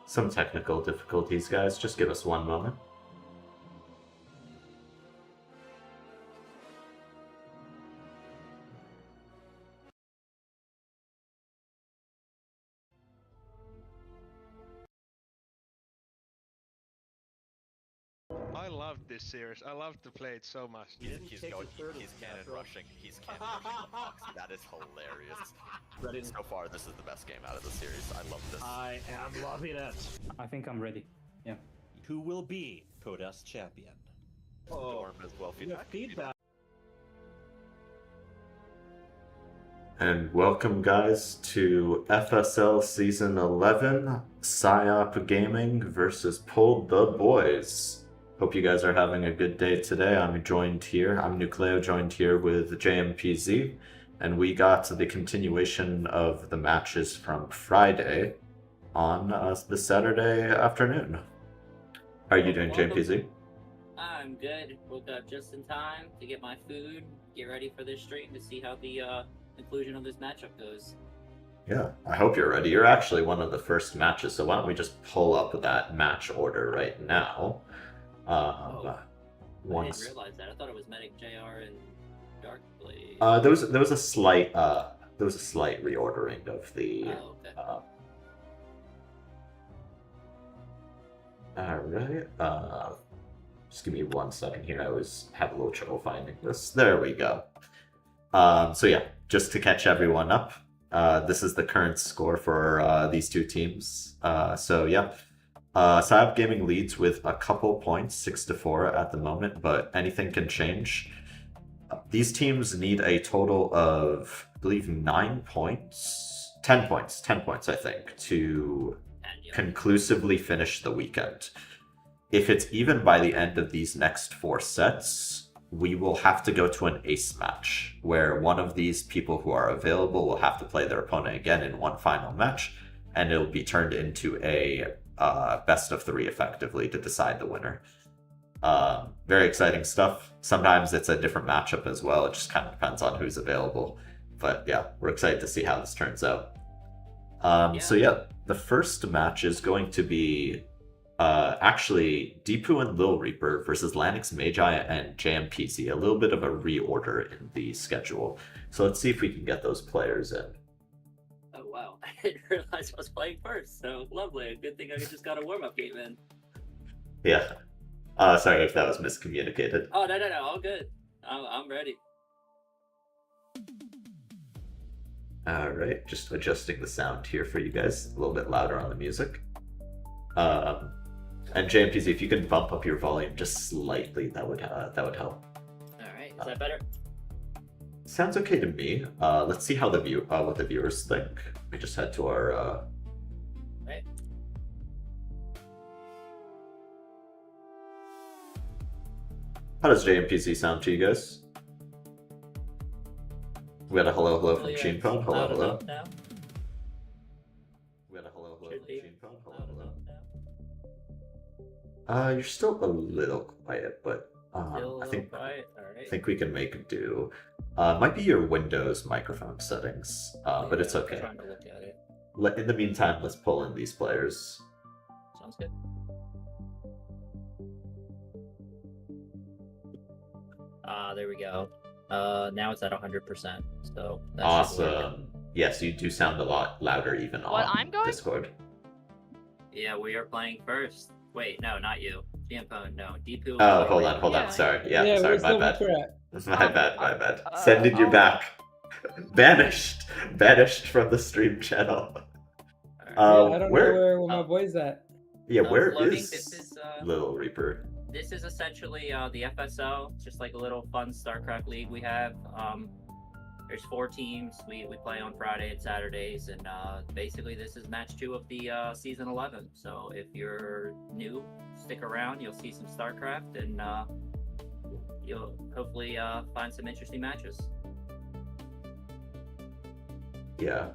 Some technical difficulties, guys. Just give us one moment. I loved this series. I loved to play it so much. He's cannon rushing. He's cannon rushing the Fox. That is hilarious. Ready? So far, this is the best game out of the series. I love this. I am loving it. I think I'm ready. Yeah. Who will be Koda's champion? Storm as well. Feedback. And welcome, guys, to FSL Season 11, PSIOP Gaming versus PulledTheBoys. Hope you guys are having a good day today. I'm Nucleo, joined here with JMPZ, and we got the continuation of the matches from Friday on the Saturday afternoon. How are you doing, JMPZ? I'm good. Woke up just in time to get my food, get ready for this stream to see how the conclusion of this matchup goes. Yeah, I hope you're ready. You're actually one of the first matches, so why don't we just pull up that match order right now? I didn't realize that. I thought it was MedicJR and Darkblade. There was a slight reordering of the. Oh, okay. All right. Just give me 1 second here. I always have a little trouble finding this. There we go. So yeah, just to catch everyone up, this is the current score for these two teams. So yeah. PSIOP Gaming leads with a couple points, 6-4 at the moment, but anything can change. These teams need a total of, I believe, 10 points, I think, to conclusively finish the weekend. If it's even by the end of these next 4 sets, we will have to go to an ace match, where one of these people who are available will have to play their opponent again in one final match, and it'll be turned into a best of 3 effectively to decide the winner. Very exciting stuff. Sometimes it's a different matchup as well. It just kind of depends on who's available. But yeah, we're excited to see how this turns out. So yeah, the first match is going to be actually Dpoo and LittleReaper versus LanixMagi and JMPZ. A little bit of a reorder in the schedule. So let's see if we can get those players in. Oh wow, I didn't realize I was playing first, so lovely. Good thing I just got a warm-up game in. Yeah. Sorry if that was miscommunicated. Oh, no, all good. I'm ready. Alright, just adjusting the sound here for you guys. A little bit louder on the music. And JMPZ, if you can bump up your volume just slightly, that would help. Alright, is that better? Sounds okay to me. Let's see how what the viewers think. We just head to our Right. How does JMPZ sound to you guys? We had a hello from ChienPWN. Hello. We had a hello from ChienPWN. Hello. You're still a little quiet, but I think we can make do. Might be your Windows microphone settings, but it's okay. I'm trying to look at it. In the meantime, let's pull in these players. Sounds good. There we go. Now it's at 100%. So that's awesome. Yes, you do sound a lot louder even on Discord. Yeah, we are playing first. Wait, no, not you. ChienPWN, no. Dpoo. Oh, hold on. Sorry. Yeah, sorry, my bad. My bad. Sending you back. Banished from the stream channel. I don't know where my boy's at. Yeah, where is LittleReaper? This is essentially the FSL, just like a little fun StarCraft league we have. There's 4 teams. We play on Friday and Saturdays, and basically this is match 2 of the season 11. So if you're new, stick around. You'll see some StarCraft, and you'll hopefully find some interesting matches. Yeah.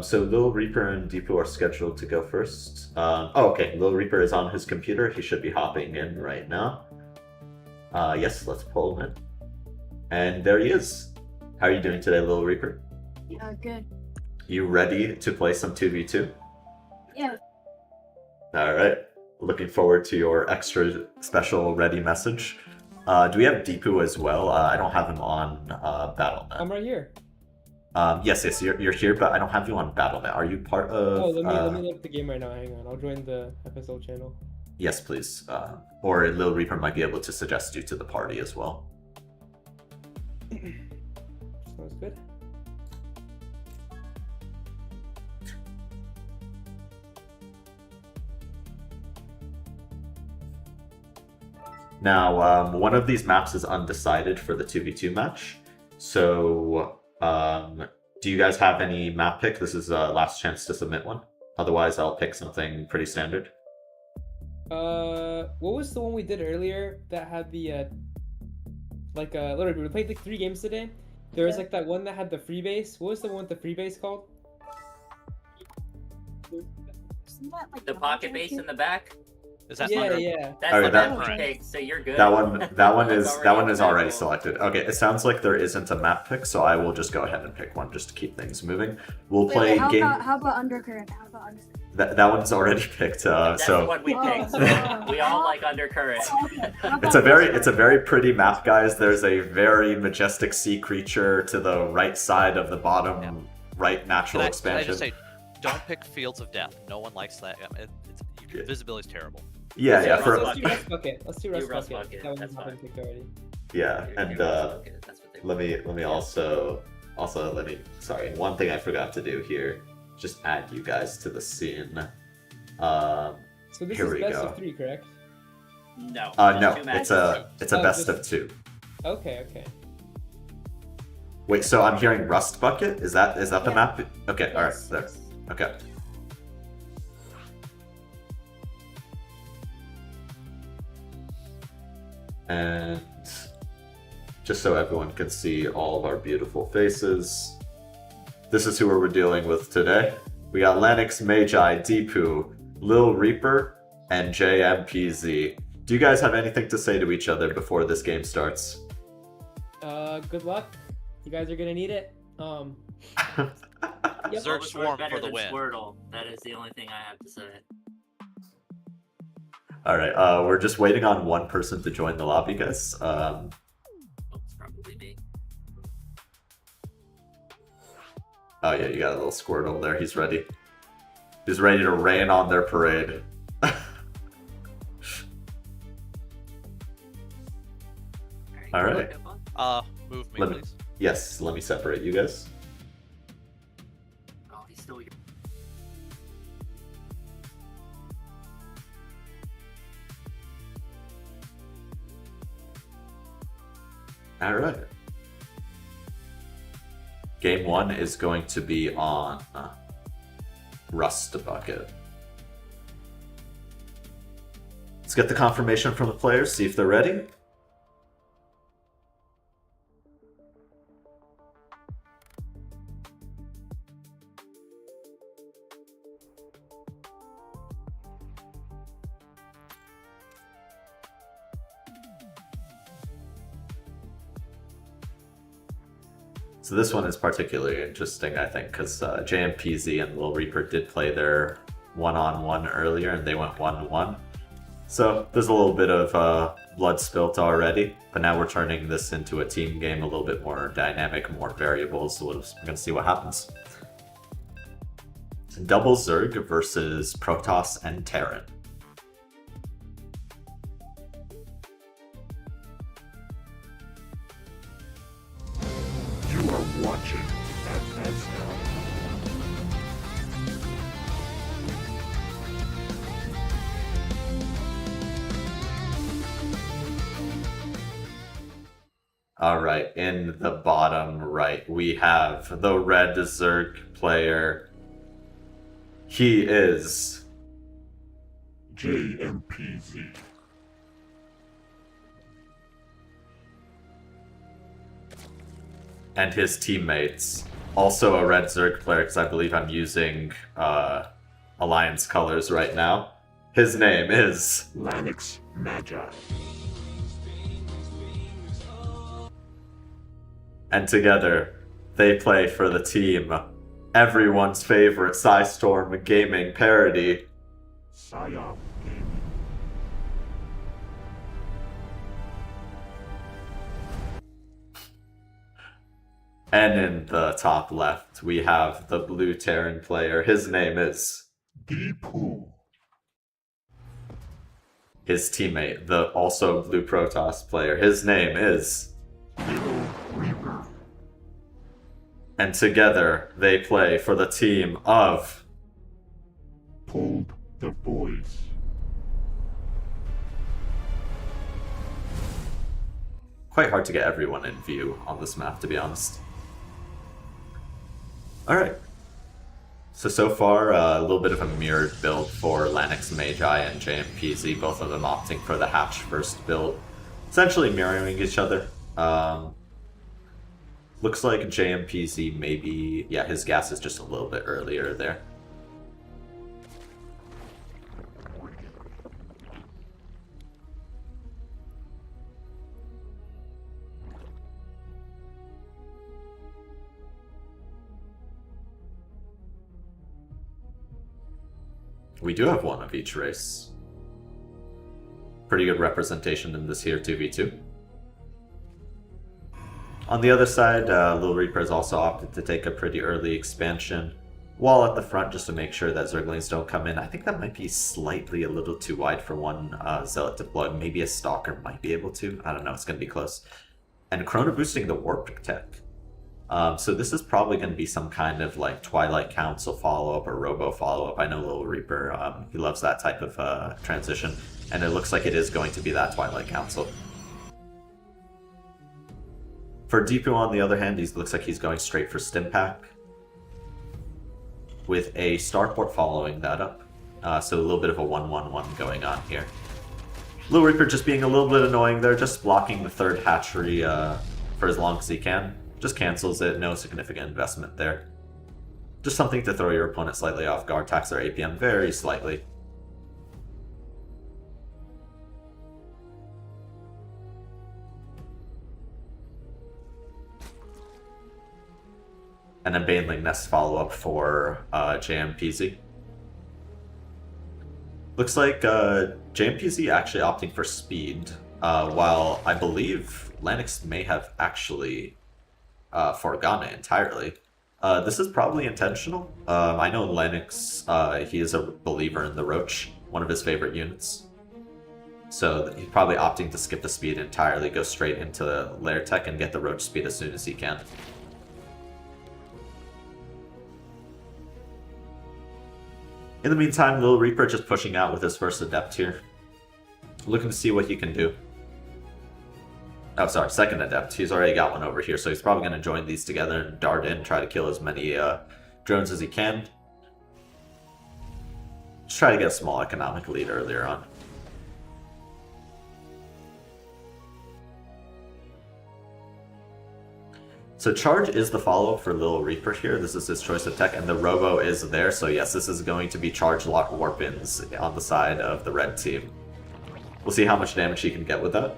So LittleReaper and Dpoo are scheduled to go first. Okay. LittleReaper is on his computer. He should be hopping in right now. Yes, let's pull him in. And there he is. How are you doing today, LittleReaper? Good. You ready to play some 2v2? Yeah. All right. Looking forward to your extra special ready message. Do we have Dpoo as well? I don't have him on BattleNet. I'm right here. Yes, you're here, but I don't have you on BattleNet. Are you part of? Oh, let me look at the game right now. Hang on, I'll join the FSL channel. Yes, please. Or LittleReaper might be able to suggest you to the party as well. Sounds good. Now, one of these maps is undecided for the 2v2 match. So, do you guys have any map pick? This is last chance to submit one. Otherwise, I'll pick something pretty standard. What was the one we did earlier that had the literally we played like 3 games today. There was like that one that had the free base. What was the one with the free base called? Isn't that like The pocket base in the back. Is that Yeah, under? yeah. That's Alright, the that- map we picked, so you're good. That one It's is already available. selected. Okay, it sounds like there isn't a map pick, so I will just go ahead and pick one just to keep things moving. We'll Wait, play how game. about Undercurrent? How about Undercurrent? That one's already picked. That's the So one we picked. Oh. We all like Undercurrent. Okay. How it's about a very pretty map, guys. There's a very majestic sea creature to the right side of the bottom right natural Can I expansion. just say, don't pick Fields of Death. No one likes that. Visibility's terrible. Yeah. Let's Let's do do Rust Bucket. Let's do Rust Rust Bucket. Bucket, That one's that's not been fine. picked already. Yeah, You're and okay, that's what they let me also let me sorry, one thing I forgot to do here, just add you guys to the scene. So this Here is we best go. of 3, correct? No. No, just two it's matches. a Oh, best just- of 2. Okay, okay. Wait, so I'm hearing Rust Bucket? Is that the Yeah. map? Okay, all right, Yes, there. yes. Okay. And just so everyone can see all of our beautiful faces, this is who we're dealing with today. We got LanixMagi, Dpoo, LittleReaper, and JMPZ. Do you guys have anything to say to each other before this game starts? Good luck. You guys are gonna need it. Yep. Zerg Bulbasaur's Swarm better for the than win. Squirtle. That is the only thing I have to say. All right, we're just waiting on one person to join the lobby, guys. Oh, it's probably me. Oh yeah, you got a little Squirtle there. He's ready. He's ready to rain on their parade. All good right. luck, have fun. Move me, Let me- please. Yes, let me separate you guys. Oh, he's still here. All right. Game 1 is going to be on Rust Bucket. Let's get the confirmation from the players, see if they're ready. So this one is particularly interesting, I think, because JMPZ and LittleReaper did play their one-on-one earlier, and they went 1-1. So there's a little bit of blood spilt already, but now we're turning this into a team game, a little bit more dynamic, more variables, so we're going to see what happens. Double Zerg versus Protoss and Terran. You are watching FSL. All right, in the bottom right, we have the red Zerg player. He is JMPZ. and his teammates. Also a red Zerg player, because I believe I'm using Alliance colors right now. His name is LanixMagi. and together they play for the team everyone's favorite Psystorm gaming parody. PSIOP Gaming. And in the top left, we have the blue Terran player. His name is Dpoo. his teammate, the also blue Protoss player. His name is LittleReaper. and together they play for the team of PulledTheBoys. quite hard to get everyone in view on this map, to be honest. Alright. So far, a little bit of a mirrored build for LanixMagi and JMPZ, both of them opting for the hatch first build. Essentially mirroring each other. Looks like JMPZ maybe... yeah, his gas is just a little bit earlier there. We do have one of each race. Pretty good representation in this here 2v2. On the other side, LittleReaper has also opted to take a pretty early expansion wall at the front just to make sure that Zerglings don't come in. I think that might be slightly a little too wide for one Zealot deploy. Maybe a Stalker might be able to. I don't know, it's going to be close. And Chrono boosting the Warp tech. So this is probably going to be some kind of like Twilight Council follow-up or Robo follow-up. I know LittleReaper, he loves that type of transition. And it looks like it is going to be that Twilight Council. For Dpoo, on the other hand, he looks like he's going straight for Stimpack, with a Starport following that up. So a little bit of a 1-1-1 going on here. LittleReaper just being a little bit annoying there, just blocking the third hatchery for as long as he can. Just cancels it, no significant investment there. Just something to throw your opponent slightly off guard, tax their APM very slightly. And then Baneling Nest follow-up for JMPZ. Looks like JMPZ actually opting for speed, while I believe Lanix may have actually foregone it entirely. This is probably intentional. I know Lanix, he is a believer in the Roach, one of his favorite units. So he's probably opting to skip the speed entirely, go straight into Lair Tech and get the Roach speed as soon as he can. In the meantime, LittleReaper just pushing out with his first Adept here. Looking to see what he can do. Oh, sorry, second Adept. He's already got one over here, so he's probably going to join these together and dart in, try to kill as many drones as he can. Just try to get a small economic lead earlier on. So Charge is the follow-up for LittleReaper here. This is his choice of tech, and the Robo is there, so yes, this is going to be Charge Lock Warp-ins on the side of the red team. We'll see how much damage he can get with that.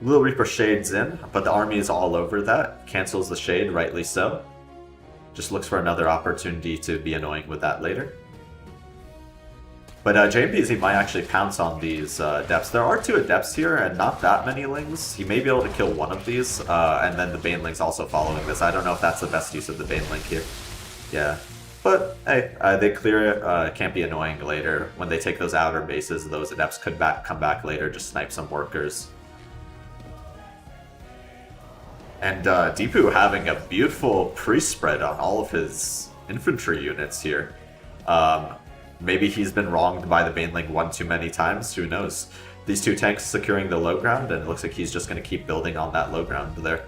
LittleReaper shades in, but the army is all over that. Cancels the shade, rightly so. Just looks for another opportunity to be annoying with that later. But JMPZ might actually pounce on these Adepts. There are 2 Adepts here and not that many Lings. He may be able to kill one of these, and then the Baneling's also following this. I don't know if that's the best use of the Baneling here. Yeah. But, hey, they clear it. Can't be annoying later. When they take those outer bases, those Adepts could come back later, just snipe some workers. And Dpoo having a beautiful pre-spread on all of his infantry units here. Maybe he's been wronged by the Baneling one too many times, who knows. These 2 tanks securing the low ground, and it looks like he's just going to keep building on that low ground there.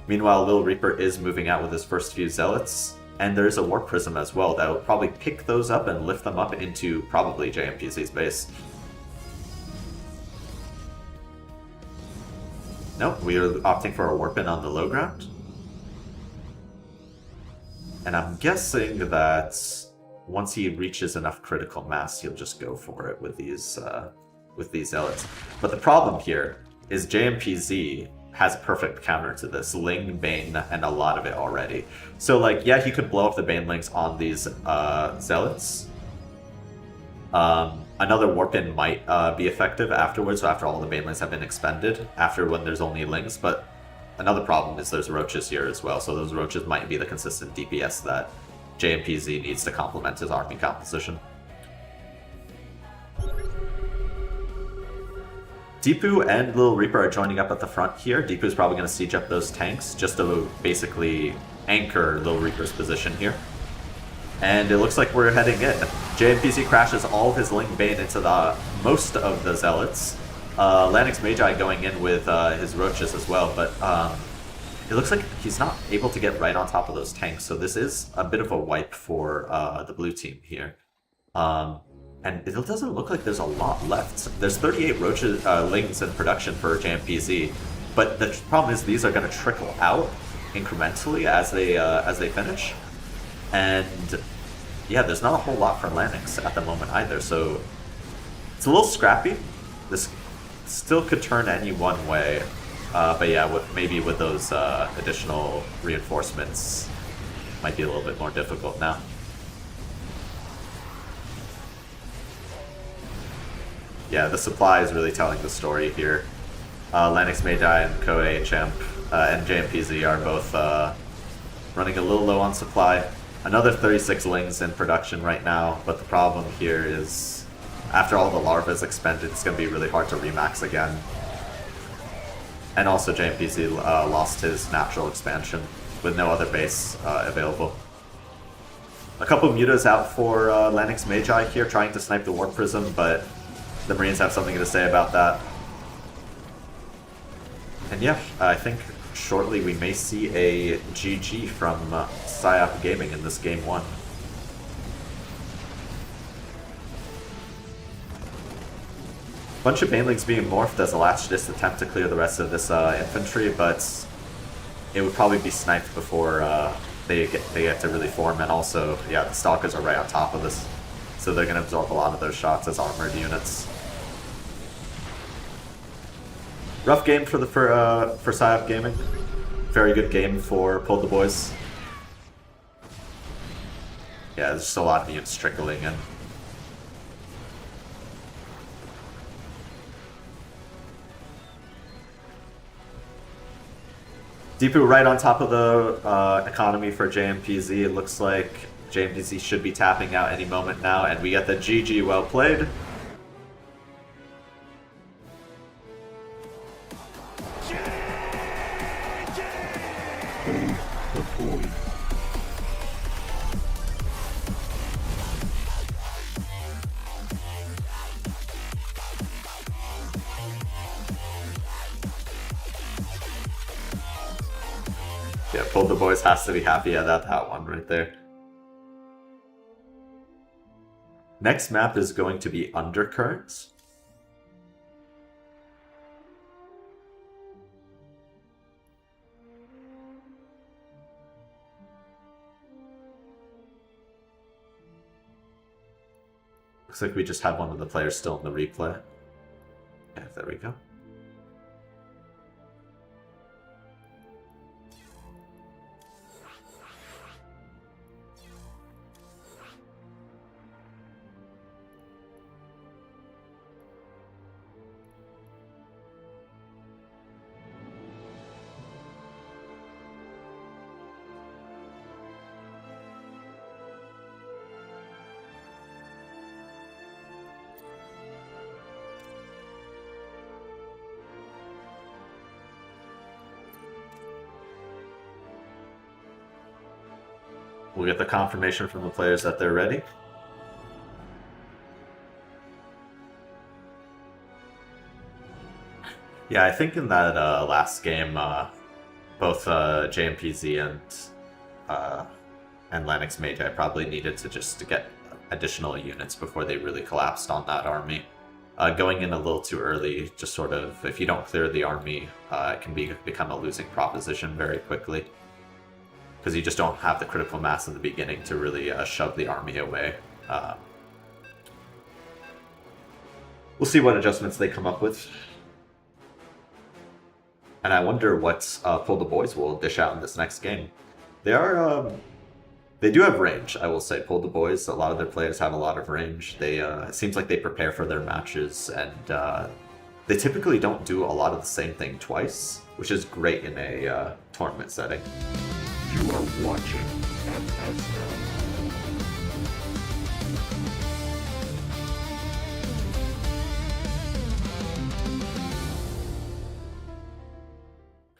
Meanwhile, LittleReaper is moving out with his first few Zealots, and there's a Warp Prism as well that will probably pick those up and lift them up into probably JMPZ's base. Nope, we are opting for a Warp-In on the low ground. And I'm guessing that once he reaches enough critical mass, he'll just go for it with these Zealots. But the problem here is JMPZ has a perfect counter to this. Ling, Bane, and a lot of it already. So, like, yeah, he could blow up the Banelings on these Zealots. Another Warp-In might be effective afterwards, so after all the Banelings have been expended, after when there's only Lings, but another problem is there's Roaches here as well, so those Roaches might be the consistent DPS that JMPZ needs to complement his army composition. Dpoo and LittleReaper are joining up at the front here. Dpoo's probably going to siege up those tanks just to basically anchor LittleReaper's position here. And it looks like we're heading in. JMPZ crashes all of his Ling Bane into most of the Zealots. LanixMagi going in with his Roaches as well, but it looks like he's not able to get right on top of those tanks, so this is a bit of a wipe for the blue team here. And it doesn't look like there's a lot left. There's 38 Roaches, Lings in production for JMPZ, but the problem is these are going to trickle out incrementally as they finish. And yeah, there's not a whole lot for Lanix at the moment either, so it's a little scrappy. This still could turn any one way, but yeah, maybe with those additional reinforcements, might be a little bit more difficult now. Yeah, the supply is really telling the story here. LanixMagi and Koei Champ and JMPZ are both running a little low on supply. Another 36 Lings in production right now, but the problem here is after all the larvae is expended, it's going to be really hard to remax again. And also JMPZ lost his natural expansion with no other base available. A couple of mutas out for LanixMagi here, trying to snipe the Warp Prism, but the Marines have something to say about that. And yeah, I think shortly we may see a GG from PSIOP Gaming in this game 1. Bunch of Banelings being morphed as a last-ditch attempt to clear the rest of this infantry, but it would probably be sniped before they get to really form, and also, yeah, the Stalkers are right on top of this, so they're going to absorb a lot of those shots as armored units. Rough game for PSIOP Gaming. Very good game for PulledTheBoys. Yeah, there's just a lot of units trickling in. Dpoo right on top of the economy for JMPZ. It looks like JMPZ should be tapping out any moment now, and we get the GG. Well played. Deployed. Yeah, PulledTheBoys has to be happy at that one right there. Next map is going to be Undercurrents. Looks like we just have one of the players still in the replay. Yeah, there we go. We'll get the confirmation from the players that they're ready. Yeah, I think in that last game, both JMPZ and LanixMagi probably needed to just get additional units before they really collapsed on that army. Going in a little too early, just sort of, if you don't clear the army, it can become a losing proposition very quickly. Because you just don't have the critical mass in the beginning to really shove the army away. We'll see what adjustments they come up with. And I wonder what PulledTheBoys will dish out in this next game. They are, they do have range, I will say. PulledTheBoys, a lot of their players have a lot of range. They, it seems like they prepare for their matches, and they typically don't do a lot of the same thing twice, which is great in a tournament setting. You are watching FSL.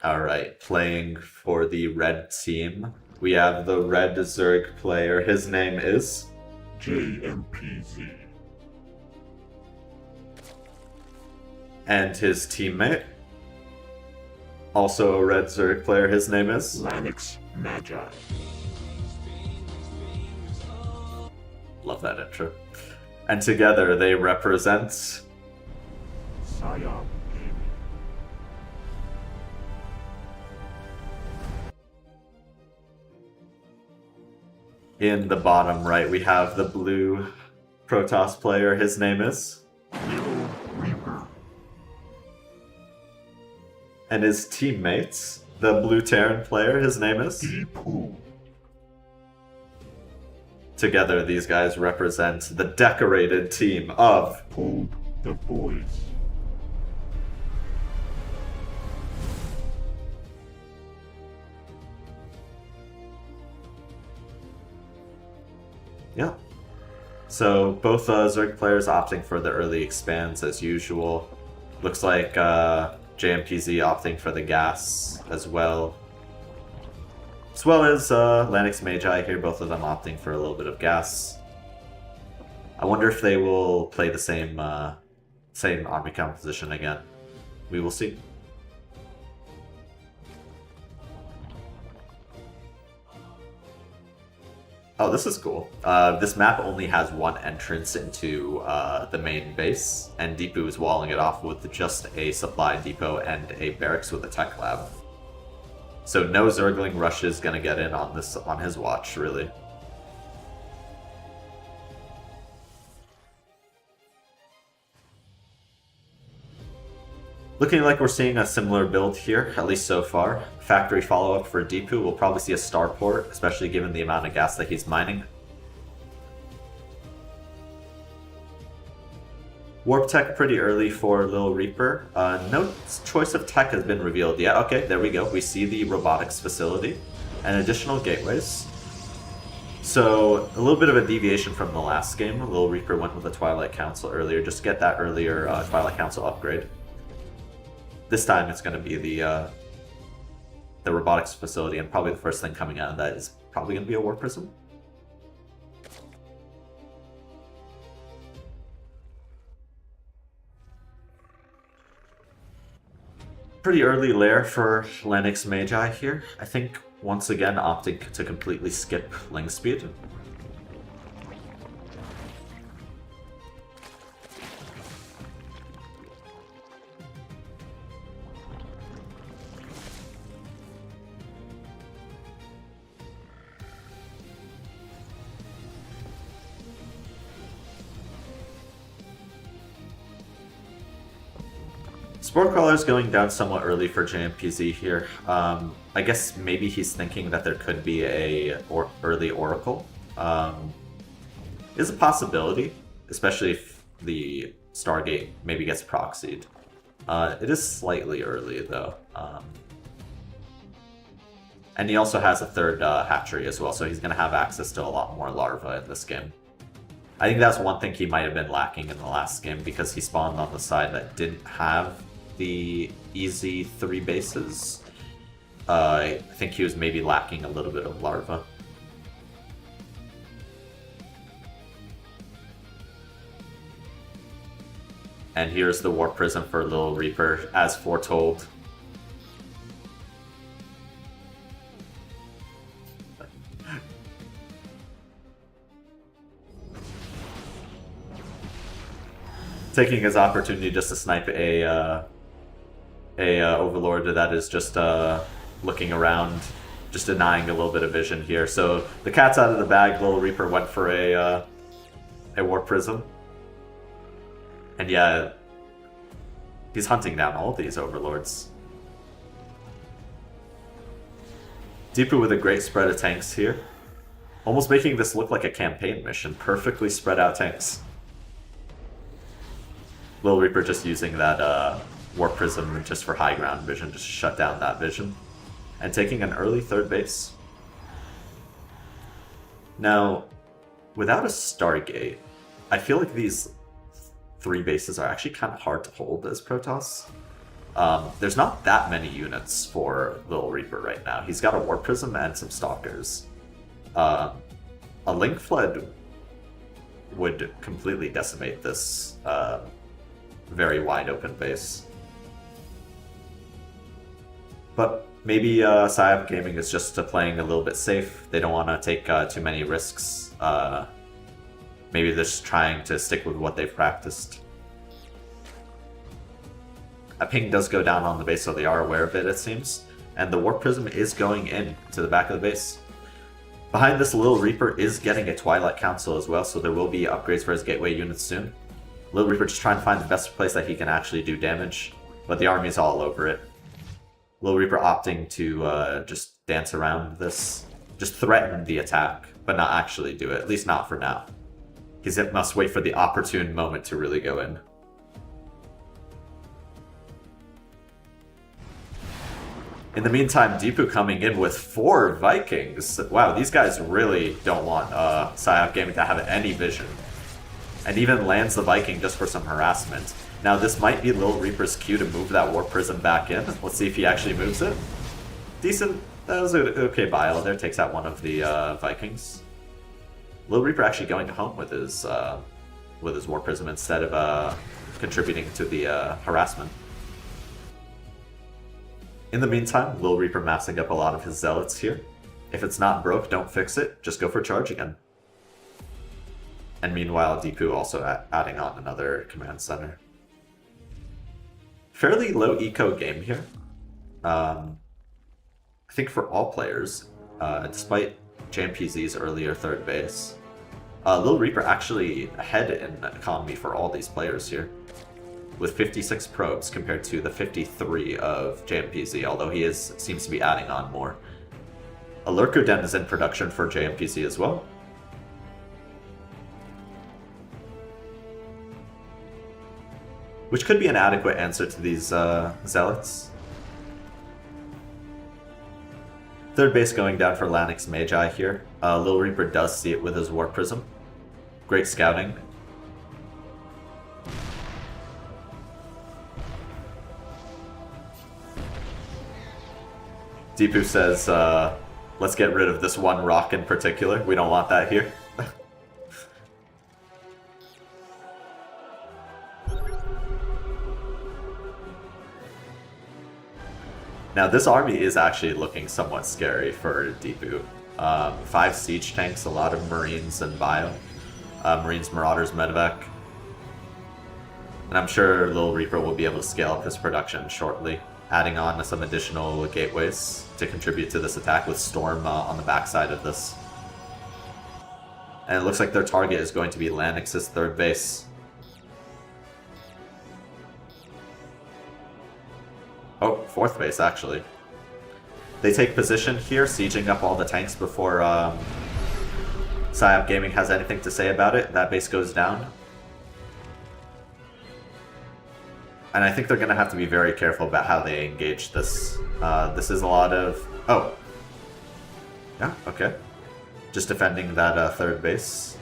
Alright, playing for the red team, we have the red Zerg player. His name is JMPZ. And his teammate, also a red Zerg player. His name is LanixMagi. Love that intro. And together they represent PSIOP. in the bottom right. We have the blue Protoss player. His name is LittleReaper. and his teammates, the blue Terran player. His name is Dpoo. Together, these guys represent the decorated team of PulledTheBoys. Yeah. So both Zerg players opting for the early expands as usual. Looks like JMPZ opting for the gas as well. As well as LanixMagi here, both of them opting for a little bit of gas. I wonder if they will play the same army composition again. We will see. Oh, this is cool. This map only has one entrance into the main base, and Dpoo is walling it off with just a supply depot and a barracks with a tech lab. So no Zergling rush is gonna get in on his watch, really. Looking like we're seeing a similar build here, at least so far. Factory follow-up for Dpoo. We'll probably see a starport, especially given the amount of gas that he's mining. Warp tech pretty early for LittleReaper. No choice of tech has been revealed yet. Okay, there we go. We see the robotics facility and additional gateways. So a little bit of a deviation from the last game. LittleReaper went with the Twilight Council earlier, just to get that earlier Twilight Council upgrade. This time it's going to be the robotics facility, and probably the first thing coming out of that is probably going to be a Warp Prism. Pretty early lair for LanixMagi here. I think once again opting to completely skip Ling Speed. Sporecrawler's going down somewhat early for JMPZ here. I guess maybe he's thinking that there could be a early Oracle. Is a possibility, especially if the StarGate maybe gets proxied. It is slightly early though. And he also has a third hatchery as well, so he's going to have access to a lot more larvae in this game. I think that's one thing he might have been lacking in the last game, because he spawned on the side that didn't have the easy 3 bases. I think he was maybe lacking a little bit of larva. And here's the Warp Prism for LittleReaper, as foretold. Taking his opportunity just to snipe a Overlord that is just looking around, just denying a little bit of vision here. So the cat's out of the bag. LittleReaper went for a Warp Prism. And yeah, he's hunting down all these Overlords. Dpoo with a great spread of tanks here. Almost making this look like a campaign mission. Perfectly spread out tanks. LittleReaper just using that Warp Prism just for high ground vision, just shut down that vision. And taking an early third base. Now, without a StarGate, I feel like these 3 bases are actually kind of hard to hold as Protoss. There's not that many units for LittleReaper right now. He's got a Warp Prism and some Stalkers. A Link Flood would completely decimate this very wide open base. But maybe PSIOP Gaming is just playing a little bit safe. They don't want to take too many risks. Maybe they're just trying to stick with what they've practiced. A ping does go down on the base, so they are aware of it, it seems. And the Warp Prism is going in to the back of the base. Behind this, LittleReaper is getting a Twilight Council as well, so there will be upgrades for his gateway units soon. LittleReaper just trying to find the best place that he can actually do damage, but the army's all over it. LittleReaper opting to just dance around this, just threaten the attack, but not actually do it, at least not for now. He must wait for the opportune moment to really go in. In the meantime, Dpoo coming in with 4 Vikings. Wow, these guys really don't want PSIOP Gaming to have any vision. And even lands the Viking just for some harassment. Now this might be LittleReaper's cue to move that Warp Prism back in. Let's see if he actually moves it. Decent. That was an okay bile there. Takes out one of the Vikings. LittleReaper actually going home with his Warp Prism instead of contributing to the harassment. In the meantime, LittleReaper massing up a lot of his Zealots here. If it's not broke, don't fix it. Just go for charge again. And meanwhile, Dpoo also adding on another command center. Fairly low eco game here. I think for all players, despite JMPZ's earlier third base. LittleReaper actually ahead in economy for all these players here, with 56 probes compared to the 53 of JMPZ, although he seems to be adding on more. A Lurker Den is in production for JMPZ as well. Which could be an adequate answer to these Zealots. Third base going down for LanixMagi here. LittleReaper does see it with his Warp Prism. Great scouting. Dpoo says, let's get rid of this one rock in particular. We don't want that here. Now this army is actually looking somewhat scary for Dpoo. 5 siege tanks, a lot of Marines and Bio. Marines, Marauders, Medevac. And I'm sure LittleReaper will be able to scale up his production shortly, adding on some additional gateways to contribute to this attack with Storm on the backside of this. And it looks like their target is going to be Lanix's third base. Oh, fourth base, actually. They take position here, sieging up all the tanks before PSIOP Gaming has anything to say about it. That base goes down. And I think they're going to have to be very careful about how they engage this. This is a lot of... Oh. Yeah, okay. Just defending that third base.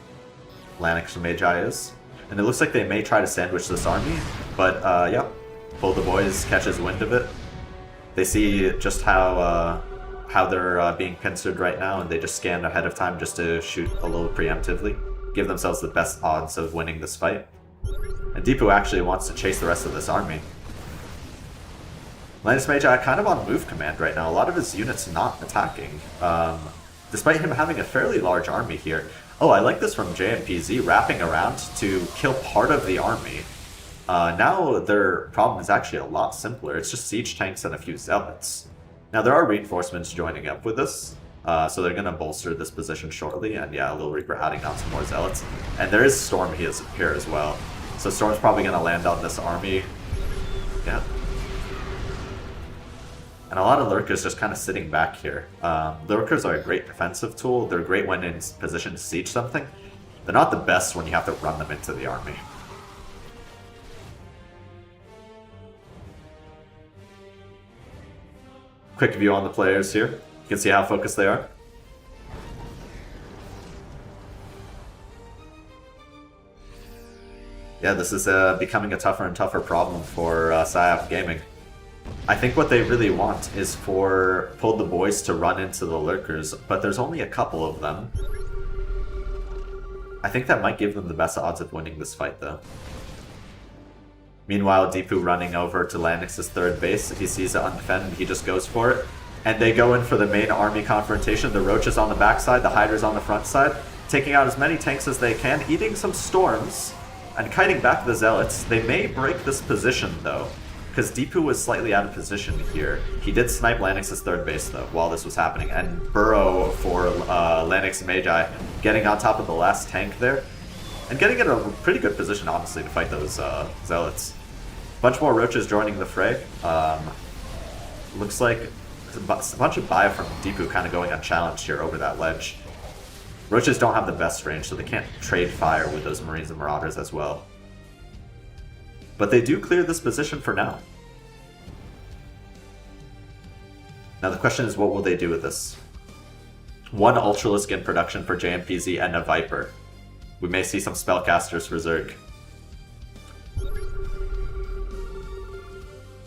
LanixMagi is. And it looks like they may try to sandwich this army. But, yeah. PulledTheBoys catches wind of it. They see just how they're being pincered right now, and they just scan ahead of time just to shoot a little preemptively. Give themselves the best odds of winning this fight. And Dpoo actually wants to chase the rest of this army. LanixMagi kind of on move command right now. A lot of his units not attacking. Despite him having a fairly large army here. Oh, I like this from JMPZ, wrapping around to kill part of the army. Now their problem is actually a lot simpler. It's just siege tanks and a few zealots. Now there are reinforcements joining up with this, so they're going to bolster this position shortly. And yeah, LittleReaper adding on some more zealots. And there is Storm here as well. So Storm's probably going to land on this army. Yeah. And a lot of lurkers just kind of sitting back here. Lurkers are a great defensive tool. They're great when in position to siege something. They're not the best when you have to run them into the army. Quick view on the players here. You can see how focused they are. Yeah, this is becoming a tougher and tougher problem for PSIOP Gaming. I think what they really want is for PulledTheBoys to run into the lurkers, but there's only a couple of them. I think that might give them the best odds of winning this fight, though. Meanwhile, Dpoo running over to Lanix's third base. If he sees it undefended, he just goes for it. And they go in for the main army confrontation. The Roaches on the backside, the Hydras on the front side, taking out as many tanks as they can, eating some storms, and kiting back the Zealots. They may break this position, though, because Dpoo was slightly out of position here. He did snipe Lanix's third base, though, while this was happening, and burrow for LanixMagi, getting on top of the last tank there, and getting in a pretty good position, honestly, to fight those Zealots. Bunch more Roaches joining the fray. Looks like a bunch of bio from Dpoo kind of going unchallenged here over that ledge. Roaches don't have the best range, so they can't trade fire with those Marines and Marauders as well. But they do clear this position for now. Now the question is, what will they do with this? One Ultralisk in production for JMPZ and a Viper. We may see some Spellcasters for Zerg.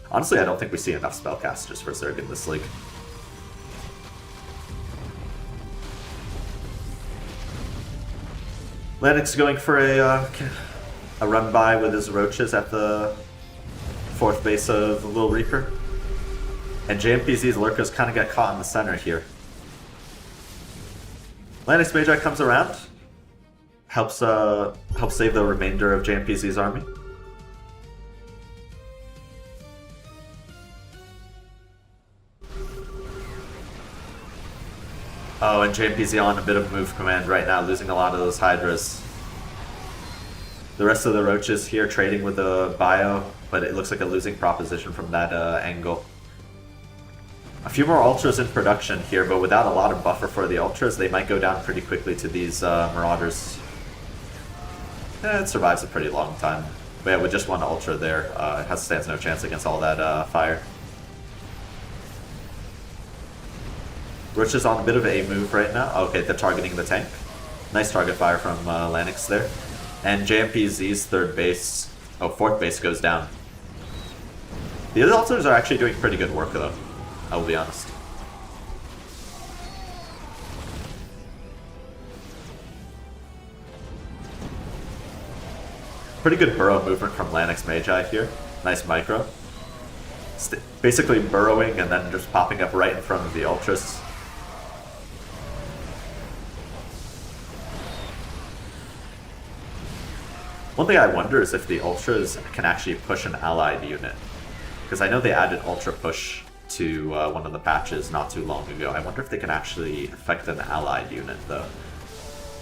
Honestly, I don't think we see enough Spellcasters for Zerg in this league. Lanix going for a run by with his Roaches at the fourth base of LittleReaper. And JMPZ's Lurkers kind of get caught in the center here. LanixMagi comes around, helps save the remainder of JMPZ's army. Oh, and JMPZ on a bit of move command right now, losing a lot of those Hydras. The rest of the Roaches here trading with the bio, but it looks like a losing proposition from that angle. A few more Ultras in production here, but without a lot of buffer for the Ultras, they might go down pretty quickly to these Marauders. It survives a pretty long time. But yeah, with just one Ultra there, it stands no chance against all that fire. Roach is on a bit of a move right now. Okay, they're targeting the tank. Nice target fire from Lanix there. And JMPZ's fourth base goes down. The other Ultras are actually doing pretty good work though, I will be honest. Pretty good burrow movement from LanixMagi here. Nice micro. Basically burrowing and then just popping up right in front of the Ultras. One thing I wonder is if the Ultras can actually push an allied unit. Because I know they added Ultra Push to one of the patches not too long ago. I wonder if they can actually affect an allied unit though.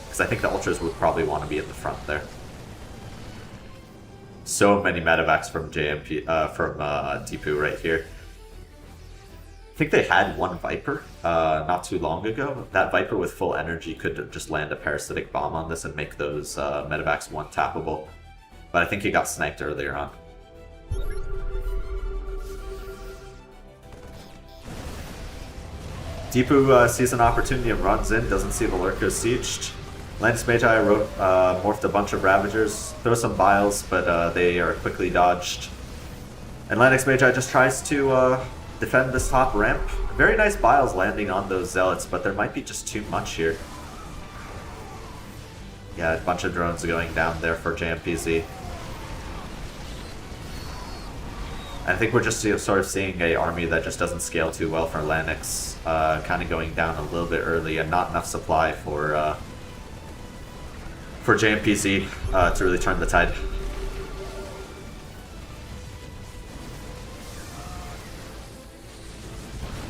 Because I think the Ultras would probably want to be in the front there. So many medevacs from Dpoo right here. I think they had one Viper not too long ago. That Viper with full energy could just land a parasitic bomb on this and make those medevacs one-tappable. But I think he got sniped earlier on. Dpoo sees an opportunity and runs in, doesn't see the Lurkers sieged. LanixMagi morphed a bunch of Ravagers, throw some Biles, but they are quickly dodged. And LanixMagi just tries to defend this top ramp. Very nice Biles landing on those Zealots, but there might be just too much here. Yeah, a bunch of drones going down there for JMPZ. I think we're just sort of seeing an army that just doesn't scale too well for Lanix. Kind of going down a little bit early and not enough supply for JMPZ to really turn the tide.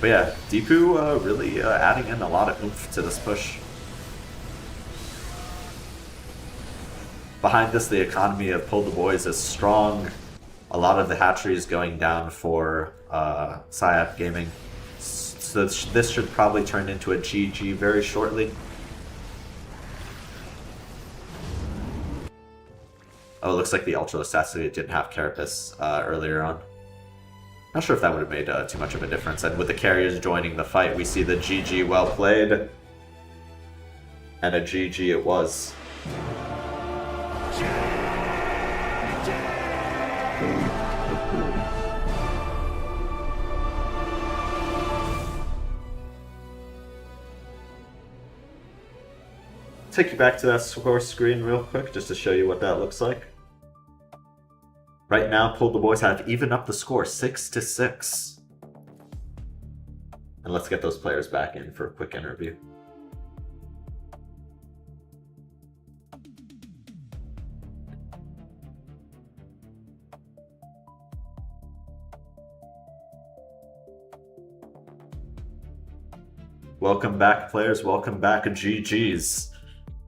But yeah, Dpoo really adding in a lot of oomph to this push. Behind this, the economy of PulledTheBoys is strong. A lot of the hatcheries going down for PSIOP Gaming. So this should probably turn into a GG very shortly. Oh, it looks like the Ultra Assassinate didn't have Carapace earlier on. Not sure if that would have made too much of a difference. And with the carriers joining the fight, we see the GG well played. And a GG it was. Take you back to that score screen real quick just to show you what that looks like. Right now, PulledTheBoys have evened up the score 6-6. And let's get those players back in for a quick interview. Welcome back, players. Welcome back, GG's.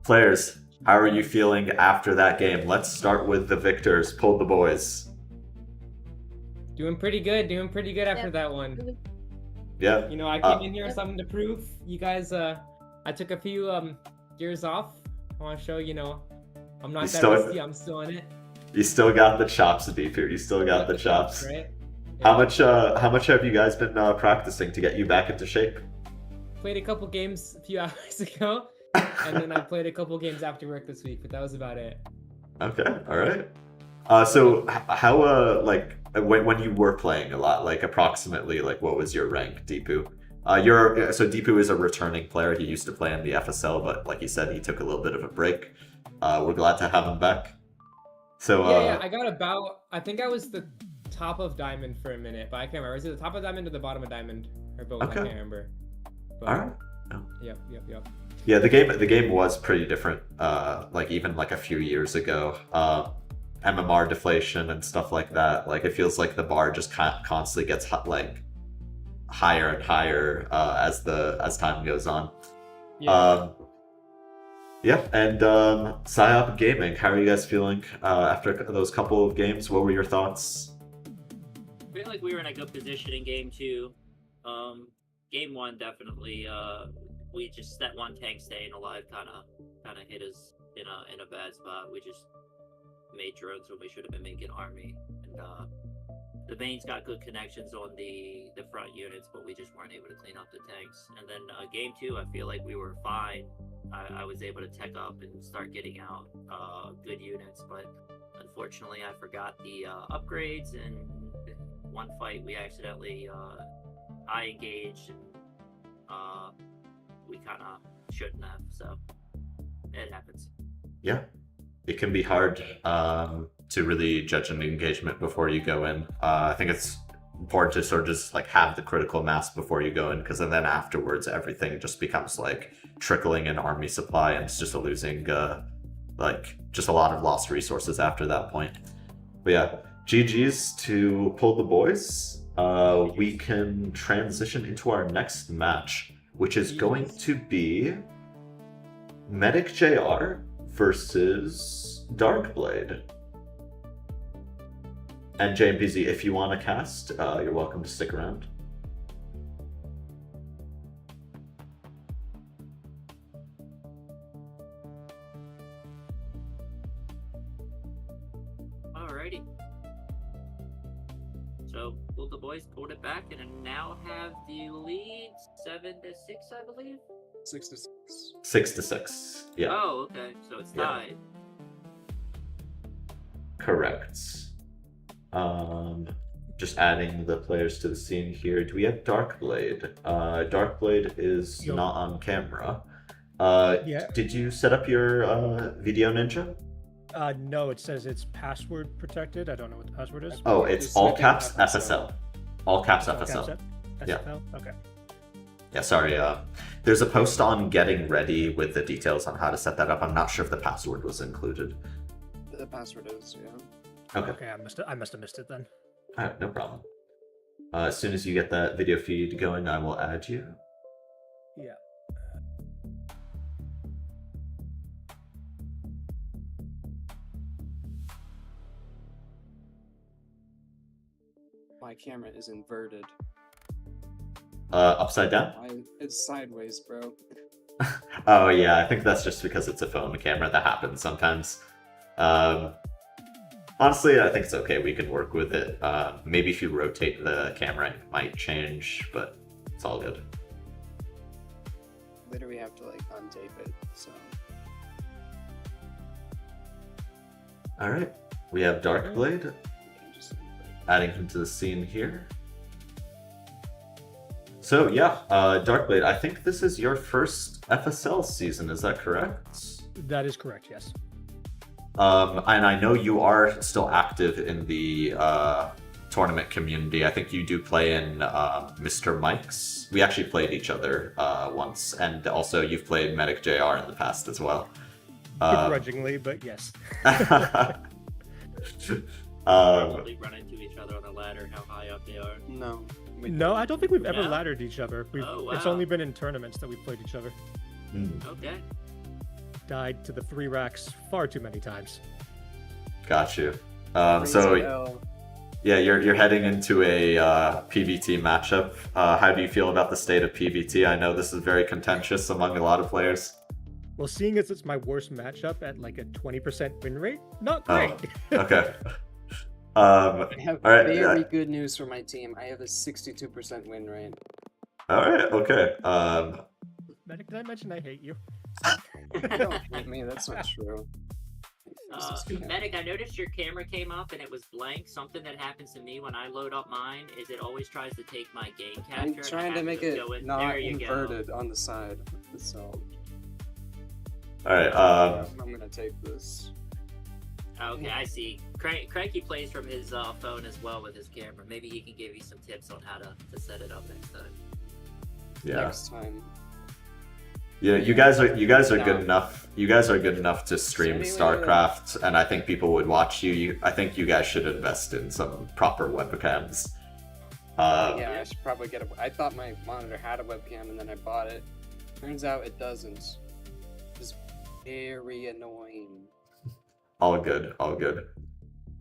Players, how are you feeling after that game? Let's start with the victors. PulledTheBoys. Doing pretty good after that one. Yeah. You know, I came in here with something to prove. You guys, I took a few years off. I want to show, you know, I'm not that rusty, I'm still in it. You still got the chops, Dpoo. You still got the chops. Right? Yeah. How much have you guys been practicing to get you back into shape? Played a couple games a few hours ago. And then I played a couple games after work this week, but that was about it. Okay, all right. So how like when you were playing a lot, like approximately, like what was your rank, Dpoo? So Dpoo is a returning player. He used to play in the FSL, but like he said, he took a little bit of a break. We're glad to have him back. So yeah, I got about. I think I was the top of diamond for a minute, but I can't remember. Was it the top of diamond or the bottom of diamond, or both? Okay. I can't remember. But, all right. Oh. Yep. Yeah, the game was pretty different. Like even like a few years ago, MMR deflation and stuff like that. Like it feels like the bar just constantly gets like higher and higher as time goes on. Yeah. Yeah, and PSIOP Gaming. How are you guys feeling after those couple of games? What were your thoughts? I feel like we were in a good position in game 2. Game 1 definitely. We just that one tank staying alive kind of hit us in a bad spot. We just made drones when we should have been making army, and the mains got good connections on the front units, but we just weren't able to clean up the tanks. And then game 2, I feel like we were fine. I was able to tech up and start getting out good units, but unfortunately I forgot the upgrades, and one fight we accidentally I engaged, and we kind of shouldn't have, so it happens. Yeah, it can be hard to really judge an engagement before you go in. I think it's important to sort of just like have the critical mass before you go in, because then afterwards everything just becomes like trickling in army supply, and it's just a losing like just a lot of lost resources after that point. But yeah, GG's to PulledTheBoys. We can transition into our next match, which is going to be MedicJR versus Darkblade. And JMPZ, if you want to cast, you're welcome to stick around. Alrighty. So PulledTheBoys pulled it back and now have the lead 7-6, I believe. 6-6. 6-6. Yeah. Oh, okay. So it's tied. Correct. Just adding the players to the scene here. Do we have Darkblade? Darkblade is not on camera. Yeah. Did you set up your video ninja? No, it says it's password protected. I don't know what the password is. Oh, it's all caps FSL. All caps FSL. Yeah. Okay. Yeah, sorry. There's a post on getting ready with the details on how to set that up. I'm not sure if the password was included. The password is, yeah. Okay. Okay, I must have missed it then. All right, no problem. As soon as you get that video feed going, I will add you. Yeah. My camera is inverted. Upside down? It's sideways, bro. Oh yeah, I think that's just because it's a phone camera. That happens sometimes. Honestly, I think it's okay. We can work with it. Maybe if you rotate the camera, it might change, but it's all good. Literally have to like untape it, so. All right, we have Darkblade. Adding him to the scene here. So yeah, Darkblade, I think this is your first FSL season, is that correct? That is correct, yes. And I know you are still active in the tournament community. I think you do play in Mr. Mike's. We actually played each other once, and also you've played MedicJR in the past as well. Begrudgingly, but yes. Probably run into each other on the ladder, how high up they are. No. No, I don't think we've ever No? laddered each other. It's only been in tournaments that we've played each other. Okay. Died to the 3 racks far too many times. Got you. So yeah, you're heading into a PVT matchup. How do you feel about the state of PVT? I know this is very contentious among a lot of players. Well, seeing as it's my worst matchup at like a 20% win rate, not great. Oh, okay. I have all right, very good news for my team. I have a 62% win rate. All right, okay. Medic, did I mention I hate you? Don't hate me, that's not true. Medic, I noticed your camera came up and it was blank. Something that happens to me when I load up mine is it always tries to take my game capture. I'm trying to make it not there you inverted on the side. So. All right. I'm gonna take this. Okay, I see. Cranky plays from his phone as well with his camera. Maybe he can give you some tips on how to set it up next time. Yeah. Next time. Yeah, you guys are good enough. You guys are good enough to stream StarCraft, and I think people would watch you. I think you guys should invest in some proper webcams. Yeah, I should probably get a. I thought my monitor had a webcam, and then I bought it. Turns out it doesn't. It's very annoying. All good, all good.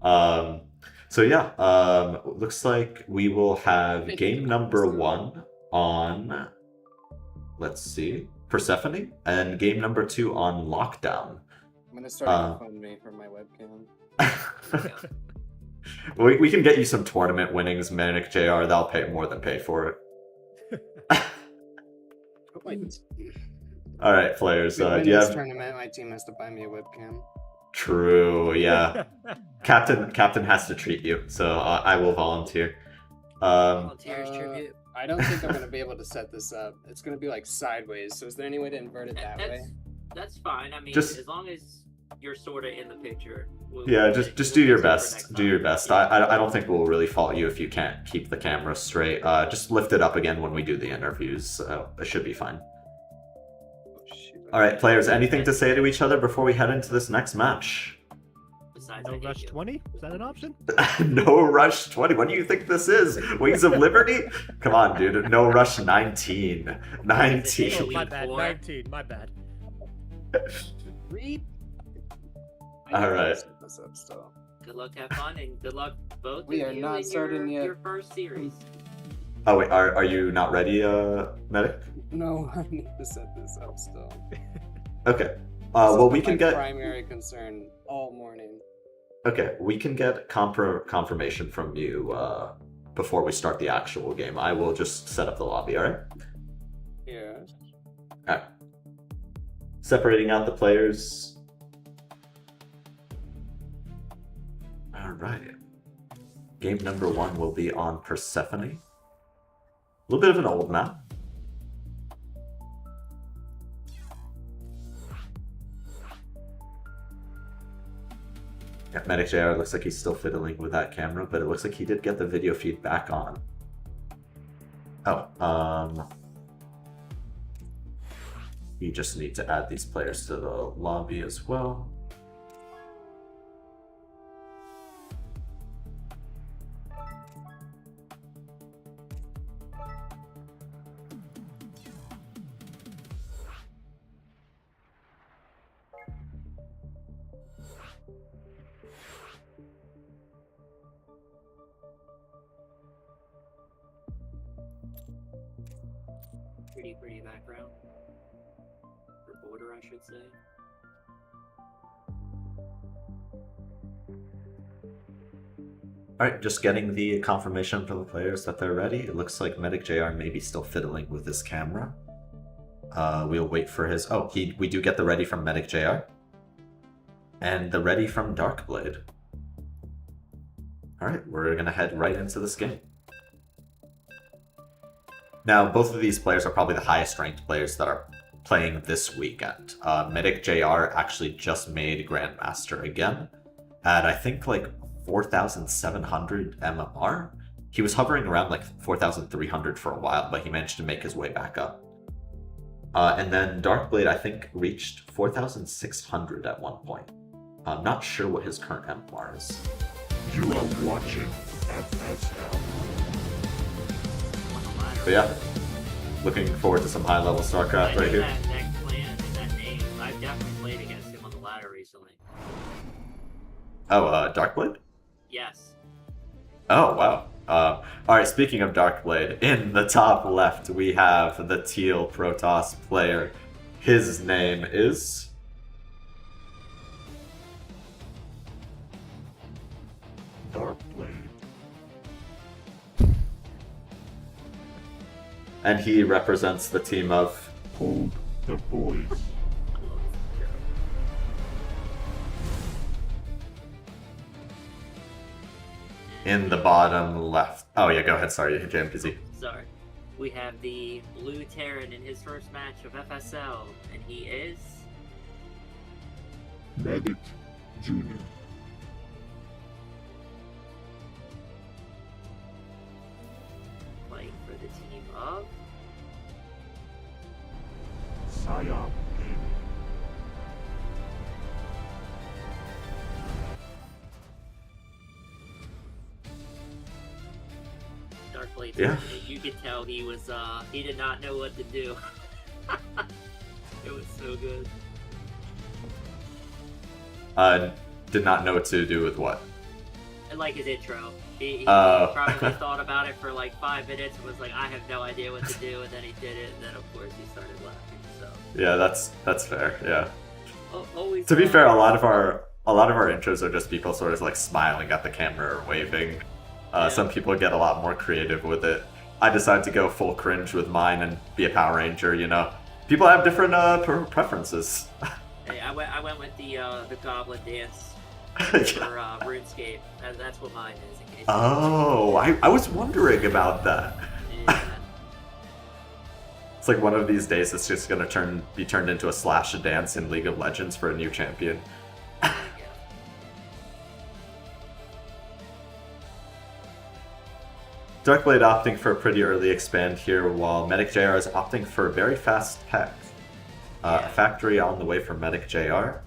So yeah, looks like we will have game number 1 on. Let's see. Persephone, and game number 2 on Lockdown. I'm gonna start making fun of me for my webcam. We can get you some tournament winnings, MedicJR. That'll pay more than pay for it. All right, players. Do you have tournament? My team has to buy me a webcam. True. Yeah. Captain has to treat you, so I will volunteer. Volunteers tribute. I don't think I'm gonna be able to set this up. It's gonna be like sideways. So is there any way to invert it that way? That's fine. I mean, Just- as long as you're sort of in the picture. Yeah, just do your best. Do your best. I don't think we'll really fault you if you can't keep the camera straight. Just lift it up again when we do the interviews. It should be fine. All right, players. Anything to say to each other before we head into this next match? No Rush 20? Is that an option? No Rush 20. What do you think this is? Wings of Liberty? Come on, dude. No Rush 19. 19. My bad. 19. My bad. All right. Good luck, have fun, and good luck both. We of are you not in starting yet. your first series. Oh wait, are you not ready, Medic? No, I need to set this up still. Okay. Well, we can get primary concern all morning. Okay, we can get confirmation from you before we start the actual game. I will just set up the lobby, alright? Yeah. Alright. Separating out the players. Alright. Game number 1 will be on Persephone. A little bit of an old map. MedicJR looks like he's still fiddling with that camera, but it looks like he did get the video feed back on. Oh, we just need to add these players to the lobby as well. pretty background. Or border, I should say. Alright, just getting the confirmation from the players that they're ready. It looks like MedicJR may be still fiddling with his camera. We'll wait for his... Oh, we do get the ready from MedicJR. And the ready from Darkblade. Alright, we're gonna head right into this game. Now, both of these players are probably the highest ranked players that are playing this weekend. MedicJR actually just made Grandmaster again at, I think, like 4,700 MMR. He was hovering around like 4,300 for a while, but he managed to make his way back up. And then Darkblade, I think, reached 4,600 at one point. I'm not sure what his current MMR is. You are watching FSL. But yeah, looking forward to some high-level StarCraft right here. That next plan is that name. I've definitely played against him on the ladder recently. Oh, Darkblade? Yes. Oh, wow. Alright, speaking of Darkblade, in the top left we have the teal Protoss player. His name is... Darkblade. And he represents the team of... PulledTheBoys. In the bottom left. Oh yeah, go ahead, sorry, JMPZ. Sorry. We have the blue Terran in his first match of FSL, and he is... Medic Jr. playing for the team of... PSIOP. Darkblade. Yeah. You could tell he was, he did not know what to do. It was so good. Did not know what to do with what? I like his intro. He probably thought about it for like 5 minutes and was like, I have no idea what to do, and then he did it, and then of course he started laughing. So Yeah, that's fair. Yeah. always. To be fair, a lot of our intros are just people sort of like smiling at the camera or waving. Some people get a lot more creative with it. I decided to go full cringe with mine and be a Power Ranger. You know, people have different preferences. Hey, I went with the Goblin dance Yeah. for RuneScape. That's what mine is. In case Oh, I was wondering about that. Yeah. It's like one of these days it's just gonna be turned into a slash dance in League of Legends for a new champion. Darkblade opting for a pretty early expand here, while MedicJR is opting for very fast tech. A factory on the way for MedicJR.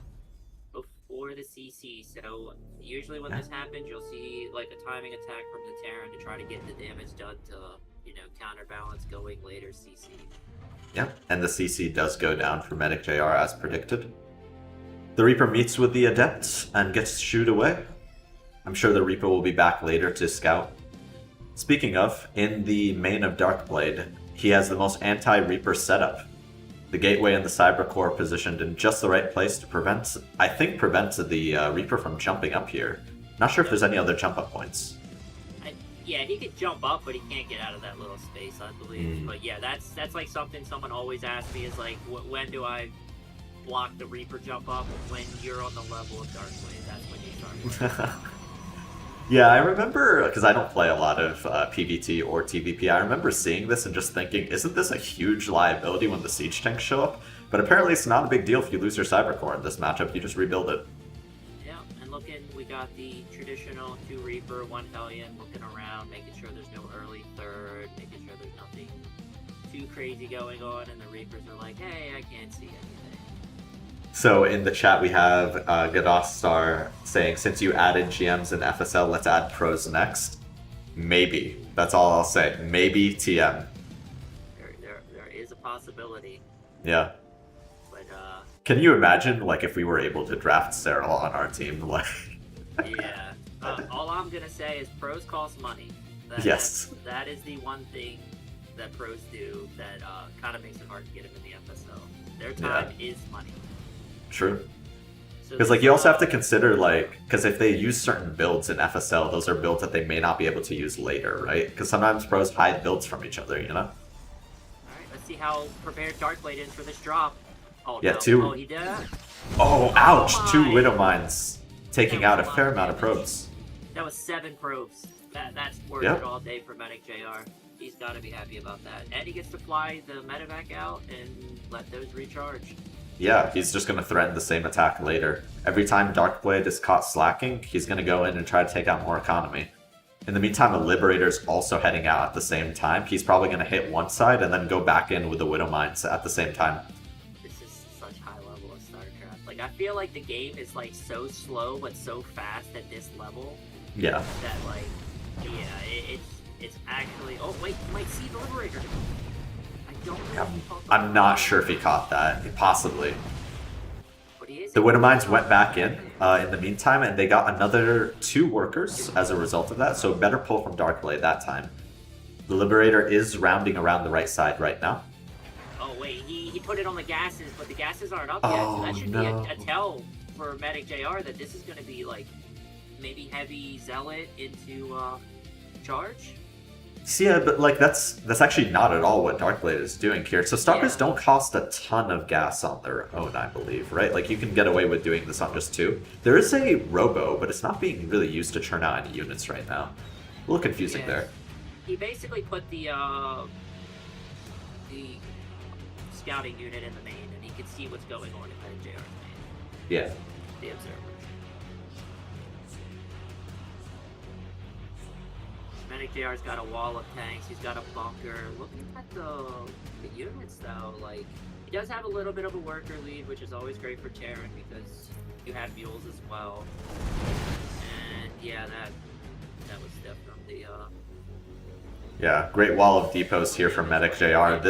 Before the CC, so usually when this happens, you'll see like a timing attack from the Terran to try to get the damage done to, you know, counterbalance going later CC. Yep, and the CC does go down for MedicJR as predicted. The Reaper meets with the Adepts and gets shooed away. I'm sure the Reaper will be back later to scout. Speaking of, in the main of Darkblade, he has the most anti-Reaper setup. The gateway and the Cyber Core positioned in just the right place to prevent the Reaper from jumping up here. Not sure if there's any other jump up points. Yeah, he could jump up, but he can't get out of that little space, I believe. But yeah, that's like something someone always asks me is like, when do I block the Reaper jump up? When you're on the level of Darkblade, that's when you start. Yeah, I remember, because I don't play a lot of PvT or TVP, I remember seeing this and just thinking, isn't this a huge liability when the siege tanks show up? But apparently it's not a big deal if you lose your Cyber Core in this matchup, you just rebuild it. Yeah, and looking, we got the traditional 2 Reaper, 1 Hellion, looking around, making sure there's no early third, making sure there's nothing too crazy going on, and the Reapers are like, hey, I can't see anything. So in the chat we have Gadostar saying, since you added GMs in FSL, let's add pros next. Maybe. That's all I'll say. Maybe TM. There is a possibility. Yeah. But, can you imagine, like, if we were able to draft Cyril on our team? Like, yeah. All I'm gonna say is pros cost money. Yes. That is the one thing that pros do that kind of makes it hard to get him in the FSL. Their time is money. True. So Because like you also have to consider like, because if they use certain builds in FSL, those are builds that they may not be able to use later, right? Because sometimes pros hide builds from each other, you know? Alright, let's see how prepared Darkblade is for this drop. Oh, Yeah, no. two. Oh, he did. Oh, ouch! Oh Two my. Widow Mines taking out a fair amount of probes. That was 7 probes. That's worth Yep. it all day for MedicJR. He's got to be happy about that. And he gets to fly the medevac out and let those recharge. Yeah, he's just going to threaten the same attack later. Every time Darkblade is caught slacking, he's going to go in and try to take out more economy. In the meantime, a Liberator's also heading out at the same time. He's probably going to hit one side and then go back in with the Widow Mines at the same time. This is such high level of StarCraft. Like, I feel like the game is, like, so slow but so fast at this level. Yeah. That, like, yeah, it's actually... Oh, wait, you might see the Liberator. I don't know if he caught the I'm not sure if he caught that. Possibly. But he is The Widow Mines went back in the meantime, and they got another 2 workers as a result of that, so better pull from Darkblade that time. The Liberator is rounding around the right side right now. Oh, wait, he put it on the gases, but the gases aren't up yet, so that should be a tell for MedicJR that this is going to be, like, maybe heavy Zealot into charge? See, yeah, but like that's actually not at all what Darkblade is doing here. So Stalkers don't cost a ton of gas on their own, I believe, right? Like you can get away with doing this on just 2. There is a Robo, but it's not being really used to churn out any units right now. A little confusing there. He basically put the scouting unit in the main, and he can see what's going on in MedicJR's main. Yeah. The observer. MedicJR's got a wall of tanks, he's got a bunker. Looking at the units though, like, he does have a little bit of a worker lead, which is always great for Terran because you have mules as well. And yeah, that was definitely Yeah, great wall of depots here from MedicJR.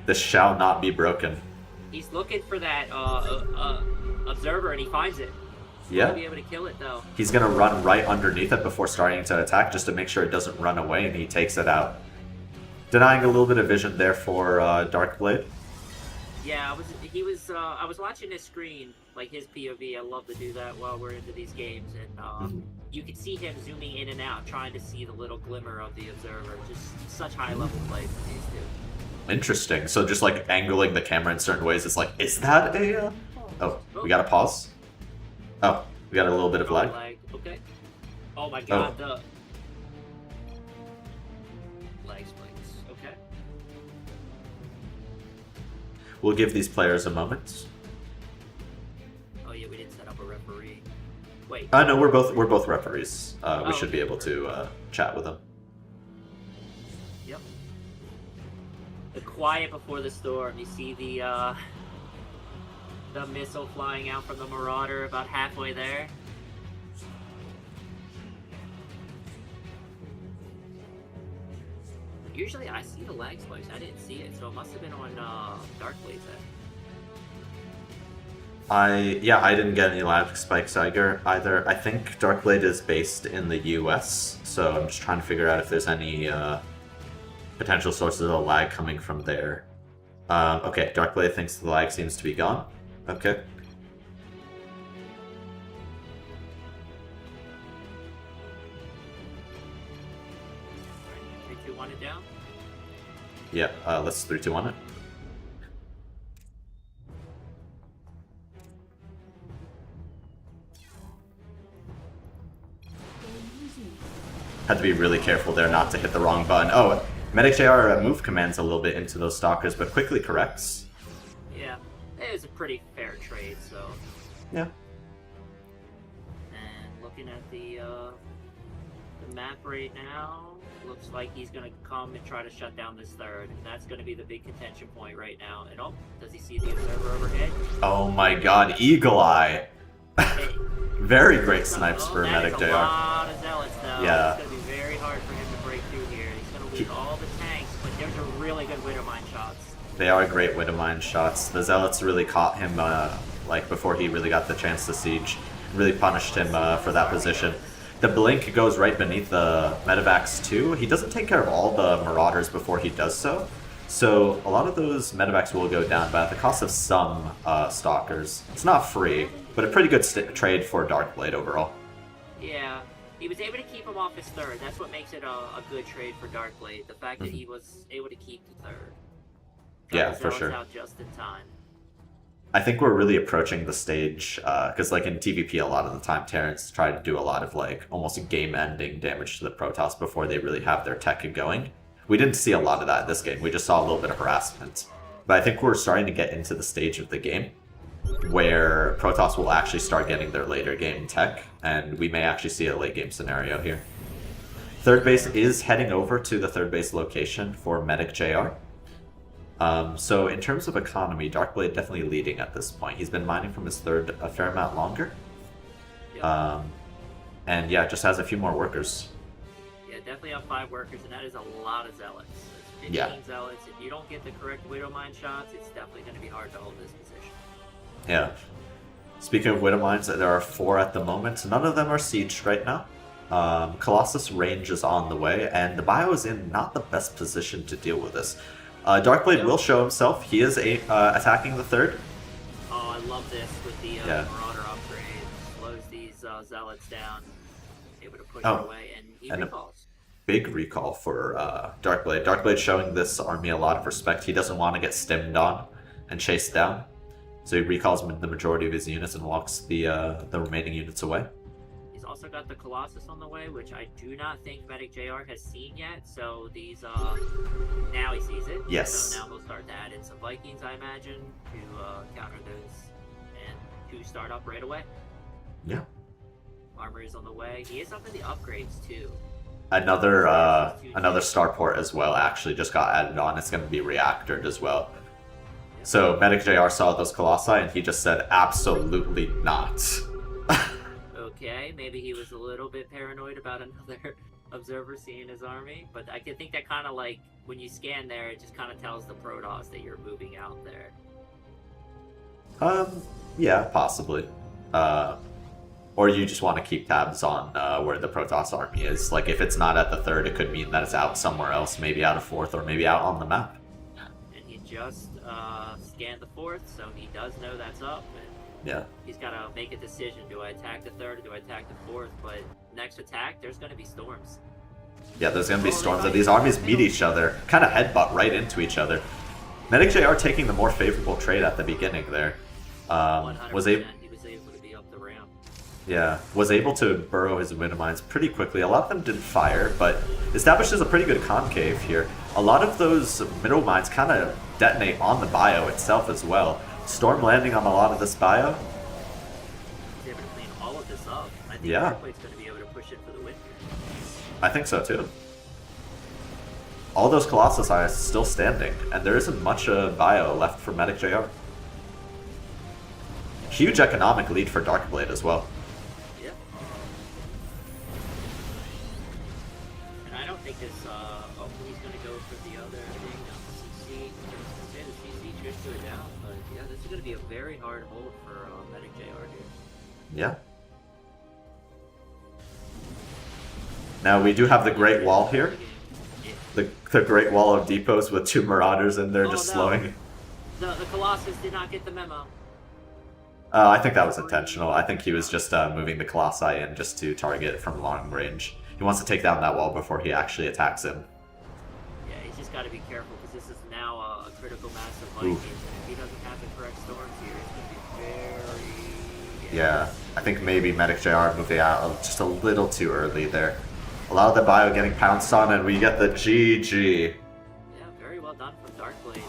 This shall not be broken. he's looking for that observer and he finds it. Yeah. He'll be able to kill it though. He's gonna run right underneath it before starting to attack, just to make sure it doesn't run away, and he takes it out. Denying a little bit of vision there for Darkblade. Yeah, I was watching his screen, like his POV. I love to do that while we're into these games, and you can see him zooming in and out, trying to see the little glimmer of the observer. Just such high level play from these two. Interesting. So just like angling the camera in certain ways, it's like, is that a? Oh, we got to pause. Oh, we got a little bit of lag. Okay. Oh my god, the lag spikes. Okay. We'll give these players a moment. Oh yeah, we didn't set up a referee. Wait. No, we're both referees. We Oh, should be able to chat with them. Yep. The quiet before the storm. You see the missile flying out from the Marauder about halfway there. Usually I see the lag spikes. I didn't see it, so it must have been on Darkblade's end. I didn't get any lag spikes either. I think Darkblade is based in the US, so I'm just trying to figure out if there's any potential sources of lag coming from there. Okay, Darkblade thinks the lag seems to be gone. Okay. Alright, 3, 2, 1 it down. Yeah, let's 3, 2, 1 it. Had to be really careful there not to hit the wrong button. Oh, MedicJR move commands a little bit into those stalkers, but quickly corrects. Yeah, it was a pretty fair trade, so. Yeah. And looking at the map right now, looks like he's gonna come and try to shut down this third, and that's gonna be the big contention point right now. And oh, does he see the observer overhead? Oh my god, Eagle Eye! Very great snipes for That is a MedicJR. lot of zealots though. Yeah. It's gonna be very hard for him to break through here. He's gonna lose all the tanks, but there's a really good Widowmine shots. They are great Widowmine shots. The Zealots really caught him like before he really got the chance to siege. Really punished him for that position. the blink goes right beneath the Medivacs too. He doesn't take care of all the Marauders before he does so. So a lot of those Medivacs will go down, but at the cost of some Stalkers. It's not free, but a pretty good trade for Darkblade overall. Yeah, he was able to keep him off his third. That's what makes it a good trade for Darkblade. The fact that he was able to keep the third. Yeah, for sure. Out just in time. I think we're really approaching the stage, because like in TVP a lot of the time, Terrans try to do a lot of like almost game-ending damage to the Protoss before they really have their tech going. We didn't see a lot of that in this game, we just saw a little bit of harassment. But I think we're starting to get into the stage of the game where Protoss will actually start getting their later game tech, and we may actually see a late game scenario here. Third base is heading over to the third base location for MedicJR. So in terms of economy, Darkblade definitely leading at this point. He's been mining from his third a fair amount longer. Yep. And yeah, just has a few more workers. Yeah, definitely have 5 workers, and that is a lot of zealots. It's 15 Yeah. zealots. If you don't get the correct Widow Mine shots, it's definitely going to be hard to hold this position. Yeah. Speaking of Widow Mines, there are 4 at the moment. None of them are sieged right now. Colossus range is on the way, and the bio is in not the best position to deal with this. Darkblade will show himself. He is attacking the third. Oh, I love this with the Marauder upgrade. Slows these zealots down. Able to push it away, and he recalls. Big recall for Darkblade. Darkblade showing this army a lot of respect. He doesn't want to get stemmed on and chased down. So he recalls the majority of his units and walks the remaining units away. He's also got the Colossus on the way, which I do not think MedicJR has seen yet. So these, now he sees it. Yes. So now he'll start to add in some Vikings, I imagine, to counter those and to start up right away. Yeah. Armor is on the way. He is up in the upgrades too. Another starport as well actually just got added on. It's going to be reactored as well. So MedicJR saw those Colossi and he just said, absolutely not. Okay, maybe he was a little bit paranoid about another observer seeing his army, but I can think that kind of like, when you scan there, it just kind of tells the Protoss that you're moving out there. Yeah, possibly. Or you just want to keep tabs on where the Protoss army is. Like, if it's not at the third, it could mean that it's out somewhere else, maybe out of fourth, or maybe out on the map. And he just scanned the fourth, so he does know that's up. And yeah. He's got to make a decision. Do I attack the third or do I attack the fourth? But next attack, there's going to be storms. Yeah, there's going to be storms, and these armies meet each other, kind of headbutt right into each other. MedicJR taking the more favorable trade at the beginning there. Was able to be up the ramp. Yeah, was able to burrow his Widow Mines pretty quickly. A lot of them didn't fire, but establishes a pretty good concave here. A lot of those Widow Mines kind of detonate on the bio itself as well. Storm landing on a lot of this bio. He's able to clean all of this up. I think Yeah. Darkblade's going to be able to push it for the win here. I think so too. All those Colossus are still standing, and there isn't much bio left for MedicJR. Huge economic lead for Darkblade as well. Yeah. And I don't think this, he's going to go for the other thing, CC. The CC trips to it down, but yeah, this is going to be a very hard hold for MedicJR here. Yeah. Now we do have the Great Wall here. The Great Wall of Depots with 2 Marauders in there just slowing. The Colossus did not get the memo. I think that was intentional. I think he was just moving the Colossi in just to target from long range. He wants to take down that wall before he actually attacks him. Yeah, he's just got to be careful because this is now a critical mass of Vikings. And if he doesn't have the correct storms here, it's going to be very... Yeah, I think maybe MedicJR moving out just a little too early there. A lot of the bio getting pounced on, and we get the GG. Yeah, very well done from Darkblade.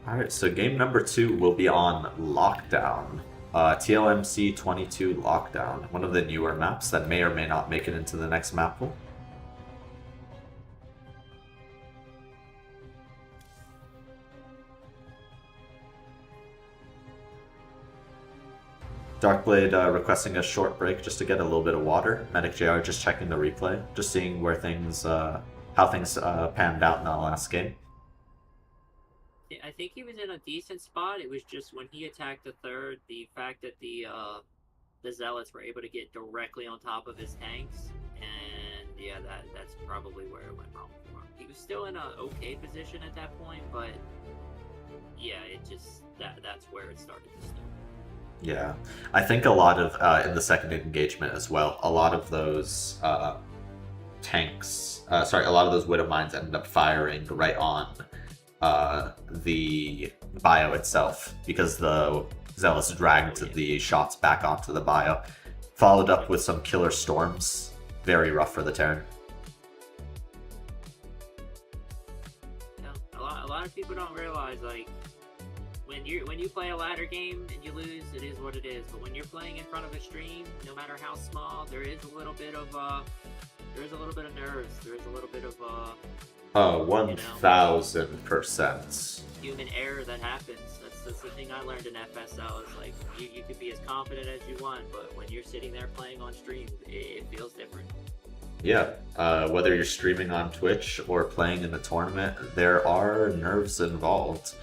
Alright, so game number 2 will be on Lockdown. TLMC 22 Lockdown, one of the newer maps that may or may not make it into the next map pool. Darkblade requesting a short break just to get a little bit of water. MedicJR just checking the replay, just seeing where things, how things panned out in the last game. I think he was in a decent spot. It was just when he attacked the third, the fact that the Zealots were able to get directly on top of his tanks, and yeah, that's probably where it went wrong for him. He was still in a okay position at that point, but yeah, it just that's where it started to start. Yeah, I think a lot of in the second engagement as well, a lot of those tanks, a lot of those Widow Mines ended up firing right on the bio itself because the Zealots dragged the shots back onto the bio, followed up with some killer storms. Very rough for the Terran. Yeah, a lot of people don't realize, like, when you play a ladder game and you lose, it is what it is. But when you're playing in front of a stream, no matter how small, there is a little bit of nerves. There is a little bit of 1000%. Human error that happens. That's the thing I learned in FSL is like you could be as confident as you want, but when you're sitting there playing on stream, it feels different. Yeah, whether you're streaming on Twitch or playing in the tournament, there are nerves involved.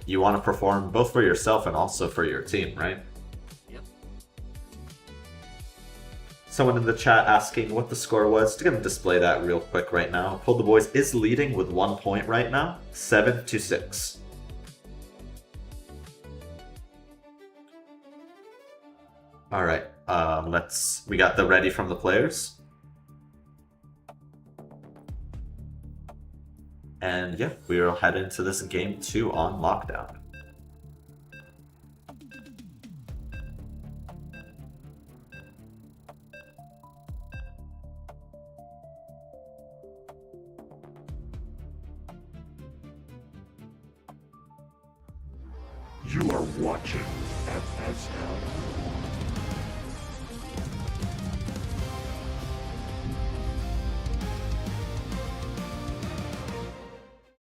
You want to perform both for yourself and also for your team, right? Yep. Someone in the chat asking what the score was. Going to display that real quick right now. PulledTheBoys is leading with 1 point right now, 7-6. All right, we got the ready from the players. And yeah, we'll head into this game 2 on lockdown. You are watching FSL.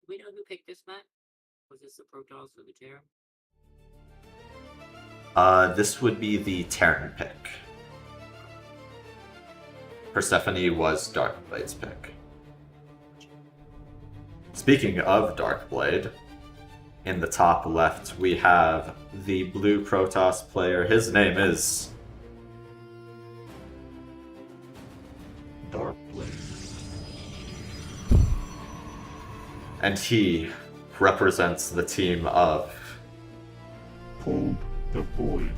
Do we know who picked this map? Was this the Protoss or the Terran? This would be the Terran pick. Persephone was Darkblade's pick. Speaking of Darkblade, in the top left we have the blue Protoss player. His name is Darkblade. And he represents the team of PulledTheBoys.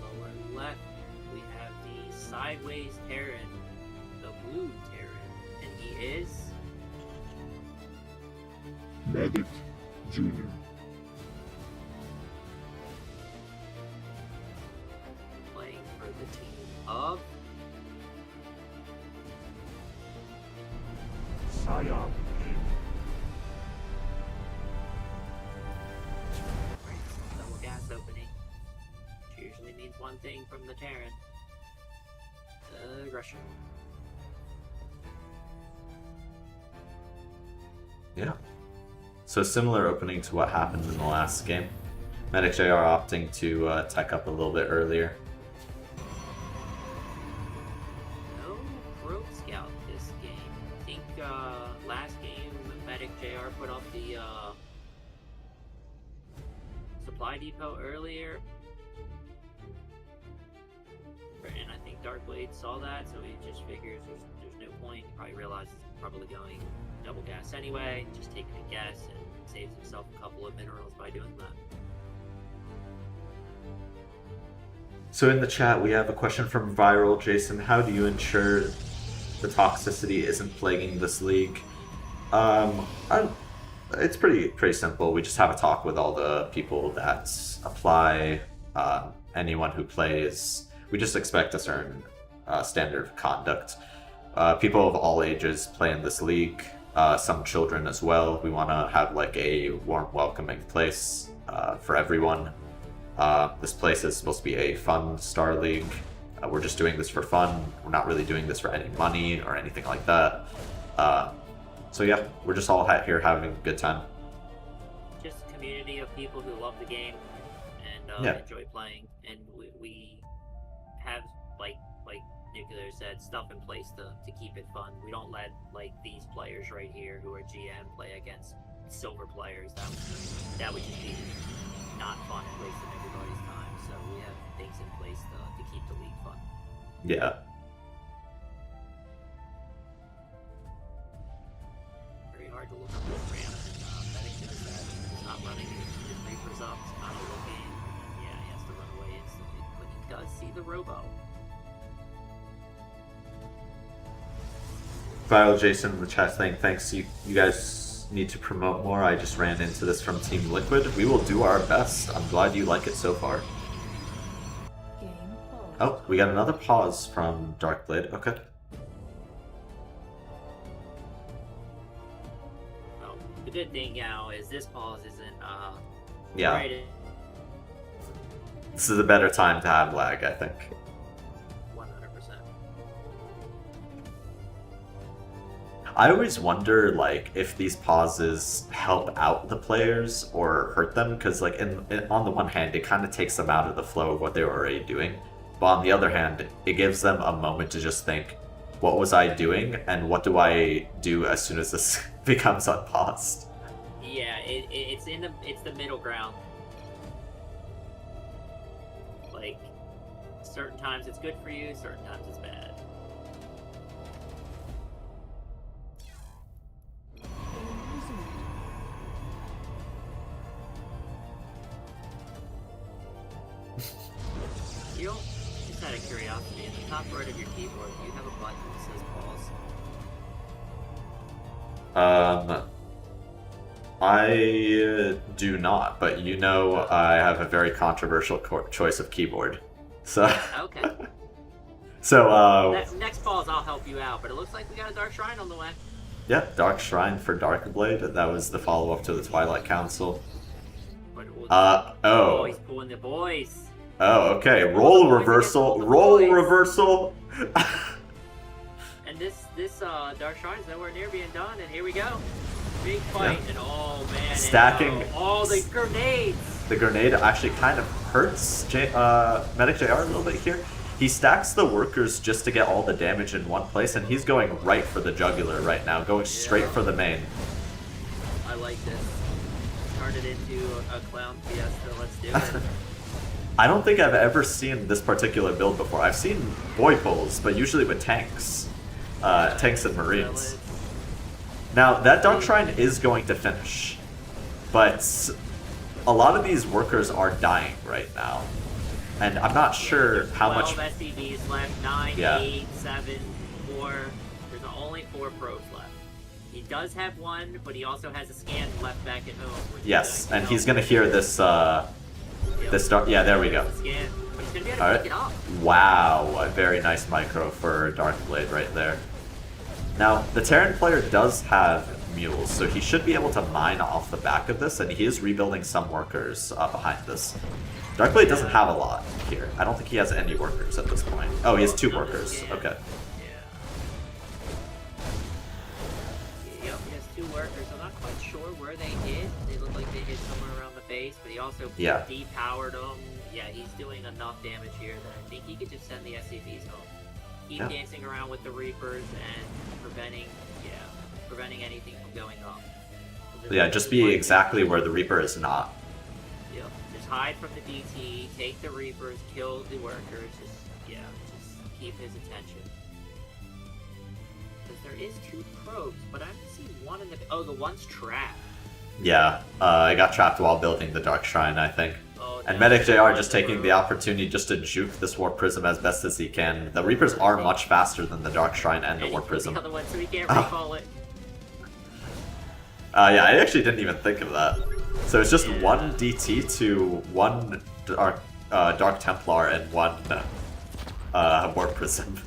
Lower left, we have the sideways Terran, the blue Terran, and he is Medic Jr. playing for the team of SaraNghae. double gas opening, which usually means one thing from the Terran. Russian. Yeah. So similar opening to what happened in the last game. MedicJR opting to tech up a little bit earlier. No Pro Scout this game. I think last game MedicJR put off the supply depot earlier. And I think Darkblade saw that, so he just figures there's no point. He probably realizes he's probably going double gas anyway, just taking a guess and saves himself a couple of minerals by doing that. So in the chat we have a question from Viral. Jason, how do you ensure the toxicity isn't plaguing this league? It's pretty simple. We just have a talk with all the people that apply, anyone who plays. We just expect a certain standard of conduct. People of all ages play in this league, some children as well. We want to have like a warm, welcoming place for everyone. This place is supposed to be a fun star league. We're just doing this for fun. We're not really doing this for any money or anything like that. So yeah, we're just all here having a good time. Just a community of people who love the game and enjoy playing, and we have like Nuclear said, stuff in place to keep it fun. We don't let like these players right here who are GM play against silver players. That would just be not fun and wasting everybody's time. So we have things in place to keep the league fun. Yeah. Very hard to look up the ramp, and Medic does that. He's not running his Reapers up, he's kind of looking. Yeah, he has to run away instantly, but he does see the Robo. Viral Jason in the chat saying, thanks, you guys need to promote more. I just ran into this from Team Liquid. We will do our best. I'm glad you like it so far. Oh, we got another pause from Darkblade. Okay. Oh, the good thing now is this pause isn't Yeah. right. This is a better time to have lag, I think. 100%. I always wonder, like, if these pauses help out the players or hurt them, because, like, on the one hand, it kind of takes them out of the flow of what they were already doing, but on the other hand, it gives them a moment to just think, what was I doing, and what do I do as soon as this becomes unpaused? Yeah, it's the middle ground. Like, certain times it's good for you, certain times it's bad. You don't, just out of curiosity, in the top right of your keyboard, do you have a button that says pause? I do not, but you know I have a very controversial choice of keyboard. So Okay. So Next pause, I'll help you out, but it looks like we got a Dark Shrine on the way. yeah, Dark Shrine for Darkblade. That was the follow-up to the Twilight Council. Oh. He's pulling the boys. Oh, okay. Roll reversal. Roll reversal. And this Dark Shrine's nowhere near being done, and here we go. Big fight, and oh man. Stacking. All the grenades. The grenade actually kind of hurts MedicJR a little bit here. He stacks the workers just to get all the damage in one place, and he's going right for the jugular right now, going straight for the main. I like this. Turn it into a clown fiesta. Let's do it. I don't think I've ever seen this particular build before. I've seen boy pulls, but usually with tanks. Tanks and marines. Now, that Dark Shrine is going to finish, but a lot of these workers are dying right now. And I'm not sure how much... 12 SCVs left, 9, Yeah. 8, 7, 4. There's only 4 probes left. He does have one, but he also has a scan left back at home. Yes, and he's going to hear this... Yeah, there we go. Scan, but he's gonna be able to Alright. pick it up. Wow, a very nice micro for Darkblade right there. Now, the Terran player does have mules, so he should be able to mine off the back of this, and he is rebuilding some workers behind this. Darkblade doesn't have a lot here. I don't think he has any workers at this point. Oh, he has 2 workers. Okay. Yep, he has 2 workers. I'm not quite sure where they hit. They look like they hit somewhere around the base, but he also depowered them. Yeah, he's doing enough damage here that I think he could just send the SCVs home. Keep dancing around with the Reapers and preventing anything from going up. Yeah, just be exactly where the Reaper is not. Yep, just hide from the DT, take the Reapers, kill the workers, just keep his attention. Because there is 2 probes, but I haven't seen one in the... Oh, the one's trapped. Yeah, I got trapped while building the Dark Shrine, I think. And MedicJR just taking the opportunity just to juke this Warp Prism as best as he can. The Reapers are much faster than the Dark Shrine and the Warp Prism. The other one, so he can't recall it. Yeah, I actually didn't even think of that. So it's just 1 DT to 1 Dark Templar and 1 Warp Prism.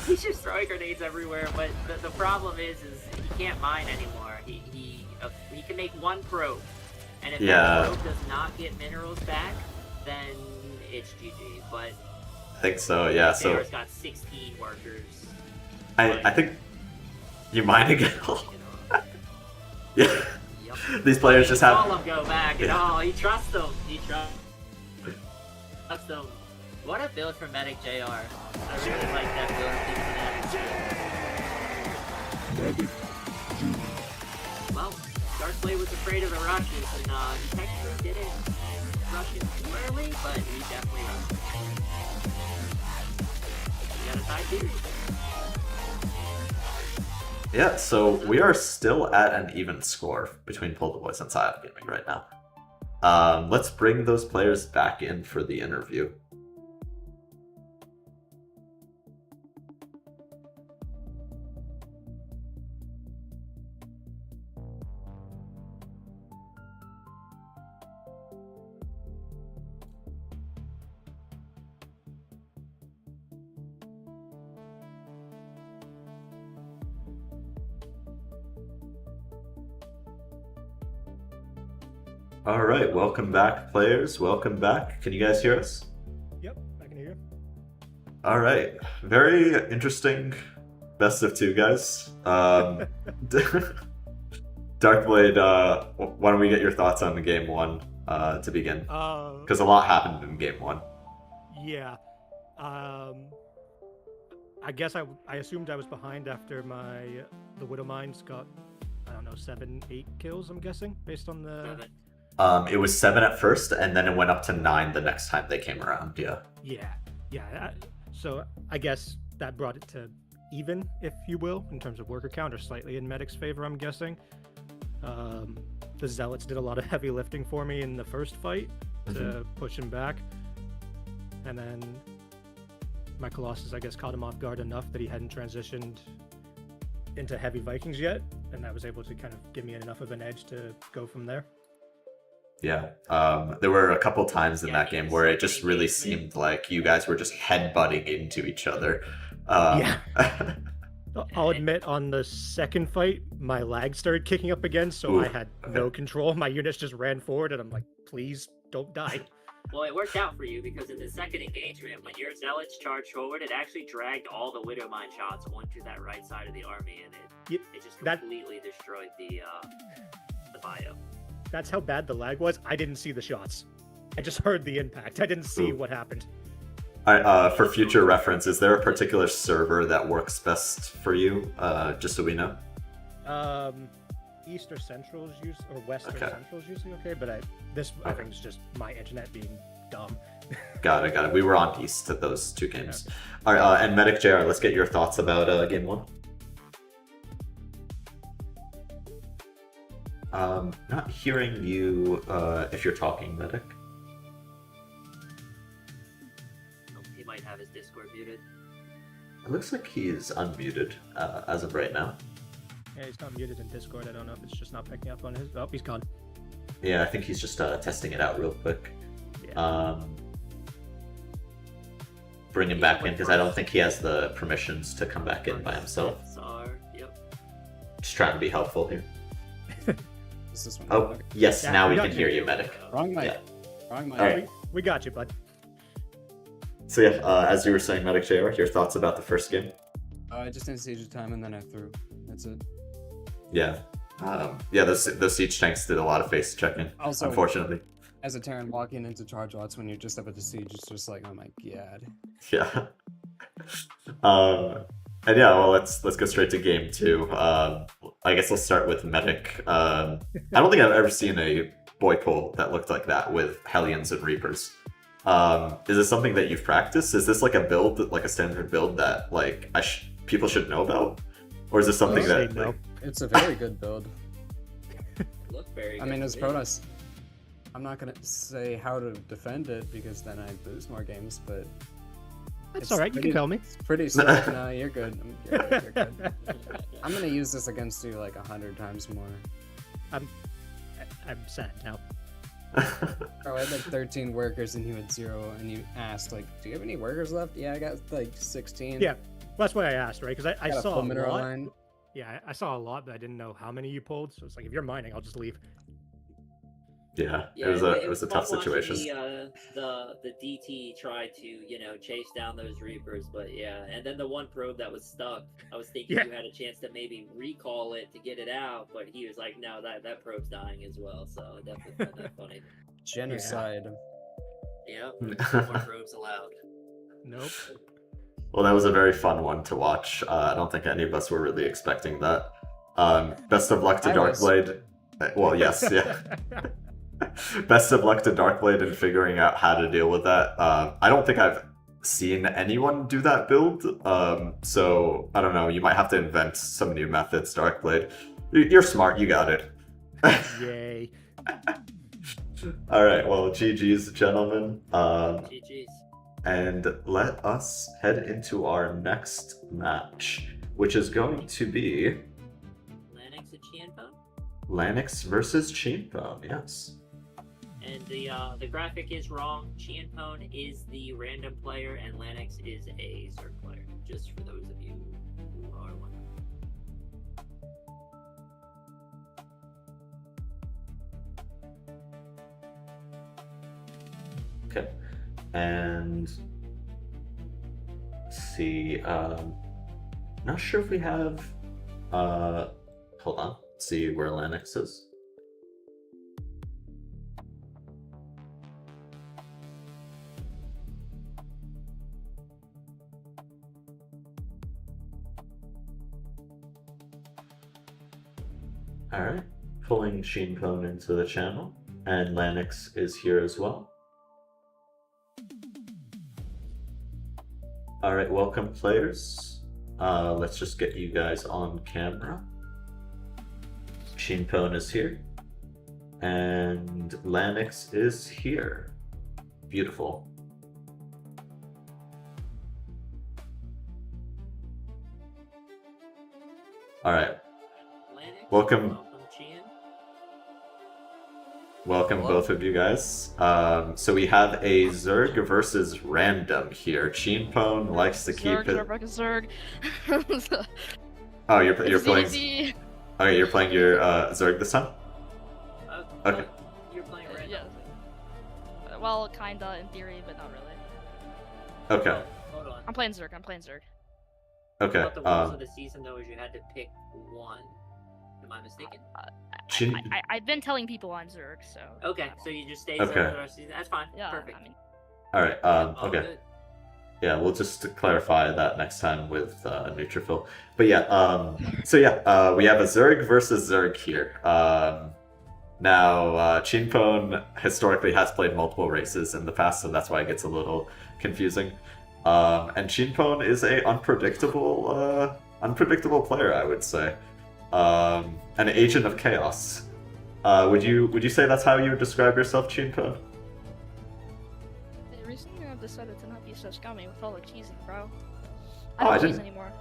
He's just throwing grenades everywhere, but the problem is he can't mine anymore. He can make 1 probe. And if that probe does not get minerals back, then it's GG. But I think so, yeah. So JR's got 16 workers. I think you might again. You know. Yeah. Yep. These players just have. All of them go back, and he trusts them. He trusts them. What a build from MedicJR. I really like that build. Medic Junior. Well, Darkblade was afraid of the rushes, and he technically didn't rush it too early, but he definitely rushed it. We got a tie series. Yeah, so we are still at an even score between PulledTheBoys and PSIOP Gaming right now. Let's bring those players back in for the interview. All right, welcome back, players. Welcome back. Can you guys hear us? Yep, I can hear you. All right, very interesting best of two, guys. Darkblade, why don't we get your thoughts on the game one to begin? Because a lot happened in game one. Yeah. I guess I assumed I was behind after the Widow Mines got, I don't know, 7-8 kills, I'm guessing, based on the... It was 7 at first, and then it went up to 9 the next time they came around, yeah. Yeah. So I guess that brought it to even, if you will, in terms of worker count, or slightly in Medic's favor, I'm guessing. The Zealots did a lot of heavy lifting for me in the first fight to push him back. And then my Colossus, I guess, caught him off guard enough that he hadn't transitioned into heavy Vikings yet, and that was able to kind of give me enough of an edge to go from there. Yeah, there were a couple times in that game where it just really seemed like you guys were just headbutting into each other. Yeah. I'll admit, on the second fight, my lag started kicking up again, so I had no control. My units just ran forward, and I'm like, please, don't die. Well, it worked out for you, because in the second engagement, when your Zealots charged forward, it actually dragged all the Widowmine shots onto that right side of the army, and it just completely destroyed the bio. That's how bad the lag was. I didn't see the shots. I just heard the impact. I didn't see what happened. All right, for future reference, is there a particular server that works best for you, just so we know? East or Central is or West or Central is usually okay, but I think it's just my internet being dumb. Got it. We were on East to those two games. All right, and MedicJR, let's get your thoughts about game one. Not hearing you if you're talking, Medic. He might have his Discord muted. It looks like he's unmuted as of right now. Yeah, he's not muted in Discord. I don't know if it's just not picking up on his... Oh, he's gone. Yeah, I think he's just testing it out real quick. Yeah. Bring him back in, because I don't think he has the permissions to come back in by himself. Just trying to be helpful here. Oh, yes, now we can hear you, Medic. Wrong mic. Yeah. Wrong mic. All right. We got you, bud. So yeah, as you were saying, MedicJR, your thoughts about the first game? I just did siege time and then I threw. That's it. Yeah. Those siege tanks did a lot of face checking, also, unfortunately. As a Terran walking into charge lots when you're just up at the siege, it's just like, oh my god. Yeah. And yeah, well, let's go straight to game two. I guess let's start with Medic. I don't think I've ever seen a boy pool that looked like that with Hellions and Reapers. Is this something that you've practiced? Is this like a build, like a standard build that like people should know about, or is this something that? Like... It's a very good build. Look very. I mean, as Protoss, I'm not gonna say how to defend it because then I lose more games, but. That's all right. You can tell me. It's pretty slick. No, you're good. You're good. I'm gonna use this against you like 100 times more. I'm sad now. Bro, I had like 13 workers and you had 0, and you asked like, "Do you have any workers left?" Yeah, I got like 16. Yeah, well, that's why I asked, right? Because I saw a lot. Line. Yeah, I saw a lot, but I didn't know how many you pulled. So it's like, if you're mining, I'll just leave. Yeah, Yeah, it was a fun tough watching situation. The DT try to chase down those Reapers, but yeah, and then the one probe that was stuck, I was thinking Yeah. you had a chance to maybe recall it to get it out, but he was like, no, that probe's dying as well. So I definitely found that funny. Genocide. Yep, no more probes allowed. Nope. Well, that was a very fun one to watch. I don't think any of us were really expecting that. Best of luck to I was. Darkblade. Well, yes, yeah. Best of luck to Darkblade in figuring out how to deal with that. I don't think I've seen anyone do that build, so I don't know. You might have to invent some new methods, Darkblade. You're smart. You got it. Yay. All right. Well, GG's, gentlemen. GG's. And let us head into our next match, which is going to be Lanix and ChienPWN. Lanix versus ChienPWN. Yes. And the graphic is wrong. ChienPWN is the random player, and Lanix is a Zerg player. Just for those of you who are wondering. Okay. And let's see. Not sure if we have. Hold on. Let's see where Lanix is. Alright, pulling ChienPWN into the channel, and Lanix is here as well. Alright, welcome players. Let's just get you guys on camera. ChienPWN is here, and Lanix is here. Beautiful. Alright. Welcome. Welcome, both of you guys. So we have a Zerg versus random here. ChienPWN likes to keep it. Zerg. Oh, you're playing. Easy. Okay, you're playing your Zerg this time. Okay. You're playing random. Yeah. Well, kinda in theory, but not really. Okay. Hold on. I'm playing Zerg. Okay. What the rules of the season though is you had to pick one. Am I mistaken? I've been telling people I'm Zerg, so. Okay, so you just stay Okay. Zerg for the rest of the season. That's fine. Yeah, Perfect. I mean, All right. All Okay. good. Yeah, we'll just clarify that next time with Neutrophil. But yeah, so yeah, we have a Zerg versus Zerg here. Now, ChienPWN historically has played multiple races in the past, so that's why it gets a little confusing. And ChienPWN is a unpredictable player, I would say. An agent of chaos. Would you say that's how you would describe yourself, ChienPWN? recently I've decided to not be so scummy with all the cheesing, bro. Oh, I don't cheese didn't- anymore.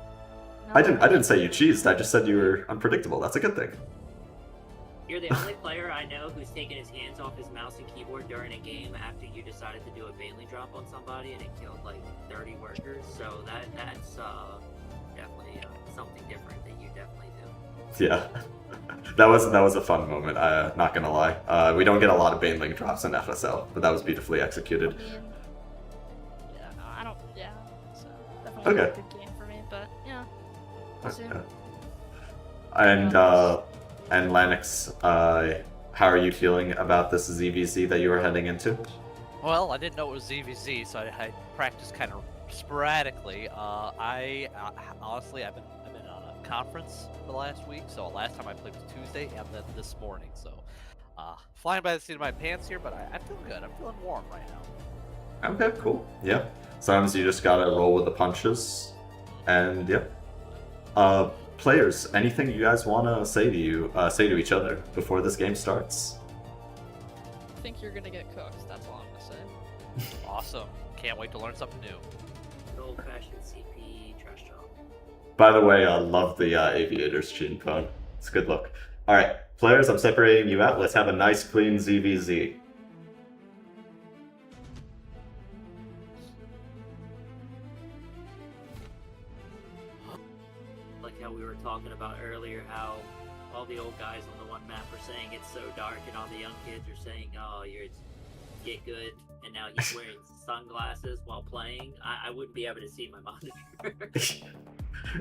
I didn't say you cheesed. I just said you were unpredictable. That's a good thing. You're the only player I know who's taken his hands off his mouse and keyboard during a game after you decided to do a Bailey drop on somebody and it killed like 30 workers. So that's definitely something different that you definitely do. Yeah, that was a fun moment. Not gonna lie. We don't get a lot of Baneling drops in FSL, but that was beautifully executed. I mean, yeah, no, I don't. Yeah, so definitely Okay. a good game for me, but yeah. We'll see. Okay. And Lanix, how are you feeling about this ZVZ that you are heading into? Well, I didn't know it was ZVZ, so I practiced kind of sporadically. I honestly, I've been on a conference for the last week, so last time I played was Tuesday, and then this morning. So, flying by the seat of my pants here, but I feel good. I'm feeling warm right now. Okay, cool. Yeah. Sometimes you just gotta roll with the punches, and yeah. Players, anything you guys want to say to each other before this game starts? I think you're gonna get cooked. That's all I'm gonna say. Awesome. Can't wait to learn something new. Old-fashioned CP trash talk. By the way, I love the Aviators ChienPWN. It's a good look. All right, players, I'm separating you out. Let's have a nice, clean ZVZ. Like how we were talking about earlier, how all the old guys on the one map are saying it's so dark, and all the young kids are saying, "Oh, you're get good," and now he's wearing sunglasses while playing. I wouldn't be able to see my monitor.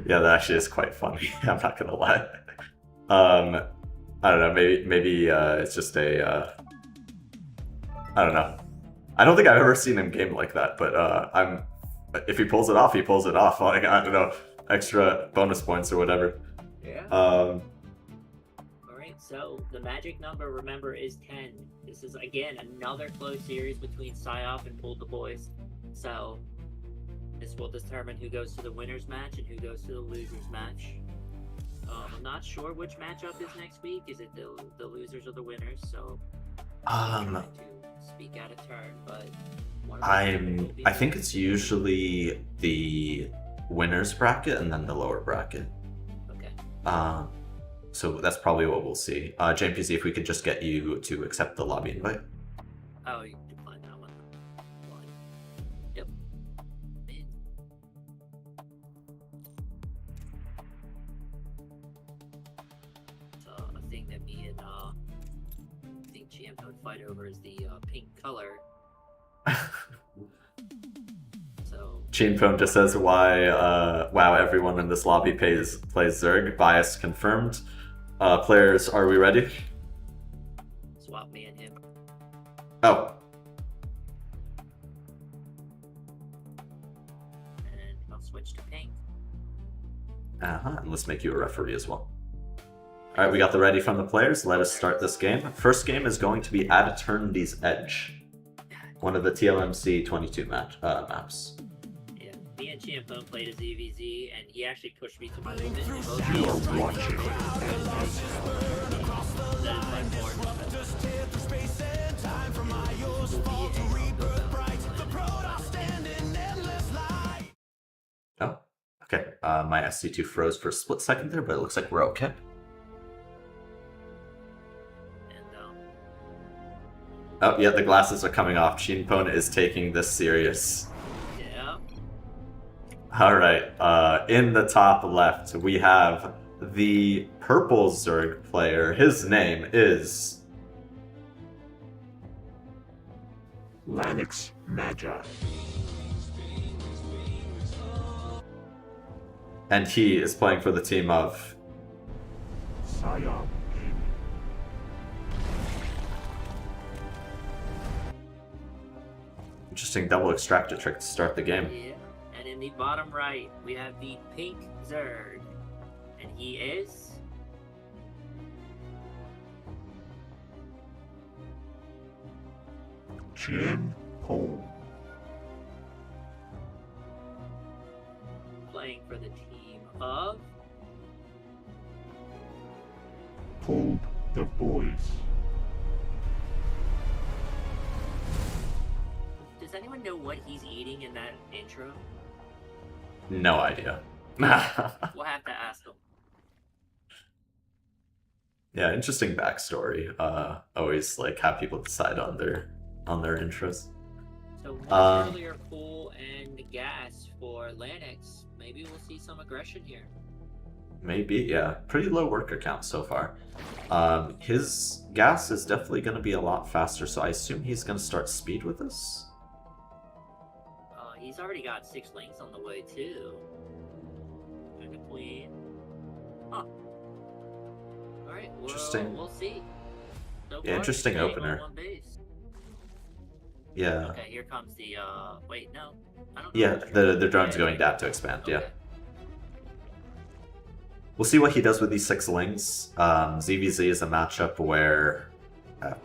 Yeah, that actually is quite funny. I'm not gonna lie. I don't know. Maybe it's just a. I don't know. I don't think I've ever seen him game like that, but if he pulls it off, he pulls it off. Like, I don't know, extra bonus points or whatever. Yeah. Alright, so the magic number, remember, is 10. This is, again, another close series between PSIOP and PulledTheBoys. So, this will determine who goes to the winner's match and who goes to the loser's match. I'm not sure which matchup is next week. Is it the losers or the winners? So, I'm trying to speak out of turn, but... I think it's usually the winner's bracket and then the lower bracket. Okay. So that's probably what we'll see. JMPZ, if we could just get you to accept the lobby invite. Oh, you decline that one. Yep. Man. So a thing that me and I think GM would fight over is the pink color. So ChienPWN just says wow, everyone in this lobby plays Zerg. Bias confirmed. Players, are we ready? swap me and him. Oh. And I'll switch to pink. And let's make you a referee as well. Alright, we got the ready from the players. Let us start this game. First game is going to be at Eternity's Edge. One of the TLMC 22 maps. Yeah, me and ChienPWN played as EVZ, and he actually pushed me to my limit. And both You are watching. That is my form. Oh, okay. My SC2 froze for a split second there, but it looks like we're okay. Oh, yeah, the glasses are coming off. ChienPWN is taking this serious. Yeah. Alright, in the top left, we have the purple Zerg player. His name is... LanixMagi. And he is playing for the team of... SaraNghae. Interesting double extractor trick to start the game. Yeah. And in the bottom right, we have the pink Zerg. And he is... ChienPWN. playing for the team of... PulledTheBoys. Does anyone know what he's eating in that intro? No idea. We'll have to ask him. Yeah, interesting backstory. Always like have people decide on their intros. So much earlier pool and gas for Lanix. Maybe we'll see some aggression here. Maybe, yeah. Pretty low worker count so far. His gas is definitely going to be a lot faster, so I assume he's going to start speed with this. He's already got 6 links on the way too. And the queen. Huh. Alright, Interesting. We'll see. So Yeah, far, interesting he's staying opener. on one base. Yeah. Okay, here comes the wait, no. I don't know. Yeah, which the drone. drone's Yeah, going yeah. down to expand, yeah. Okay. We'll see what he does with these 6 links. ZVZ is a matchup where,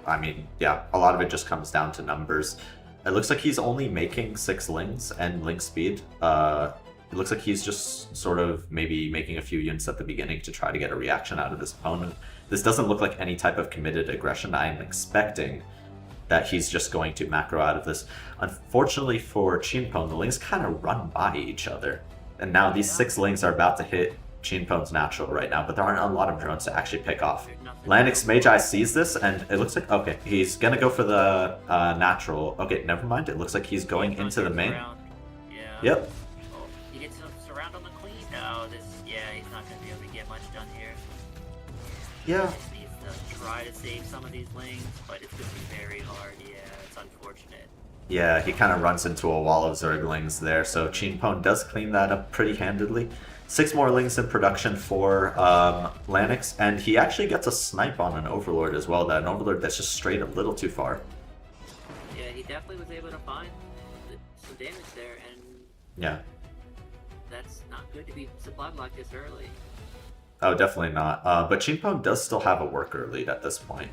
I mean, yeah, a lot of it just comes down to numbers. It looks like he's only making 6 links and link speed. It looks like he's just sort of maybe making a few units at the beginning to try to get a reaction out of his opponent. This doesn't look like any type of committed aggression. I'm expecting that he's just going to macro out of this. Unfortunately for ChienPWN, the links kind of run by each other. And now these 6 links are about to hit ChienPWN's natural right now, but there aren't a lot of drones to actually pick off. LanixMagi sees this, and it looks like, okay, he's gonna go for the natural. Okay, never mind, it looks like he's going into the main. Yeah. Yep. Oh, he gets a surround on the queen. No, he's not gonna be able to get much done here. Yeah. Just needs to try to save some of these lings, but it's going to be very hard. Yeah, it's unfortunate. Yeah, he kind of runs into a wall of Zerglings there, so ChienPWN does clean that up pretty handedly. 6 more lings in production for Lanix, and he actually gets a snipe on an Overlord as well, an Overlord that's just straight a little too far. Yeah, he definitely was able to find some damage there, and Yeah. that's not good to be supply blocked this early. Oh, definitely not. But ChienPWN does still have a worker lead at this point.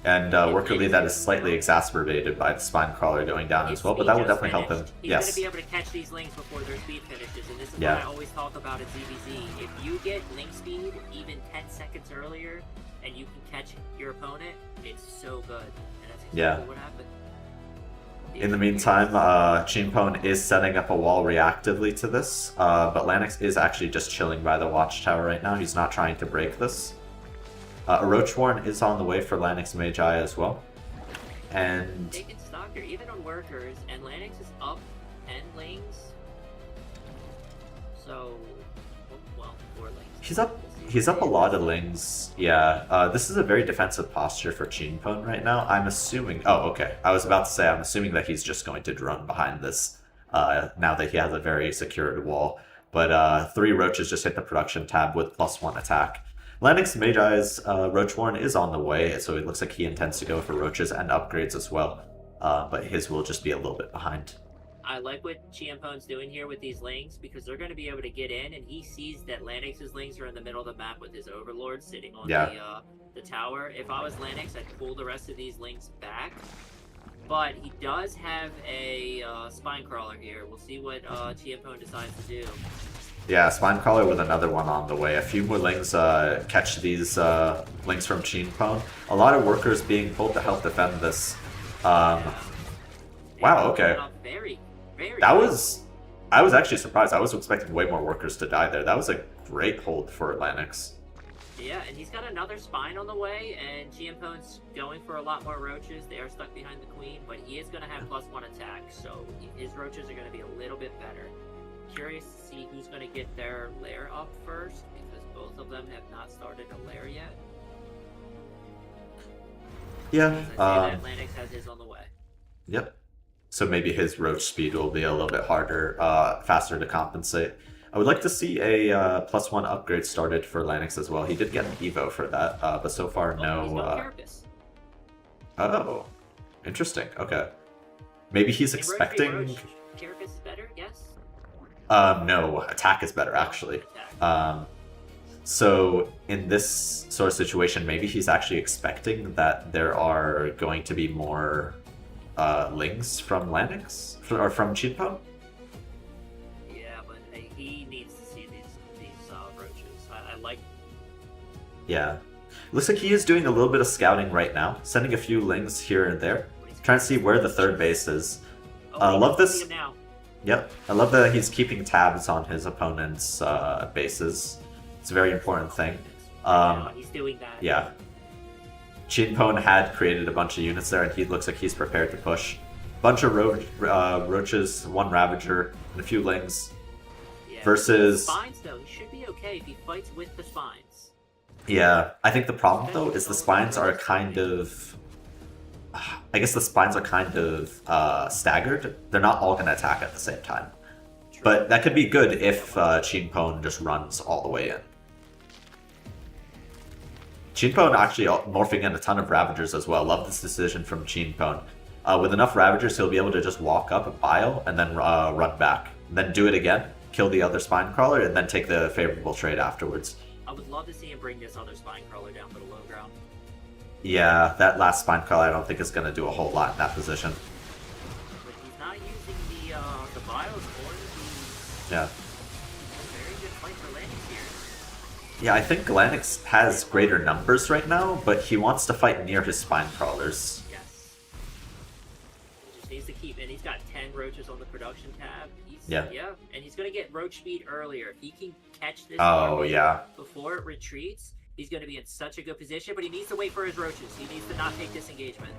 And worker lead that is slightly exacerbated by the Spine Crawler going down as well, but that will definitely help him. He's going to be able to catch these lings before their speed finishes, and this is what I always talk about at ZVZ. If you get link speed even 10 seconds earlier, and you can catch your opponent, it's so good. And that's exactly what happened. In the meantime, ChienPWN is setting up a wall reactively to this, but Lanix is actually just chilling by the watchtower right now. He's not trying to break this. A Roach Warren is on the way for LanixMagi as well. And they can stalk her even on workers, and Lanix is up 10 lings. So, well, 4 lings. He's up a lot of lings. Yeah, this is a very defensive posture for ChienPWN right now. I'm assuming... Oh, okay. I was about to say, I'm assuming that he's just going to drone behind this now that he has a very secured wall. But 3 Roaches just hit the production tab with +1 attack. LanixMagi's Roach Warren is on the way, so it looks like he intends to go for Roaches and upgrades as well. But his will just be a little bit behind. I like what ChienPWN's doing here with these lings, because they're going to be able to get in, and he sees that Lanix's lings are in the middle of the map with his Overlord sitting on the tower. If I was Lanix, I'd pull the rest of these lings back. But he does have a Spine Crawler here. We'll see what ChienPWN decides to do. Yeah, Spine Crawler with another one on the way. A few more lings catch these lings from ChienPWN. A lot of workers being pulled to help defend this. Wow, okay. I was actually surprised. I was expecting way more workers to die there. That was a great hold for Lanix. Yeah, and he's got another Spine on the way, and ChienPWN's going for a lot more Roaches. They are stuck behind the Queen, but he is going to have +1 attack, so his Roaches are going to be a little bit better. Curious to see who's going to get their lair up first, because both of them have not started a lair yet. Yeah. Lanix has his on the way. Yep. So maybe his Roach speed will be a little bit harder, faster to compensate. I would like to see a +1 upgrade started for Lanix as well. He did get an Evo for that, but so far no... Oh, interesting. Okay. Maybe he's expecting... Carapace is better, yes? No, attack is better, actually. So in this sort of situation, maybe he's actually expecting that there are going to be more lings from Lanix, or from ChienPWN. Yeah, but he needs to see these Roaches. I like... Yeah. Looks like he is doing a little bit of scouting right now, sending a few lings here and there, trying to see where the third base is. Love this... Yep, I love that he's keeping tabs on his opponent's bases. It's a very important thing. He's doing that. Yeah. ChienPWN had created a bunch of units there, and he looks like he's prepared to push. Bunch of Roaches, 1 Ravager, and a few Lings. Yeah, versus... Spines, though, he should be okay if he fights with the Spines. Yeah, I think the problem, though, is the Spines are kind of... I guess the Spines are kind of staggered. They're not all going to attack at the same time. True. But that could be good if ChienPWN just runs all the way in. ChienPWN actually morphing in a ton of Ravagers as well. Love this decision from ChienPWN. With enough Ravagers, he'll be able to just walk up, bile, and then run back. And then do it again, kill the other Spine Crawler, and then take the favorable trade afterwards. I would love to see him bring this other Spine Crawler down to the low ground. Yeah, that last Spine Crawler I don't think is going to do a whole lot in that position. But he's not using the bios or the... Yeah. Very good fight for Lanix here. Yeah, I think Lanix has greater numbers right now, but he wants to fight near his Spine Crawlers. Yes. He just needs to keep... And he's got 10 Roaches on the production tab. Yeah, and he's going to get Roach speed earlier. If he can catch this before it retreats, he's going to be in such a good position, but he needs to wait for his Roaches. He needs to not take disengagement.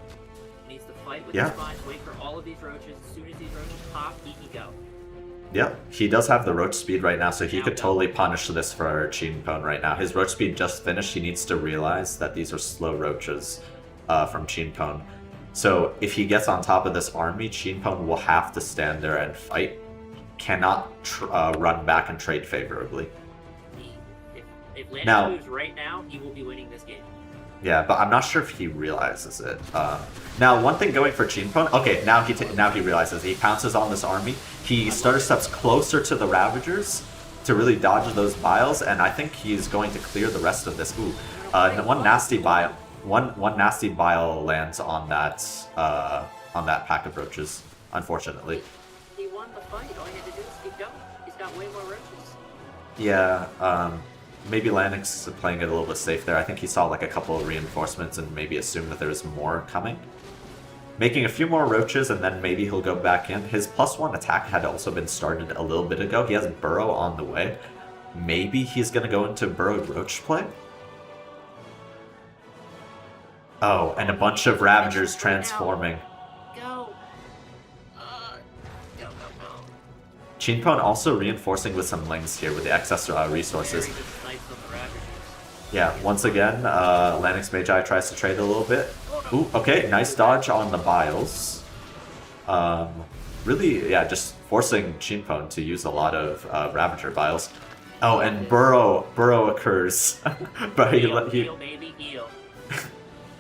He needs to fight with the Spines, wait for all of these Roaches. As soon as these Roaches pop, he can go. Yep, he does have the roach speed right now, so he could totally punish this for ChienPWN right now. His roach speed just finished. He needs to realize that these are slow roaches from ChienPWN. So if he gets on top of this army, ChienPWN will have to stand there and fight. Cannot run back and trade favorably. If Lanix Now- moves right now, he will be winning this game. Yeah, but I'm not sure if he realizes it. Now, one thing going for ChienPWN. Okay, now he realizes. He pounces on this army. He stutter steps closer to the Ravagers to really dodge those biles, and I think he's going to clear the rest of this. Ooh, one nasty bile. One nasty bile lands on that pack of roaches. Unfortunately. He won the fight. All he had to do is keep going. He's got way more roaches. Yeah. Maybe Lanix is playing it a little bit safe there. I think he saw like a couple of reinforcements and maybe assumed that there was more coming. Making a few more roaches and then maybe he'll go back in. His +1 attack had also been started a little bit ago. He has Burrow on the way. Maybe he's going to go into Burrowed Roach play. Oh, and a bunch of Ravagers transforming. Go. Go. ChienPWN also reinforcing with some Lings here with the excess resources. Very good snipes on the Ravagers. Yeah, once again, LanixMagi tries to trade a little bit. Ooh, okay, nice dodge on the biles. Really, yeah, just forcing ChienPWN to use a lot of Ravager biles. Oh, and Burrow occurs. But Heal, baby, heal.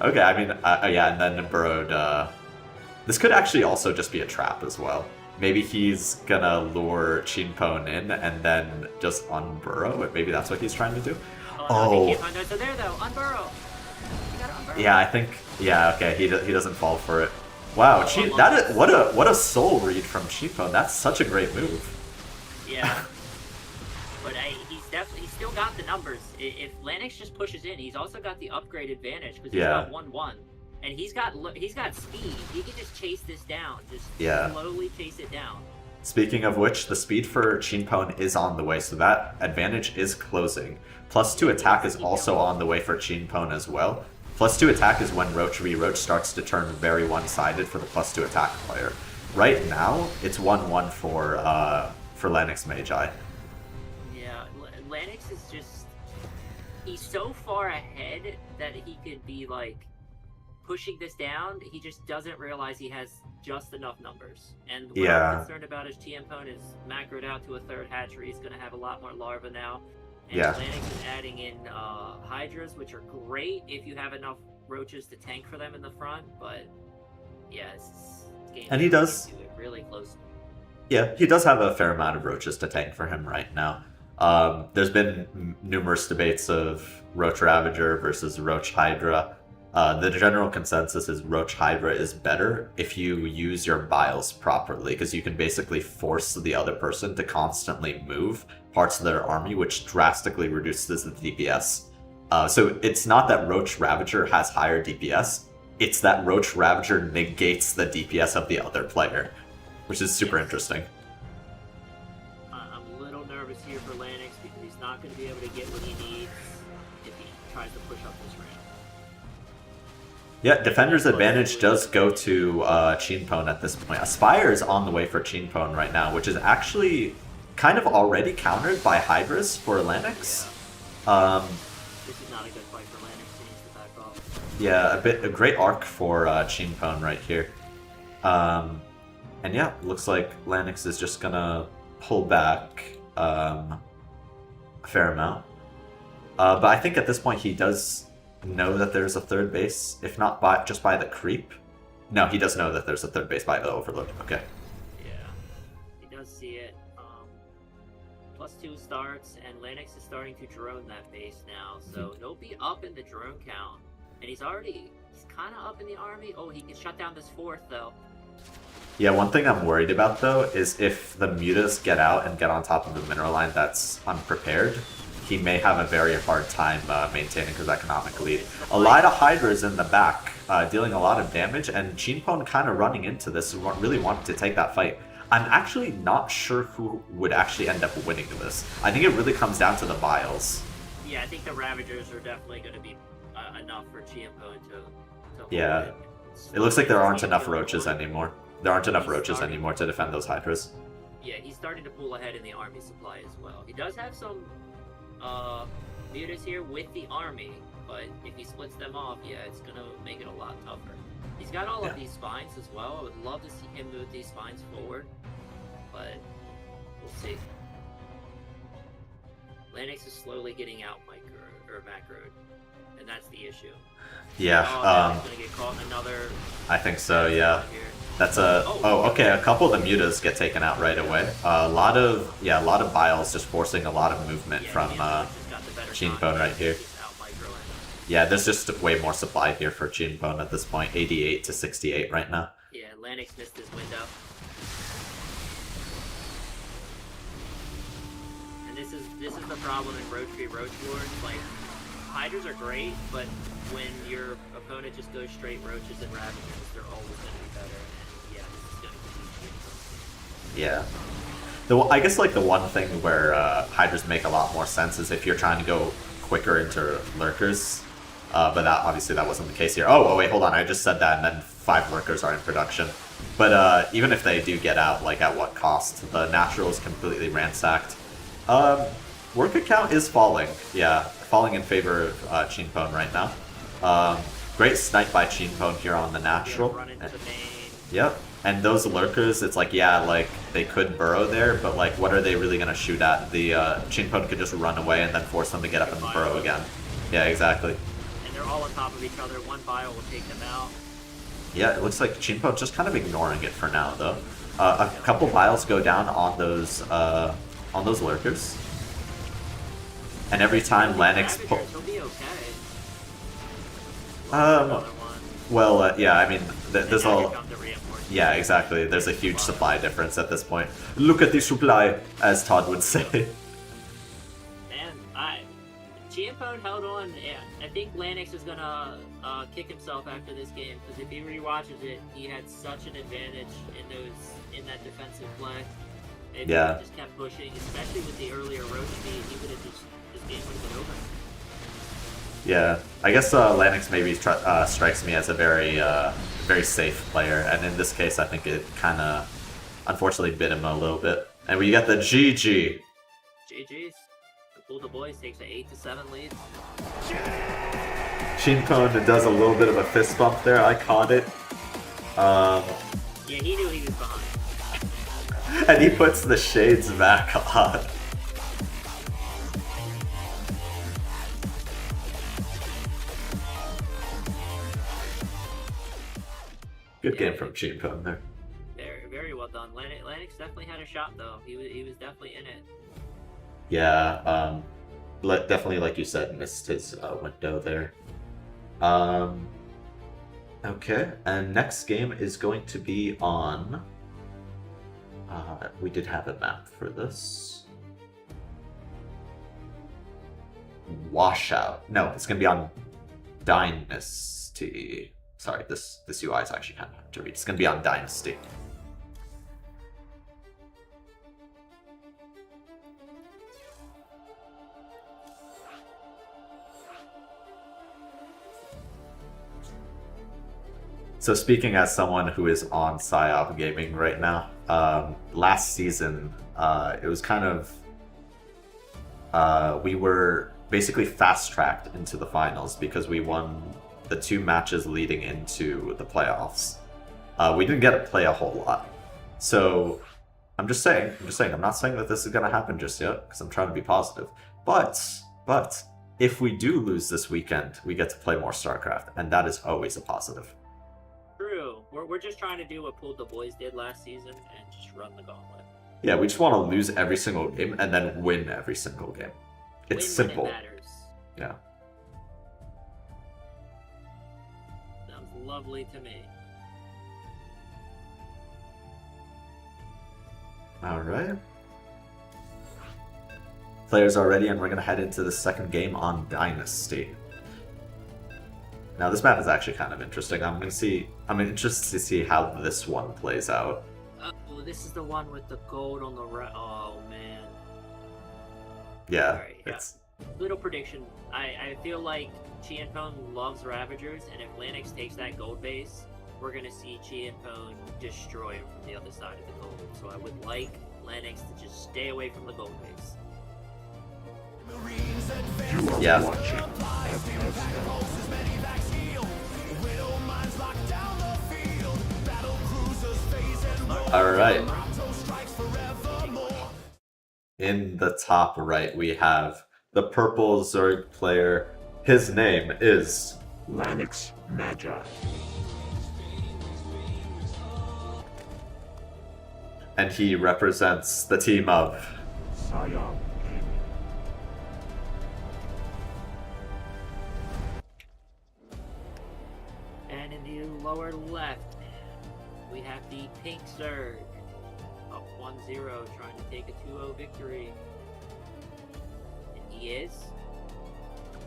Okay, I mean, yeah, and then Burrowed. This could actually also just be a trap as well. Maybe he's gonna lure ChienPWN in and then just unburrow. Maybe that's what he's trying to do. Oh, no, they are there though. Unburrow. You gotta unburrow. Yeah, I think. Yeah, okay. He doesn't fall for it. Wow, that is what a soul read from ChienPWN. That's such a great move. Yeah. But he's still got the numbers. If Lanix just pushes in, he's also got the upgrade advantage because he's got 1-1, and he's got speed. He can just chase this down, just slowly chase it down. Speaking of which, the speed for ChienPWN is on the way, so that advantage is closing. +2 attack is also on the way for ChienPWN as well. +2 attack is when Roach v-Roach starts to turn very one-sided for the +2 attack player. Right now, it's 1-1 for LanixMagi. Yeah, Lanix is just... He's so far ahead that he could be, like, pushing this down. He just doesn't realize he has just enough numbers. And what I'm concerned about is ChienPWN is macroed out to a 3rd hatchery. He's going to have a lot more larvae now. And Lanix is adding in Hydras, which are great if you have enough roaches to tank for them in the front, but yeah, this game and he does really close. Yeah, he does have a fair amount of roaches to tank for him right now. There's been numerous debates of Roach Ravager versus Roach Hydra. The general consensus is Roach Hydra is better if you use your biles properly, because you can basically force the other person to constantly move parts of their army, which drastically reduces the DPS. So it's not that Roach Ravager has higher DPS, it's that Roach Ravager negates the DPS of the other player, which is super interesting. I'm a little nervous here for Lanix because he's not going to be able to get what he needs if he tries to push up this ramp. Yeah, Defender's advantage does go to ChienPWN at this point. Aspire is on the way for ChienPWN right now, which is actually kind of already countered by Hydras for Lanix. This is not a good fight for Lanix. He needs to back off. Yeah, a great arc for ChienPWN right here. And yeah, looks like Lanix is just gonna pull back a fair amount. But I think at this point he does know that there's a 3rd base, if not just by the creep. No, he does know that there's a 3rd base by the Overload. Okay. Yeah, he does see it. +2 starts, and Lanix is starting to drone that base now, so he'll be up in the drone count. And he's kind of up in the army. Oh, he can shut down this 4th, though. Yeah, one thing I'm worried about, though, is if the Mutas get out and get on top of the mineral line that's unprepared, he may have a very hard time maintaining his economic lead. A lot of Hydras in the back, dealing a lot of damage, and ChienPWN kind of running into this, really wanted to take that fight. I'm actually not sure who would actually end up winning this. I think it really comes down to the biles. Yeah, I think the Ravagers are definitely going to be enough for ChienPWN to hold it looks like there aren't enough roaches anymore. There aren't enough roaches anymore to defend those Hydras. Yeah, he's starting to pull ahead in the army supply as well. He does have some mutas here with the army, but if he splits them off, yeah, it's gonna make it a lot tougher. He's got all of these spines as well. I would love to see him move these spines forward, but we'll see. Lanix is slowly getting out macroed, and that's the issue. Yeah. Gonna get caught in another. I think so. Yeah. That's okay. A couple of the mutas get taken out right away. A lot of biles just forcing a lot of movement from ChienPWN right here. Yeah, there's just way more supply here for ChienPWN at this point. 88 to 68 right now. Yeah, Lanix missed his window. And this is the problem in Roach v Roach Wars. Like, Hydras are great, but when your opponent just goes straight Roaches and Ravagers, they're always going to be better. And yeah, this is going to be Yeah. I guess like the one thing where Hydras make a lot more sense is if you're trying to go quicker into Lurkers. But that wasn't the case here. Oh, wait, hold on. I just said that, and then 5 Lurkers are in production. But even if they do get out, like, at what cost? The natural is completely ransacked. Worker count is falling. Yeah, falling in favor of ChienPWN right now. Great snipe by ChienPWN here on the natural. Yep. And those Lurkers, it's like, yeah, like, they could burrow there, but, like, what are they really going to shoot at? The ChienPWN could just run away and then force them to get up and burrow again. Yeah, exactly. And they're all on top of each other. One bile will take them out. Yeah, it looks like ChienPWN just kind of ignoring it for now, though. A couple biles go down on those Lurkers. And every time Lanix he'll be okay. Well, yeah, I mean, there's all... Yeah, exactly. There's a huge supply difference at this point. Look at the supply, as Todd would say. Man, ChienPWN held on. Yeah, I think Lanix is gonna kick himself after this game, because if he rewatches it, he had such an advantage in that defensive play. If he just kept pushing, especially with the earlier road speed, he would have this game would have been over. Yeah, I guess Lanix maybe strikes me as a very safe player, and in this case, I think it kind of unfortunately bit him a little bit. And we get the GG. GG's. PulledTheBoys takes an 8-7 lead. ChienPWN does a little bit of a fist bump there. I caught it. Yeah, he knew he was behind. And he puts the shades back on. Good game from ChienPWN there. Very, very well done. Lanix definitely had a shot though. He was definitely in it. Yeah, definitely, like you said, missed his window there. Okay, and next game is going to be on... we did have a map for this. Washout. No, it's going to be on Dynasty. Sorry, this UI is actually kind of hard to read. It's going to be on Dynasty. So speaking as someone who is on PSIOP gaming right now, last season, it was kind of... we were basically fast-tracked into the finals because we won the 2 matches leading into the playoffs. We didn't get to play a whole lot. So I'm just saying, I'm not saying that this is going to happen just yet, because I'm trying to be positive. But if we do lose this weekend, we get to play more StarCraft, and that is always a positive. True. We're just trying to do what PulledTheBoys did last season and just run the gauntlet. Yeah, we just want to lose every single game and then win every single game. It's simple. When it matters. Yeah. Sounds lovely to me. Alright. Players are ready, and we're going to head into the second game on Dynasty. Now, this map is actually kind of interesting. I'm interested to see how this one plays out. Oh, this is the one with the gold on the right. Oh, man. Yeah, Right, it's... Little prediction. I feel like ChienPWN loves Ravagers, and if Lanix takes that gold base, we're going to see ChienPWN destroy him from the other side of the gold. So I would like Lanix to just stay away from the gold base. You are Yeah. watching FSL. Alright. In the top right, we have the purple Zerg player. His name is LanixMagi. and he represents the team of SaraNghae. And in the lower left, we have the pink Zerg. Up 1-0, trying to take a 2-0 victory. And he is...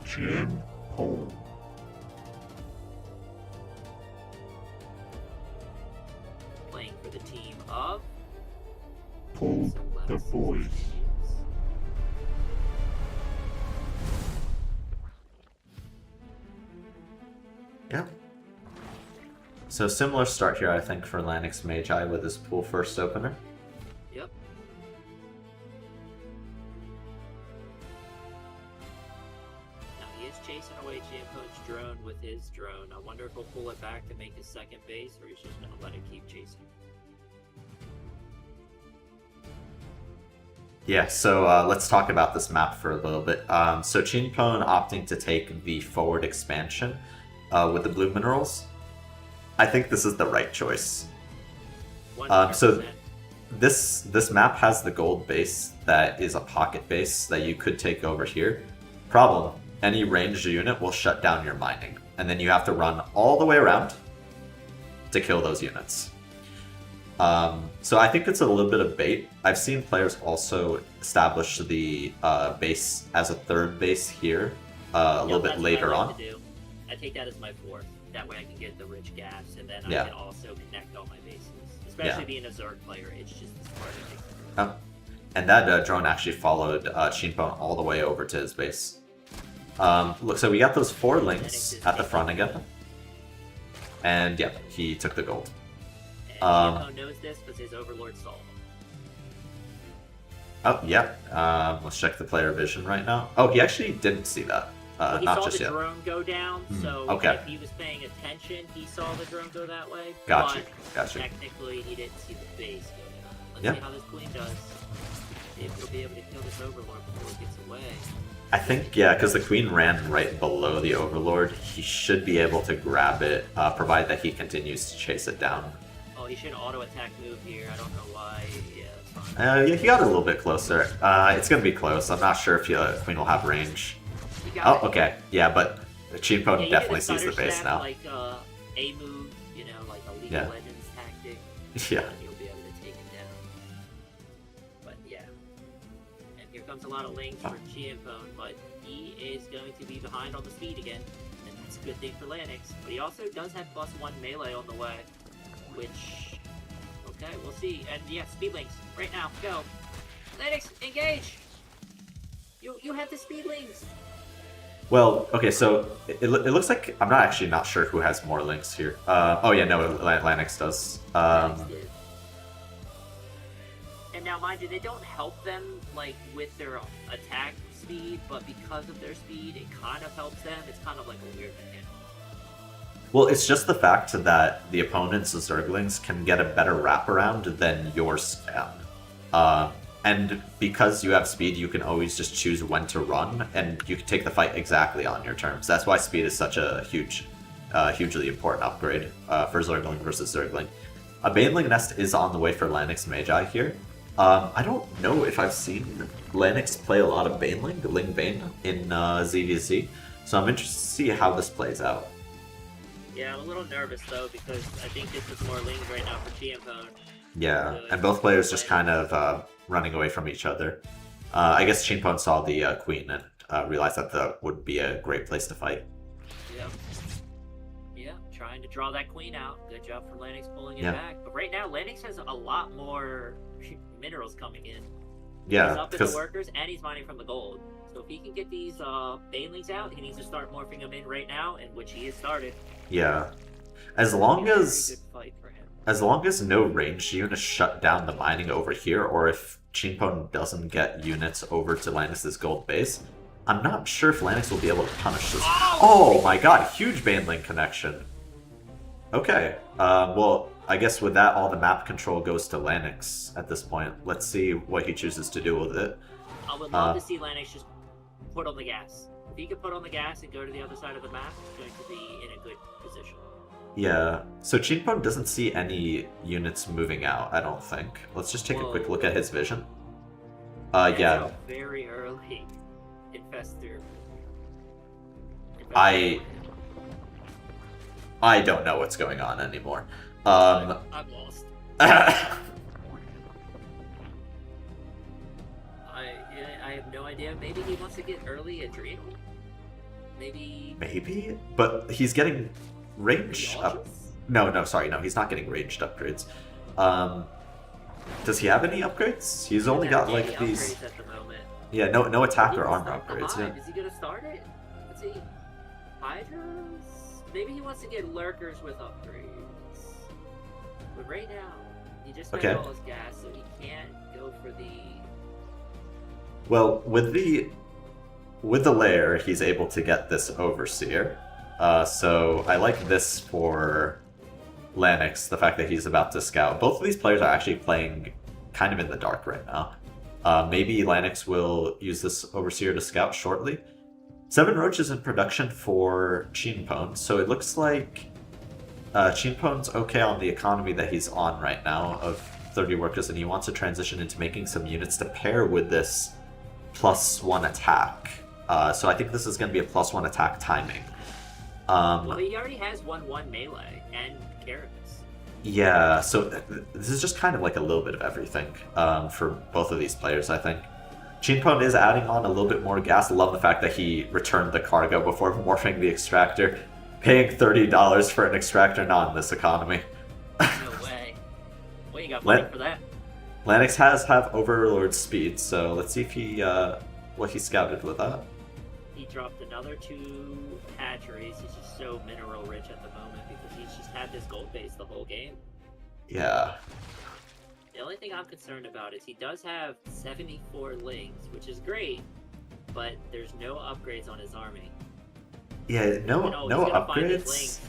ChienPWN. playing for the team of... PulledTheBoys. Yeah. So similar start here, I think, for LanixMagi with his pool first opener. Yep. Now he is chasing away JMPZ's drone with his drone. I wonder if he'll pull it back to make his second base, or he's just going to let it keep chasing. Yeah, so let's talk about this map for a little bit. So ChienPWN opting to take the forward expansion with the blue minerals. I think this is the right choice. 100%. So this map has the gold base that is a pocket base that you could take over here. Problem, any ranged unit will shut down your mining, and then you have to run all the way around to kill those units. So I think it's a little bit of bait. I've seen players also establish the base as a third base here a little bit later on. I take that as my fourth. That way I can get the rich gas, and then I can also connect all my bases. Especially being a Zerg player, it's just smart to take. And that drone actually followed ChienPWN all the way over to his base. Look, so we got those 4 links at the front again. And yeah, he took the gold. And ChienPWN knows this because his Overlord saw him. Oh, yeah. Let's check the player vision right now. Oh, he actually didn't see that. Well, he not saw just the yet. drone go down, so okay. if he was paying attention, he saw the drone go that way. Gotcha, But gotcha. technically, he didn't see the base go down. Let's Yeah. see how this queen does. If he'll be able to kill this Overlord before it gets away. I think, yeah, because the queen ran right below the Overlord. He should be able to grab it, provided that he continues to chase it down. Oh, he should auto-attack move here. I don't know why. Yeah, it's fine. Yeah, he got a little bit closer. It's going to be close. I'm not sure if the queen will have range. Oh, okay. Yeah, but ChienPWN definitely sees the base now. Like a move, you know, like a League of Legends tactic. Yeah. And you'll be able to take it down. But yeah. And here comes a lot of links for ChienPWN, but he is going to be behind on the speed again. And that's a good thing for Lanix. But he also does have +1 melee on the way. Which, okay, we'll see. And yeah, speed links. Right now, go. Lanix, engage! You have the speed links! Well, okay, so it looks like I'm not sure who has more links here. Oh yeah, no, Lanix does. And now, mind you, they don't help them like with their attack speed, but because of their speed, it kind of helps them. It's kind of like a weird thing. Well, it's just the fact that the opponent's Zerglings can get a better wraparound than yours can. And because you have speed, you can always just choose when to run, and you can take the fight exactly on your terms. That's why speed is such a hugely important upgrade for Zergling versus Zergling. A Baneling Nest is on the way for LanixMagi here. I don't know if I've seen Lanix play a lot of Baneling, Ling Bane, in ZVZ, so I'm interested to see how this plays out. Yeah, I'm a little nervous though, because I think this is more Lings right now for ChienPWN. Yeah, and both players just kind of running away from each other. I guess ChienPWN saw the queen and realized that that would be a great place to fight. Yep. Yeah, trying to draw that queen out. Good job for Lanix pulling it Yeah. back. But right now, Lanix has a lot more minerals coming in. Yeah, He's up in the workers, and he's mining from the gold. So if he can get these Banelings out, he needs to start morphing them in right now, and which he has started. Yeah. As long as... Good fight for him. as long as no ranged units shut down the mining over here, or if ChienPWN doesn't get units over to Lanix's gold base, I'm not sure if Lanix will be able to punish this. Oh my god, huge Baneling connection. Okay, well, I guess with that, all the map control goes to Lanix at this point. Let's see what he chooses to do with it. I would love to see Lanix just put on the gas. If he could put on the gas and go to the other side of the map, he's going to be in a good position. Yeah, so ChienPWN doesn't see any units moving out, I don't think. Let's just take a quick look at his vision. Yeah. Very early infestor. I don't know what's going on anymore. I'm lost. I have no idea. Maybe he wants to get early Adrenal? Maybe... Maybe? But he's getting range up. No, sorry, no, he's not getting ranged upgrades. Does he have any upgrades? He's only got like these... At the moment. Yeah, no attack or armor upgrades. Yeah. Is he gonna start it? Let's see. Hydras? Maybe he wants to get lurkers with upgrades. But right now, he just spent all his gas, so he can't go for the... Well, with the lair, he's able to get this Overseer. So I like this for Lanix, the fact that he's about to scout. Both of these players are actually playing kind of in the dark right now. Maybe Lanix will use this Overseer to scout shortly. 7 roaches in production for ChienPWN, so it looks like ChienPWN's okay on the economy that he's on right now of 30 workers, and he wants to transition into making some units to pair with this +1 attack. So I think this is going to be a +1 attack timing. Well, he already has 1/1 melee and Carapace. Yeah, so this is just kind of like a little bit of everything for both of these players, I think. ChienPWN is adding on a little bit more gas. Love the fact that he returned the cargo before morphing the extractor. Paying $30 for an extractor, not in this economy. No way. Well, you got money for that. Lanix has Overlord speed, so let's see if he what he scouted with that. He dropped another 2 hatcheries. He's just so mineral rich at the moment because he's just had this gold base the whole game. Yeah. The only thing I'm concerned about is he does have 74 lings, which is great, but there's no upgrades on his army. Yeah, no upgrades.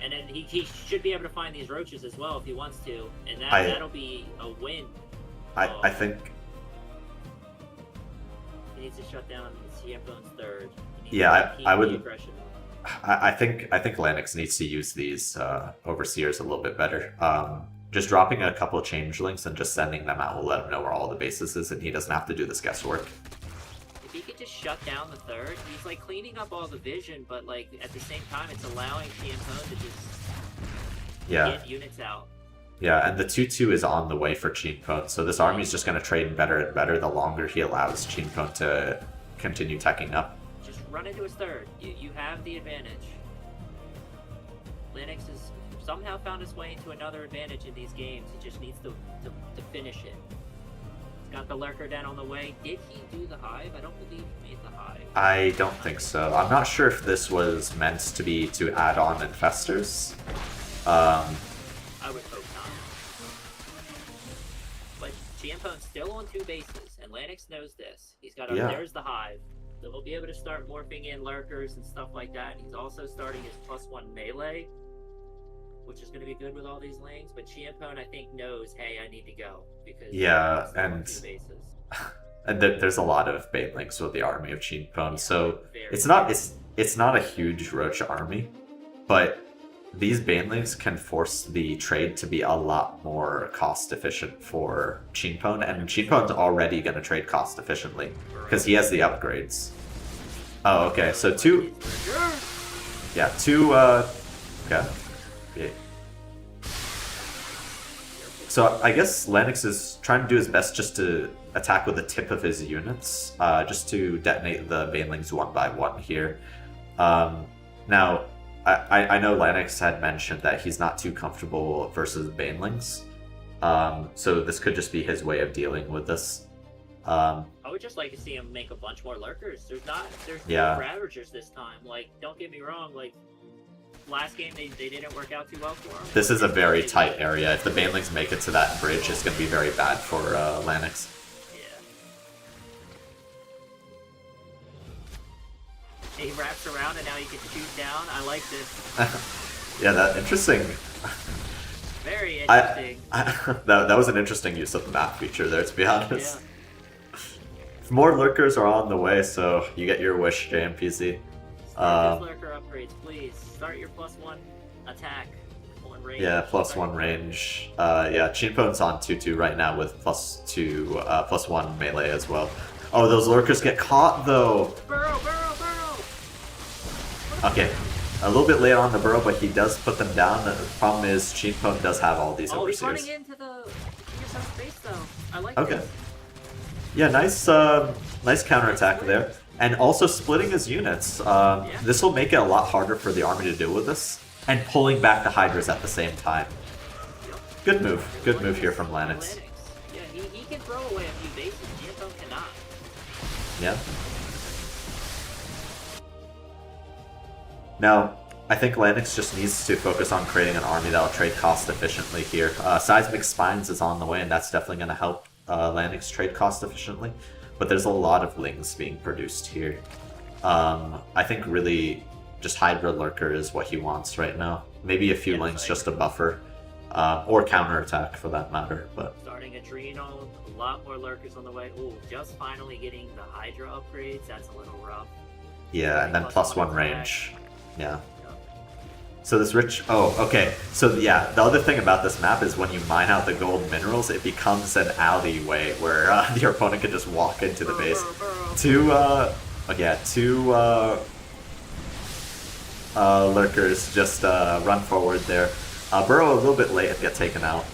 And then he should be able to find these roaches as well if he wants to, and that'll be a win. I think he needs to shut down CFO's third. Yeah, I would. I think Lanix needs to use these overseers a little bit better. Just dropping a couple of changelings and just sending them out will let him know where all the bases is, and he doesn't have to do this guesswork. If he could just shut down the third, he's like cleaning up all the vision, but like at the same time, it's allowing ChienPWN to just get units out. Yeah, and the 2/2 is on the way for ChienPWN, so this army is just going to trade better and better the longer he allows ChienPWN to continue teching up. Just run into his third. You have the advantage. Lanix has somehow found his way into another advantage in these games. He just needs to finish it. He's got the lurker down on the way. Did he do the hive? I don't believe he made the hive. I don't think so. I'm not sure if this was meant to be to add on infestors. I would hope not. But ChienPWN's still on 2 bases, and Lanix knows this. He's got there's the hive. So he'll be able to start morphing in lurkers and stuff like that. He's also starting his +1 melee, which is going to be good with all these lanes. But ChienPWN, I think, knows, hey, I need to go because and there's a lot of banelings with the army of ChienPWN, so it's not a huge roach army, but these banelings can force the trade to be a lot more cost efficient for ChienPWN, and ChienPWN's already going to trade cost efficiently because he has the upgrades. Oh, okay, so two. Okay. Yeah. So I guess Lanix is trying to do his best just to attack with the tip of his units, just to detonate the banelings one by one here. Now, I know Lanix had mentioned that he's not too comfortable versus banelings, so this could just be his way of dealing with this. I would just like to see him make a bunch more lurkers. There's no Ravagers this time. Like, don't get me wrong, like, last game they didn't work out too well for him. This is a very tight area. If the banelings make it to that bridge, it's going to be very bad for Lanix. He wraps around and now he can shoot down. I like this. Yeah, that interesting. Very interesting. That was an interesting use of the map feature there, to be honest. Yeah. More lurkers are on the way, so you get your wish, JMPZ. Start those lurker upgrades, please. Start your +1 attack. Range. Yeah, +1 range. Yeah, ChienPWN's on 2-2 right now with +1 melee as well. Oh, those lurkers get caught though. Burrow! Okay, a little bit late on the burrow, but he does put them down. The problem is ChienPWN does have all these overseers. He's running into the space though. I like Okay. this. Yeah, nice counterattack there. And also splitting his units. This will make it a lot harder for the army to deal with this. And pulling back the Hydras at the same time. Good move. Good move here from Lanix. Yeah, he can throw away a few bases. ChienPWN cannot. Yeah. Now, I think Lanix just needs to focus on creating an army that will trade cost efficiently here. Seismic Spines is on the way, and that's definitely going to help Lanix trade cost efficiently. But there's a lot of Lings being produced here. I think really just Hydra Lurker is what he wants right now. Maybe a few Lings just to buffer, or counterattack for that matter. But starting Adrenal, a lot more Lurkers on the way. Ooh, just finally getting the Hydra upgrades. That's a little rough. yeah, and then +1 range. Yeah. So this rich... Oh, okay. So yeah, the other thing about this map is when you mine out the gold minerals, it becomes an alleyway where your opponent can just walk into the base. Two lurkers just run forward there. Burrow a little bit late and get taken out.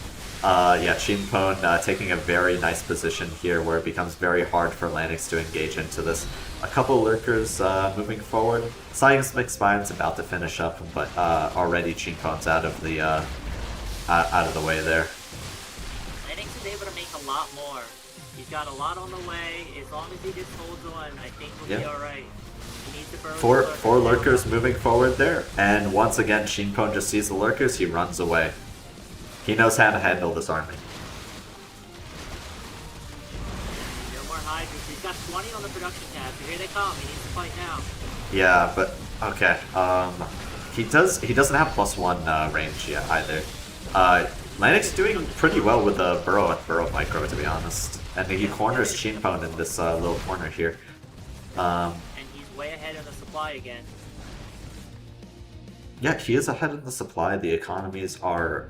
Yeah, ChienPWN taking a very nice position here where it becomes very hard for Lanix to engage into this. A couple lurkers moving forward. Seismic Spine's about to finish up, but already ChienPWN's out of the way there. Lanix is able to make a lot more. He's got a lot on the way. As long as he just holds on, I think we'll be alright. He needs to burrow Four lurkers moving forward there, and once again ChienPWN just sees the lurkers, he runs away. He knows how to handle this army. No more Hydras. He's got 20 on the production tab, so here they come. He needs to fight now. Yeah, but okay. He doesn't have +1 range yet either. Lanix doing pretty well with the burrow micro, to be honest, and he corners ChienPWN in this little corner here. And he's way ahead of the supply again. Yeah, he is ahead of the supply. The economies are...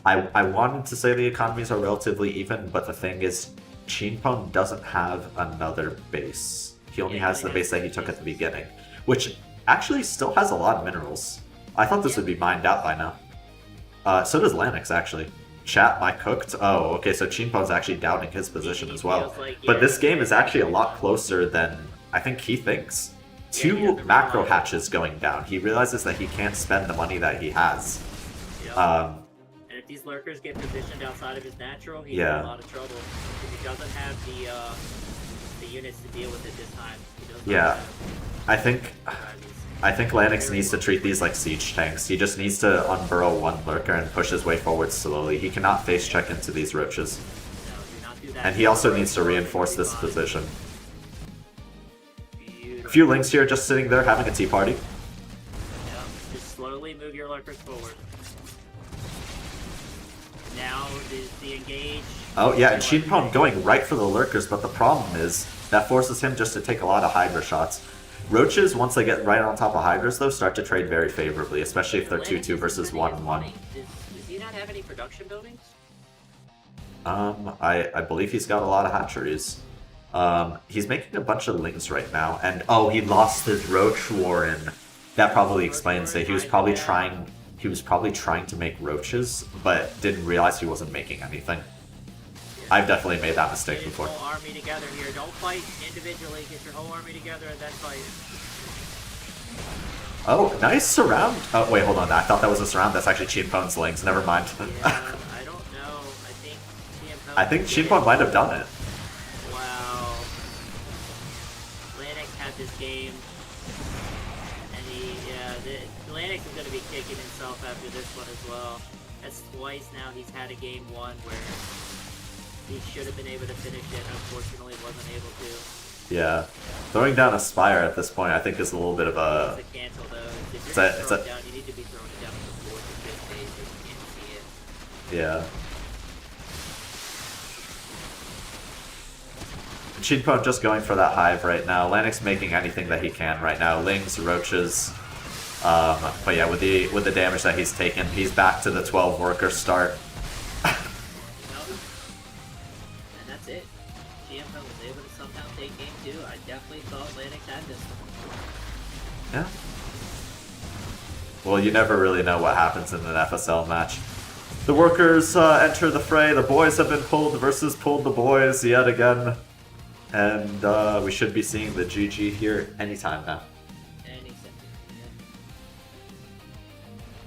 I wanted to say the economies are relatively even, but the thing is, ChienPWN doesn't have another base. He only has the base that he took at the beginning, which actually still has a lot of minerals. I thought this would be mined out by now. So does Lanix, actually. Chat, my cooked? Oh, okay, so ChienPWN's actually doubting his position as well. But this game is actually a lot closer than I think he thinks. 2 macro hatches going down. He realizes that he can't spend the money that he has. And if these lurkers get positioned outside of his natural, he's in a lot of trouble. Because he doesn't have the units to deal with it this time. Yeah, I think Lanix needs to treat these like siege tanks. He just needs to unburrow one lurker and push his way forward slowly. He cannot face check into these roaches. And he also needs to reinforce this position. A few Lings here just sitting there having a tea party. Yeah, just slowly move your lurkers forward. Now the engage. Oh yeah, and ChienPWN going right for the lurkers, but the problem is that forces him just to take a lot of Hydra shots. Roaches, once they get right on top of Hydras though, start to trade very favorably, especially if they're 2-2 versus 1-1. Does he not have any production buildings? I believe he's got a lot of hatcheries. He's making a bunch of Lings right now, and oh, he lost his Roach Warren. That probably explains it. He was probably trying to make roaches, but didn't realize he wasn't making anything. I've definitely made that mistake before. Get your whole army together here. Don't fight individually. Get your whole army together and then fight. Oh, nice surround. Oh, wait, hold on. I thought that was a surround. That's actually ChienPWN's Lings. Never mind. I don't know. I think ChienPWN might have done it. Wow. Lanix had this game. And Lanix is going to be kicking himself after this one as well. That's twice now he's had a game 1 where he should have been able to finish it, unfortunately wasn't able to. Yeah. Throwing down a Spire at this point I think is a little bit of a... It's a cancel though. If you're going to throw it down, you need to be throwing it down to the 4th or 5th phase so you can't see it. Yeah. ChienPWN just going for that hive right now. Lanix making anything that he can right now. Lings, Roaches. But yeah, with the damage that he's taken, he's back to the 12 worker start. And that's it. JMPWN was able to somehow take game 2. I definitely thought Lanix had this one. Yeah. Well, you never really know what happens in an FSL match. The workers enter the fray. The boys have been pulled versus PulledTheBoys yet again. And we should be seeing the GG here anytime now. Any second, yeah.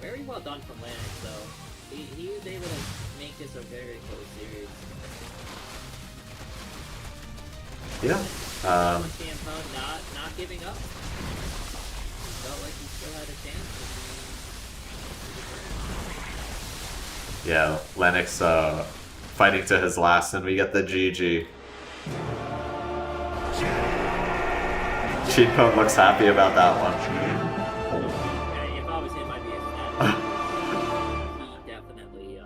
Very well done from Lanix, though. He was able to make this a very close series. Yeah. ChienPWN not giving up. Felt like he still had a chance. Yeah, Lanix fighting to his last, and we get the GG. ChienPWN looks happy about that one. If I was him, I'd be he definitely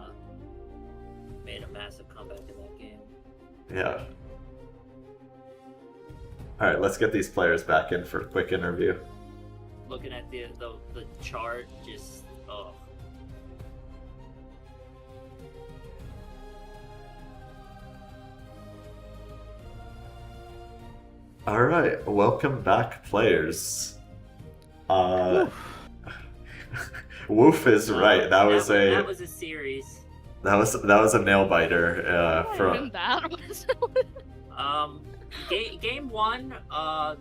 made a massive comeback in that game. Yeah. Alright, let's get these players back in for a quick interview. Looking at the chart, just Alright, welcome back, players. Woof is right. That was a series. That was a nail biter. From that game 1,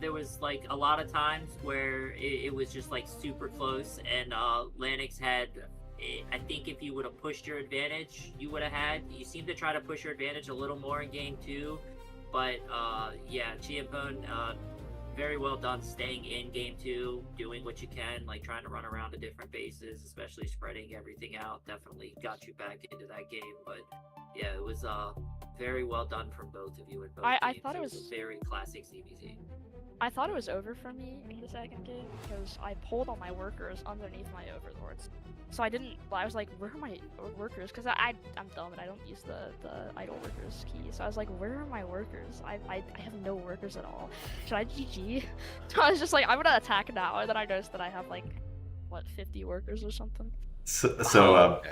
there was like a lot of times where it was just like super close, and Lanix had. I think if you would have pushed your advantage, you would have had. You seem to try to push your advantage a little more in game 2. But yeah, ChienPWN, very well done staying in game 2, doing what you can, like trying to run around to different bases, especially spreading everything out. Definitely got you back into that game. But yeah, it was very well done from both of you. I thought it was a very classic ZVZ. I thought it was over for me in the second game because I pulled all my workers underneath my overlords. So I was like, where are my workers? Because I'm dumb and I don't use the idle workers key. So I was like, where are my workers? I have no workers at all. Should I GG? So I was just like, I'm gonna attack now. And then I noticed that I have like, what, 50 workers or something? So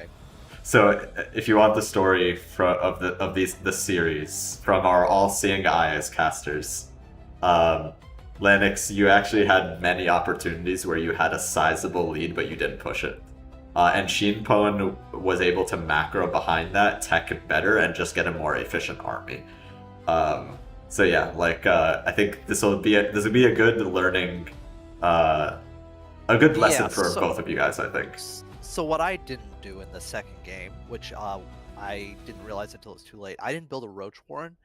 if you want the story of this series from our all-seeing eye as casters, Lanix, you actually had many opportunities where you had a sizable lead, but you didn't push it. And ChienPWN was able to macro behind that, tech better, and just get a more efficient army. So yeah, like I think this will be a good learning, a good lesson for both of you guys, I think. So what I didn't do in the second game, which I didn't realize until it's too late, I didn't build a Roach Warren,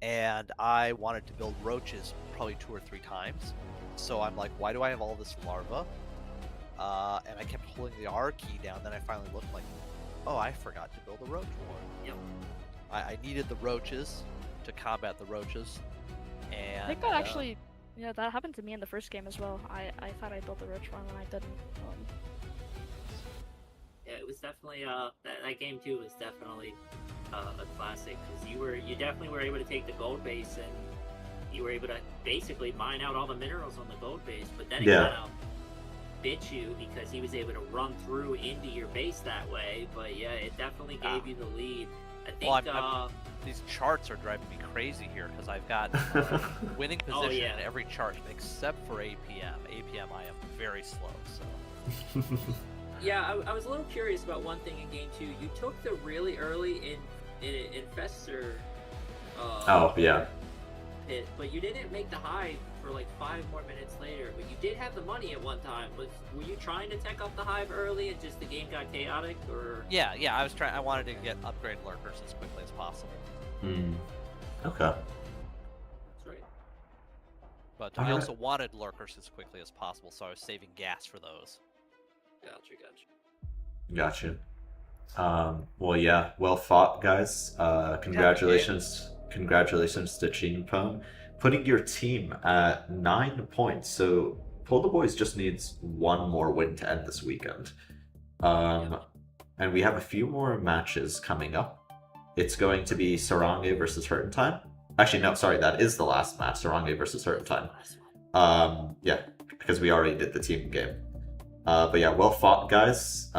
and I wanted to build Roaches probably 2 or 3 times. So I'm like, why do I have all this larva? And I kept holding the R key down, then I finally looked like, oh, I forgot to build a Roach Warren. Yep. I needed the Roaches to combat the Roaches, and... I think that actually, yeah, that happened to me in the first game as well. I thought I built the Roach Warren when I didn't. Yeah, it was definitely that game 2 was definitely a classic, because you definitely were able to take the gold base and you were able to basically mine out all the minerals on the gold base, but then it kind of bit you because he was able to run through into your base that way. But yeah, it definitely gave you the lead. I think these charts are driving me crazy here because I've got winning position in every chart except for APM. APM I am very slow, so. Yeah, I was a little curious about one thing in game 2. You took the really early infestor pit, but you didn't make the hive for like 5 more minutes later. But you did have the money at one time. Were you trying to tech up the hive early and just the game got chaotic, or? Yeah, I was trying. I wanted to get upgrade lurkers as quickly as possible. Okay. That's right. But we also wanted lurkers as quickly as possible, so I was saving gas for those. Gotcha. Well, yeah, well fought, guys. Congratulations to ChienPWN, putting your team at 9 points. So PulledTheBoys just needs one more win to end this weekend. And we have a few more matches coming up. It's going to be SaraNghae versus HurtnTime. Actually, no, sorry, that is the last match, SaraNghae versus HurtnTime. Yeah, because we already did the team game. But yeah, well fought, guys.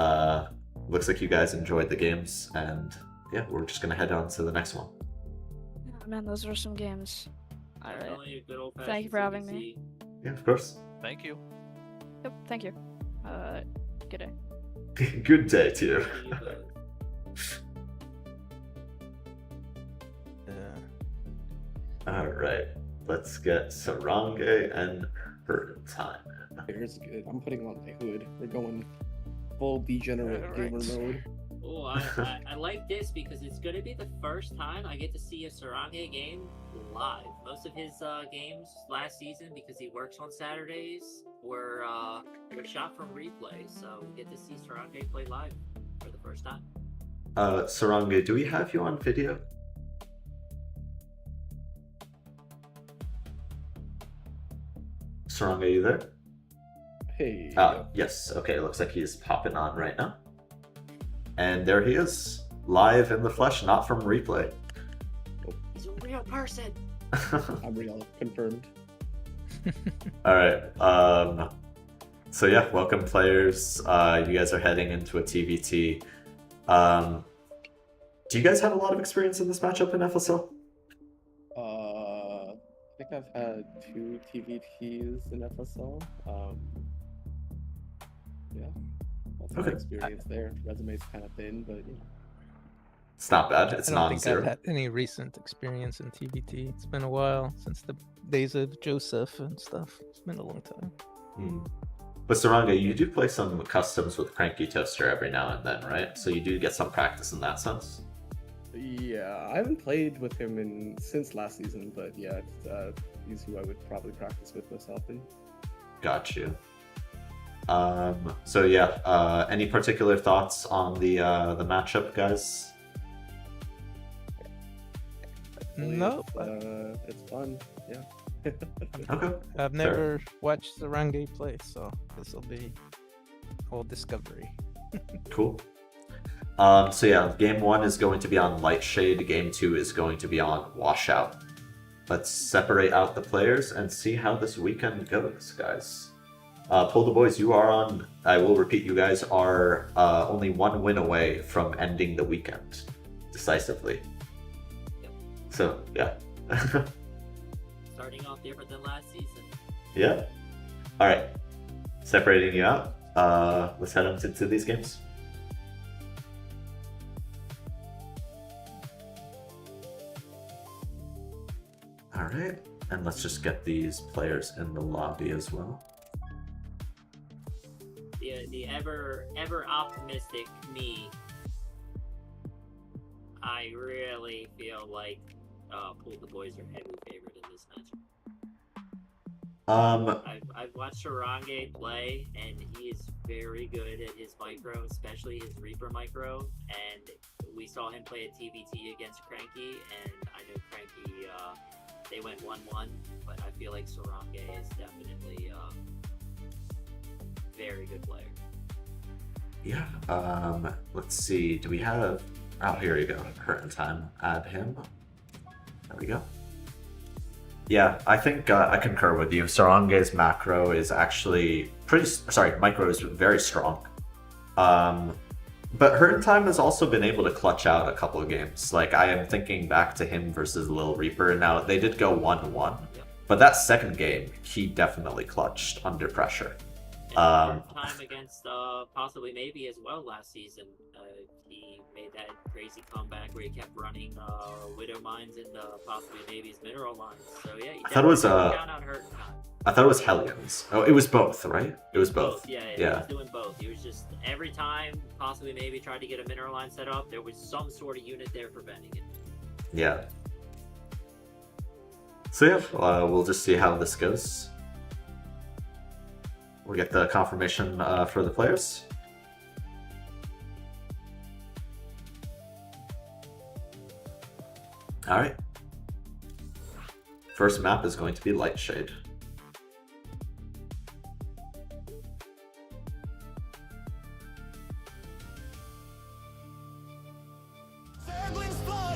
Looks like you guys enjoyed the games, and yeah, we're just gonna head on to the next one. Oh, man, those were some games. All right. Definitely a good old-fashioned Thank you for having me. CBC. Yeah, of course. Thank you. Yep, thank you. Good day. Good day to you. See you guys. Alright, let's get SaraNghae and HurtnTime. Here's good. I'm putting on my hood. We're going full degenerate gamer mode. Oh, I like this because it's going to be the first time I get to see a SaraNghae game live. Most of his games last season, because he works on Saturdays, were shot from replay. So we get to see SaraNghae play live for the first time. SaraNghae, do we have you on video? SaraNghae, you there? Hey. Yes. Okay, looks like he's popping on right now. And there he is, live in the flesh, not from replay. He's a real person. I'm real. Confirmed. All right. So yeah, welcome players. You guys are heading into a TVT. Do you guys have a lot of experience in this matchup in FSL? I think I've had 2 TVTs in FSL. Yeah. That's my experience there. Resume's kind of thin, but you know. It's not bad. It's I don't think non-zero. I've had any recent experience in TVT. It's been a while since the days of Joseph and stuff. It's been a long time. But SaraNghae, you do play some customs with Cranky Toaster every now and then, right? So you do get some practice in that sense. Yeah, I haven't played with him since last season, but yeah, he's who I would probably practice with most often. Got you. So yeah, any particular thoughts on the matchup, guys? No. It's fun. Yeah. Okay. I've never watched SaraNghae play, so this will be whole discovery. Cool. So yeah, game 1 is going to be on Lightshade, game 2 is going to be on Washout. Let's separate out the players and see how this weekend goes, guys. PulledTheBoys, you are on, I will repeat, you guys are only 1 win away from ending the weekend decisively. So, yeah. Starting off different than last season. Yeah. Alright. Separating you out. Let's head on to these games. Alright. And let's just get these players in the lobby as well. The ever optimistic me. I really feel like PulledTheBoys are heavy favorite in this match. I've watched SaraNghae play, and he is very good at his micro, especially his Reaper micro. And we saw him play at TVT against Cranky, and I know Cranky, they went 1-1, but I feel like SaraNghae is definitely a very good player. Yeah, let's see, do we have, oh, here you go, HurtnTime, add him. There we go. Yeah, I think I concur with you. SaraNghae's macro is actually micro is very strong. But HurtnTime has also been able to clutch out a couple of games. Like, I am thinking back to him versus LittleReaper. Now, they did go 1-1, but that second game, he definitely clutched under pressure. Time against possibly maybe as well last season. He made that crazy comeback where he kept running Widow Mines and possibly maybe's Mineral Lines. So yeah, I thought it was down on HurtnTime. I thought it was Hellions. Oh, it was both, right? It was both. Yeah, he was doing both. He was just every time possibly maybe tried to get a Mineral Line set up, there was some sort of unit there preventing it. Yeah. So yeah, we'll just see how this goes. We'll get the confirmation for the players. Alright. First map is going to be Lightshade.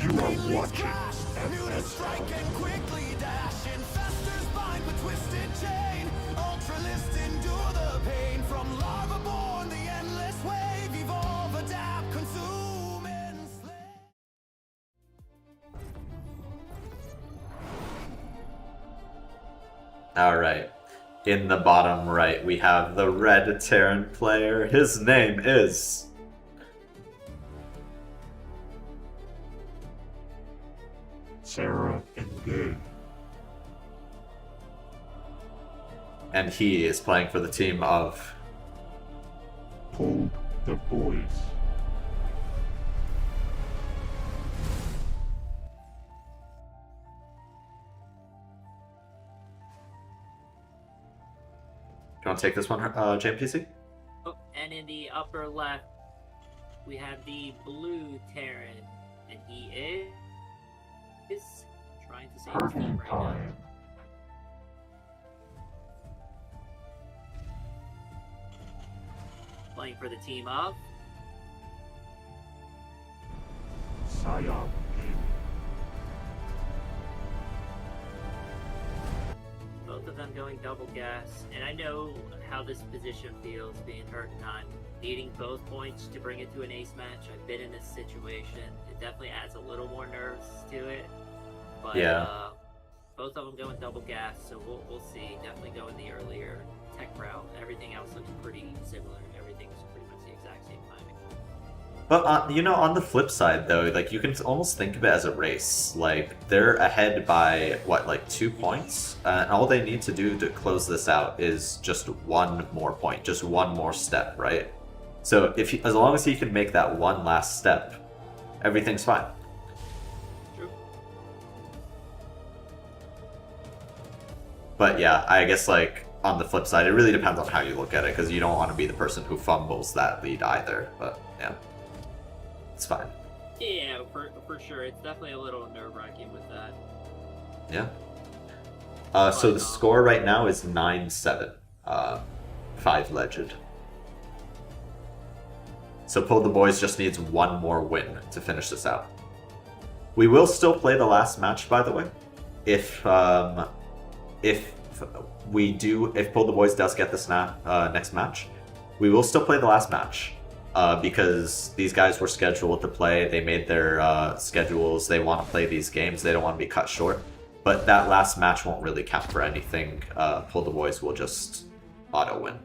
You are watching FSL. Alright. In the bottom right, we have the red Terran player. His name is... SaraNghae. And he is playing for the team of... PulledTheBoys. Do you want to take this one, JMPZ? Oh, and in the upper left, we have the blue Terran, and he is trying to save his team right now. HurtnTime. Playing for the team of PSIOP. both of them going double gas, and I know how this position feels being HurtnTime, needing both points to bring it to an ace match. I've been in this situation. It definitely adds a little more nerves to it, but Yeah. Both of them going double gas, so we'll see. Definitely going the earlier tech route. Everything else looks pretty similar. Everything's pretty much the exact same timing. But, you know, on the flip side, though, like, you can almost think of it as a race. Like, they're ahead by, what, like 2 points? And all they need to do to close this out is just one more point, just one more step, right? So, as long as he can make that one last step, everything's fine. True. But yeah, I guess, like, on the flip side, it really depends on how you look at it, because you don't want to be the person who fumbles that lead either, but yeah. It's fine. Yeah, for sure. It's definitely a little nerve-wracking with that. Yeah. So the score right now is 9-7. 5 legend. So PulledTheBoys just needs one more win to finish this out. We will still play the last match, by the way. If PulledTheBoys does get this next match, we will still play the last match. Because these guys were scheduled to play, they made their schedules, they want to play these games, they don't want to be cut short. But that last match won't really count for anything. PulledTheBoys will just auto-win.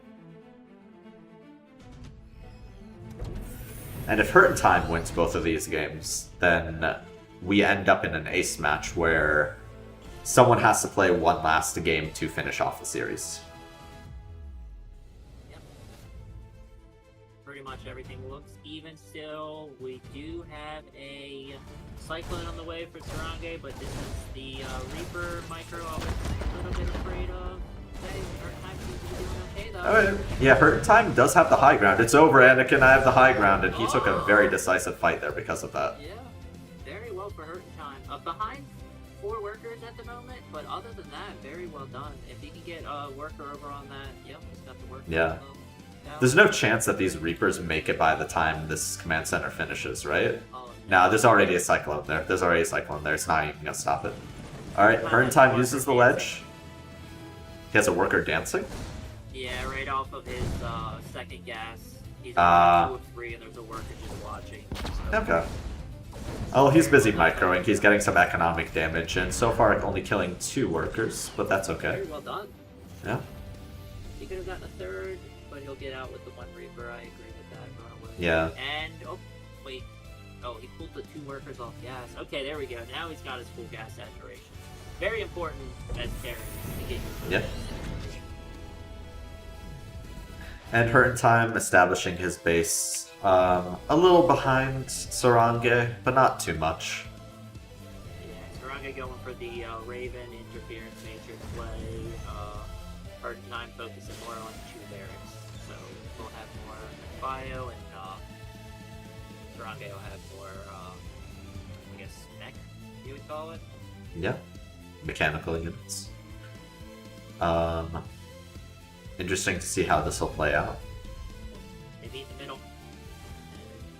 And if HurtnTime wins both of these games, then we end up in an ace match where someone has to play one last game to finish off the series. Pretty much everything looks even still. We do have a Cyclone on the way for SaraNghae, but this is the Reaper micro I was a little bit afraid of. Okay, HurtnTime seems to be doing okay though. Yeah, HurtnTime does have the high ground. It's over, Anakin, I have the high ground, and he took a very decisive fight there because of that. Yeah, very well for HurtnTime. Behind 4 workers at the moment, but other than that, very well done. If he can get a worker over on that, yep, he's got the worker. Yeah. There's no chance that these Reapers make it by the time this command center finishes, right? Nah, there's already a Cyclone there. There's already a Cyclone there. It's not even gonna stop it. Alright, HurtnTime uses the ledge. He has a worker dancing? Yeah, right off of his second gas. He's on 2 of 3 and there's a worker just watching. So. Okay. Oh, he's busy microing. He's getting some economic damage, and so far only killing 2 workers, but that's okay. Very well done. Yeah. He could have gotten a 3rd, but he'll get out with the 1 Reaper. I agree with that. Run away. Yeah. And, oh, wait. Oh, he pulled the 2 workers off gas. Okay, there we go. Now he's got his full gas saturation. Very important as Terran to get your Yeah. And HurtnTime establishing his base. A little behind SaraNghae, but not too much. Yeah, SaraNghae going for the Raven interference nature play. HurtnTime focusing more on 2 barracks. So we'll have more bio and SaraNghae will have more, I guess, mech, you would could call it. Yeah, mechanical units. Interesting to see how this will play out. Maybe in the middle.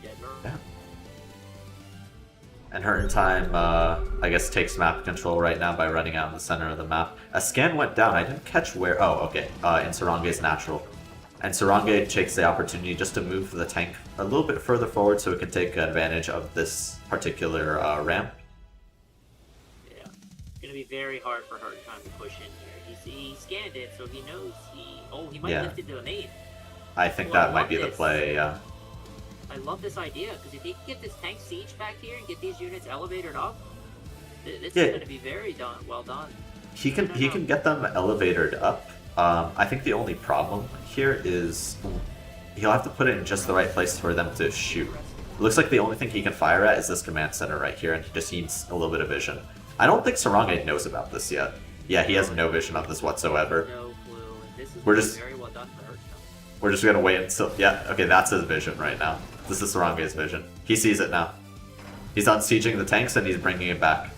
Yeah. And HurtnTime, I guess, takes map control right now by running out in the center of the map. A scan went down. I didn't catch where. Oh, okay. In SaraNghae's natural. And SaraNghae takes the opportunity just to move the tank a little bit further forward so it can take advantage of this particular ramp. Yeah. It's going to be very hard for HurtnTime to push in here. He scanned it, so he knows he... Oh, he might lift it to an 8. I think that might be the play, yeah. I love this idea, because if he can get this tank siege back here and get these units elevated up, this is going to be very well done. He can get them elevated up. I think the only problem here is he'll have to put it in just the right place for them to shoot. It looks like the only thing he can fire at is this command center right here, and he just needs a little bit of vision. I don't think SaraNghae knows about this yet. Yeah, he has no vision of this whatsoever. No clue. This is We're just very well done for HurtnTime. We're just gonna wait until... Yeah, okay, that's his vision right now. This is SaraNghae's vision. He sees it now. He's unsieging the tanks and he's bringing it back.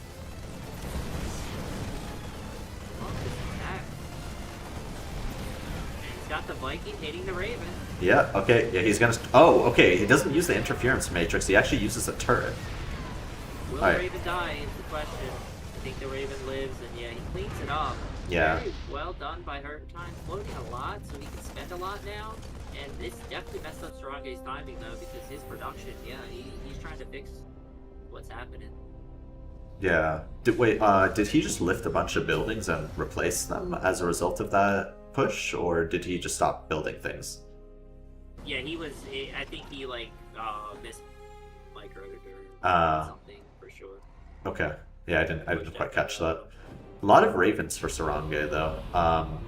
He's got the Viking hitting the Raven. Yeah, okay, yeah, he's gonna... Oh, okay, he doesn't use the interference matrix, he actually uses a turret. Will All right. the Raven die is the question. I think the Raven lives, and yeah, he cleans it up. Yeah. Very well done by HurtnTime. Floating a lot, so he can spend a lot now. And this definitely messed up SaraNghae's timing, though, because his production, yeah, he's trying to fix what's happening. Yeah. Did he just lift a bunch of buildings and replace them as a result of that push, or did he just stop building things? Yeah, he was, I think he, like, missed microed or something, for sure. Okay. Yeah, I didn't quite catch that. A lot of Ravens for SaraNghae, though.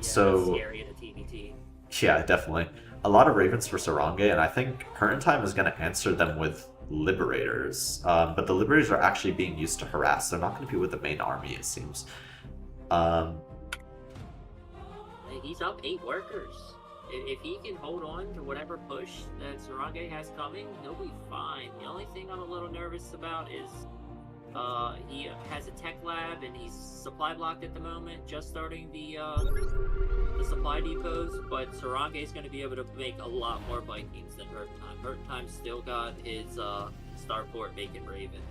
So... Scary in a TBT. Yeah, definitely. A lot of Ravens for SaraNghae, and I think HurtnTime is going to answer them with Liberators. But the Liberators are actually being used to harass. They're not going to be with the main army, it seems. He's up 8 workers. If he can hold on to whatever push that SaraNghae has coming, he'll be fine. The only thing I'm a little nervous about is he has a tech lab and he's supply blocked at the moment, just starting the supply depots, but SaraNghae is going to be able to make a lot more Vikings than HurtnTime. HurtnTime's still got his starport making Ravens.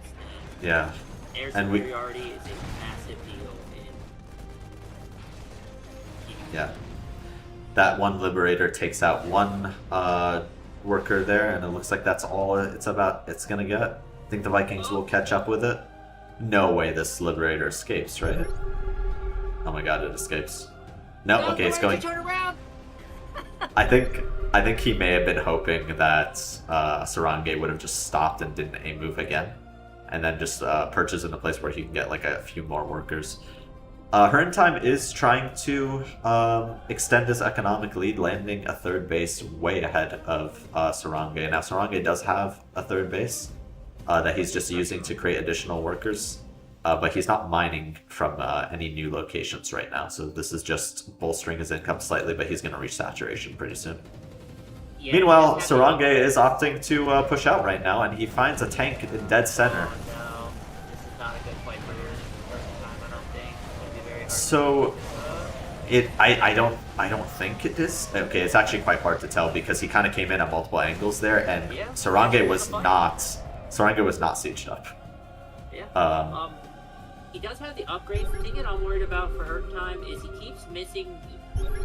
And yeah. Air And superiority is a massive deal Yeah. That one Liberator takes out one worker there, and it looks like that's all it's gonna get. I think the Vikings will catch up with it. No way this Liberator escapes, right? Oh my god, it escapes. No, okay, it's going... Turn around! I think he may have been hoping that SaraNghae would have just stopped and didn't A move again, and then just perches in a place where he can get like a few more workers. HurtnTime is trying to extend his economic lead, landing a third base way ahead of SaraNghae. Now SaraNghae does have a third base that he's just using to create additional workers, but he's not mining from any new locations right now, so this is just bolstering his income slightly, but he's going to reach saturation pretty soon. Yeah, meanwhile, SaraNghae is opting to push out right now, and he finds a tank in dead center. No, this is not a good fight for HurtnTime, I don't think. It'll be very hard. So, I don't think it is. Okay, it's actually quite hard to tell because he kind of came in at multiple angles there, and yeah, SaraNghae was not sieged up. Yeah. He does have the upgrades. The thing that I'm worried about for HurtnTime is he keeps missing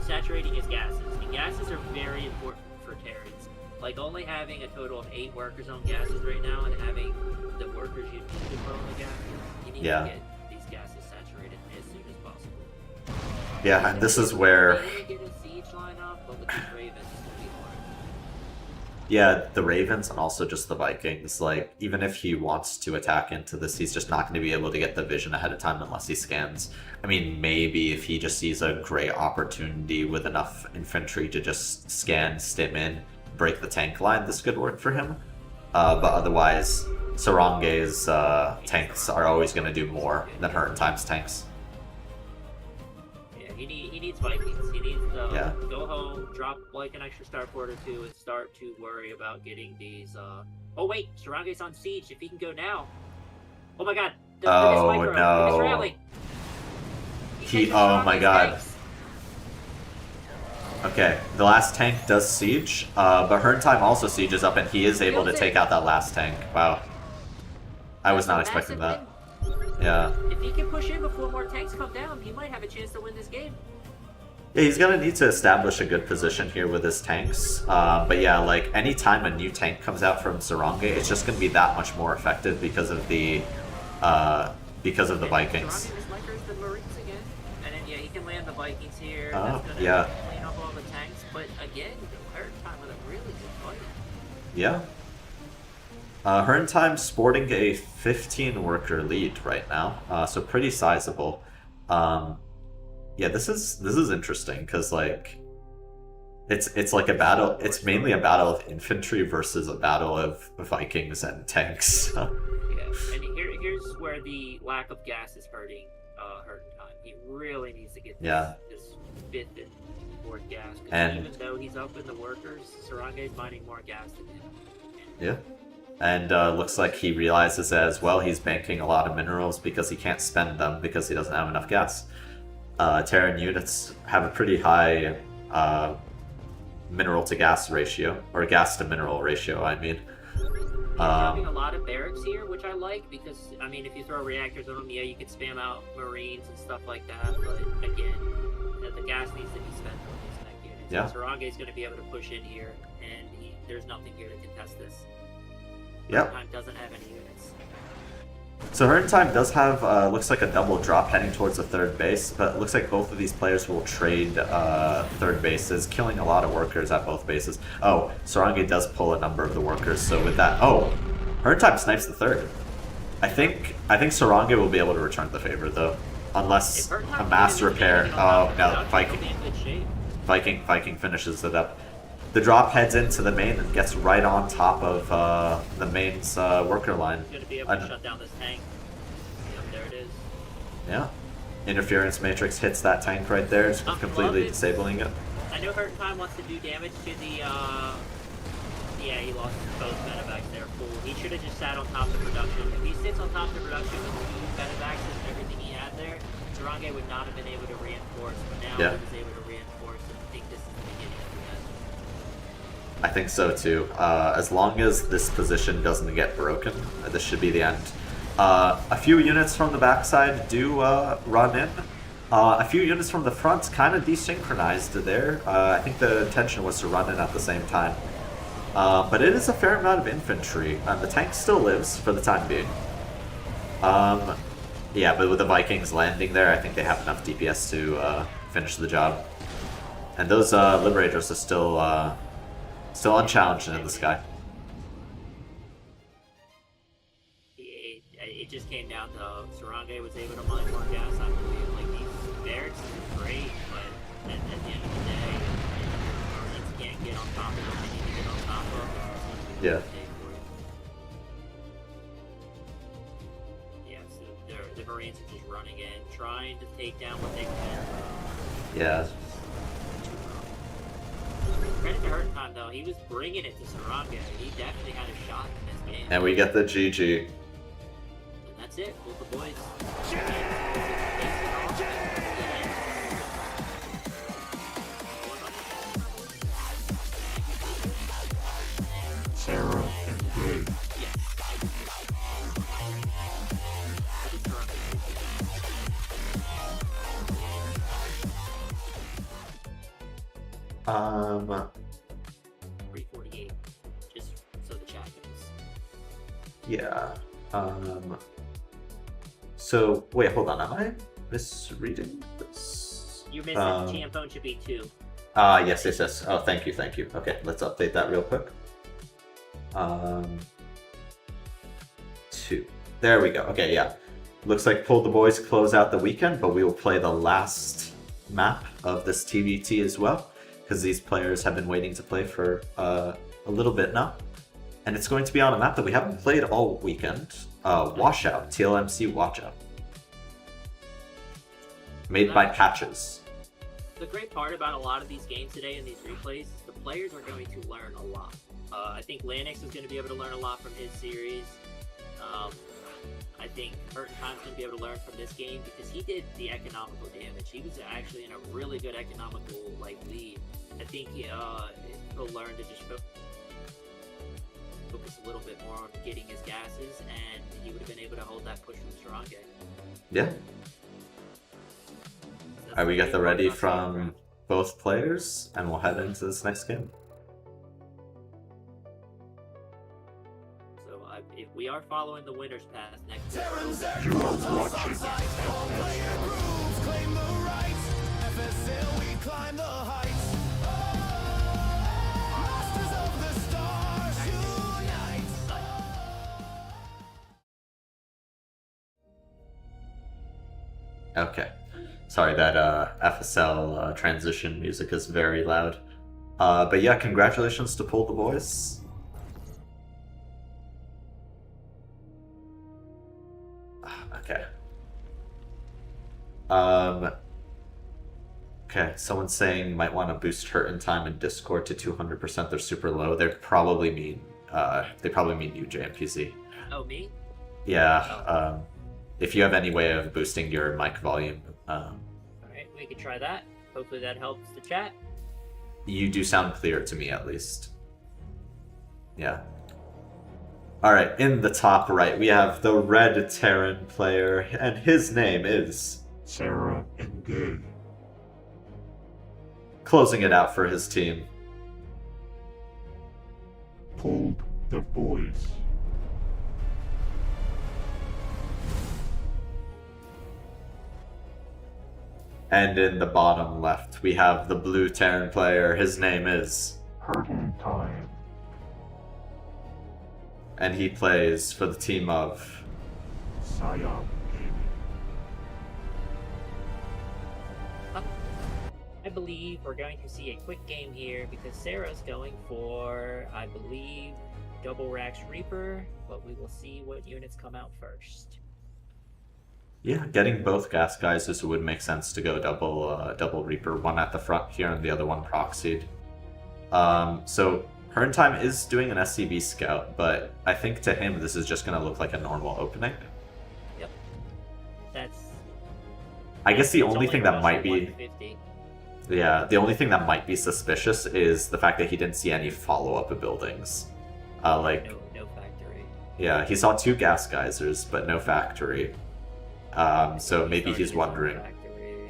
saturating his gases. And gases are very important for Terrans. Like only having a total of 8 workers on gases right now and having the workers you need to put on the gases, you need to get these gases saturated as soon as possible. Yeah, and this is where... Get a siege line up, but with these Ravens, it's gonna be hard. Yeah, the Ravens and also just the Vikings, like, even if he wants to attack into this, he's just not going to be able to get the vision ahead of time unless he scans. I mean, maybe if he just sees a great opportunity with enough infantry to just scan, stim in, break the tank line, this could work for him. But otherwise, SaraNghae's tanks are always going to do more than HurtnTime's tanks. Yeah, he needs Vikings. He needs to go home, drop like an extra starport or 2, and start to worry about getting these. Oh wait, SaraNghae's on siege. If he can go now. Oh my god, Oh no. Oh my god. Okay, the last tank does siege, but HurtnTime also sieges up and he is able to take out that last tank. Wow. I was not expecting that. Yeah. If he can push in before more tanks come down, he might have a chance to win this game. Yeah, he's gonna need to establish a good position here with his tanks. But yeah, like anytime a new tank comes out from SaraNghae, it's just gonna be that much more effective because of the Vikings. And then yeah, he can land the Vikings here. Oh, That's gonna yeah. clean up all the tanks. But again, HurtnTime with a really good fight. Yeah. HurtnTime sporting a 15 worker lead right now, so pretty sizable. Yeah, this is interesting because like it's like a battle. It's mainly a battle of infantry versus a battle of Vikings and tanks. Yeah, and here's where the lack of gas is hurting HurtnTime. He really needs to get this fifth and fourth gas. And even though he's up in the workers, SaraNghae's mining more gas than him. Yeah. And looks like he realizes as well he's banking a lot of minerals because he can't spend them because he doesn't have enough gas. Terran units have a pretty high mineral to gas ratio, or gas to mineral ratio, I mean. Having a lot of barracks here, which I like, because, I mean, if you throw reactors on them, yeah, you can spam out Marines and stuff like that, but again, the gas needs to be spent on these mech units. Yeah. SaraNghae's going to be able to push in here, and there's nothing here to contest this. Yep. HurtnTime doesn't have any units. So HurtnTime does have, looks like a double drop heading towards the third base, but it looks like both of these players will trade third bases, killing a lot of workers at both bases. Oh, SaraNghae does pull a number of the workers, so with that, oh, HurtnTime snipes the third. I think SaraNghae will be able to return the favor though, unless a mass repair. Oh no, Viking finishes it up. The drop heads into the main and gets right on top of the main's worker line. He's going to be able to shut down this tank. Yep, there it is. Yeah. Interference matrix hits that tank right there, just completely disabling it. I know HurtnTime wants to do damage to the, yeah, he lost both medevacs there. Cool. He should have just sat on top of the production. If he sits on top of the production with two medevacs and everything he had there, SaraNghae would not have been able to reinforce, but now he was able to reinforce, and I think this is the beginning of the end. I think so too. As long as this position doesn't get broken, this should be the end. A few units from the backside do run in. A few units from the front kind of desynchronized there. I think the intention was to run in at the same time. But it is a fair amount of infantry, and the tank still lives for the time being. Yeah, but with the Vikings landing there, I think they have enough DPS to finish the job. And those Liberators are still unchallenged in the sky. It just came down to SaraNghae was able to mine more gas. I believe like these barracks are great, but at the end of the day, Marines can't get on top of what they need to get on top of. Yeah. Yeah, so the Marines are just running in, trying to take down what they can. Yeah. Credit to HurtnTime though, he was bringing it to SaraNghae. He definitely had a shot in this game. And we get the GG. And that's it, PulledTheBoys. SaraNghae. Um. 348, just so the chat knows. Yeah. So wait, hold on. Am I misreading this? You're missing ChienPWN should be 2. Yes. Oh, thank you. Okay, let's update that real quick. 2. There we go. Okay, yeah. Looks like PulledTheBoys close out the weekend, but we will play the last map of this TVT as well, because these players have been waiting to play for a little bit now. And it's going to be on a map that we haven't played all weekend. Washout, TLMC Washout. Made by Patches. The great part about a lot of these games today and these replays, the players are going to learn a lot. I think Lanix is going to be able to learn a lot from his series. I think HurtnTime's going to be able to learn from this game because he did the economical damage. He was actually in a really good economical lead. I think he'll learn to just focus a little bit more on getting his gases, and he would have been able to hold that push from SaraNghae. Yeah. Alright, we got the ready from both players, and we'll head into this next game. So if we are following the winner's path next You are watching Claim the rights. FSL, we climb the heights. Masters of the stars unite. Okay. Sorry, that FSL transition music is very loud. But yeah, congratulations to PulledTheBoys. Okay. Okay, someone's saying might want to boost HurtnTime in Discord to 200%. They're super low. They probably mean you, JMPZ. Oh, me? Yeah. If you have any way of boosting your mic volume. Alright, we can try that. Hopefully that helps the chat. You do sound clear to me, at least. Yeah. Alright, in the top right, we have the red Terran player, and his name is... SaraNghae. Closing it out for his team. PulledTheBoys. And in the bottom left, we have the blue Terran player. His name is... HurtnTime. And he plays for the team of... SaraNghae. I believe we're going to see a quick game here because Sarah's going for, I believe, double Rax Reaper, but we will see what units come out first. Yeah, getting both gas geysers would make sense to go double Reaper, one at the front here and the other one proxied. So HurtnTime is doing an SCB scout, but I think to him this is just going to look like a normal opening. Yep. That's... I guess the only thing that Rush might at be... 150. Yeah, the only thing that might be suspicious is the fact that he didn't see any follow-up buildings. No factory. Yeah, he saw 2 gas geysers, but no factory. So maybe he's wondering. Factory.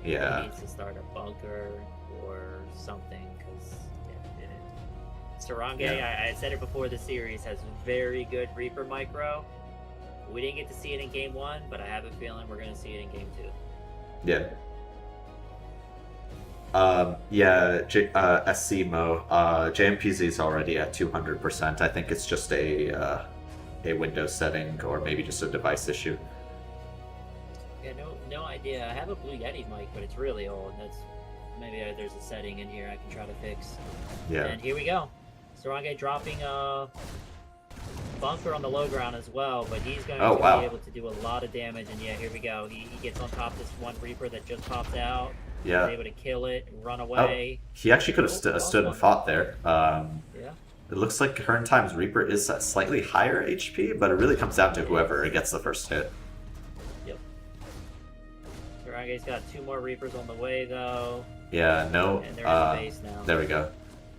Yeah. He needs to start a bunker or something, because SaraNghae, I said it before the series, has very good Reaper micro. We didn't get to see it in Game 1, but I have a feeling we're going to see it in Game 2. Yeah. SCMO, JMPZ is already at 200%. I think it's just a Windows setting, or maybe just a device issue. Yeah, no idea. I have a Blue Yeti mic, but it's really old. Maybe there's a setting in here I can try to fix. Yeah. And here we go. SaraNghae dropping a bunker on the low ground as well, but he's going to be able to do a lot of damage. And yeah, here we go. He gets on top of this one Reaper that just pops out. Yeah. He's able to kill it, run away. He actually could have stood and fought there. Yeah. It looks like HurtnTime's Reaper is at slightly higher HP, but it really comes down to whoever gets the first hit. Yep. SaraNghae's got 2 more Reapers on the way, though. Yeah, no. And they're in the base now. There we go.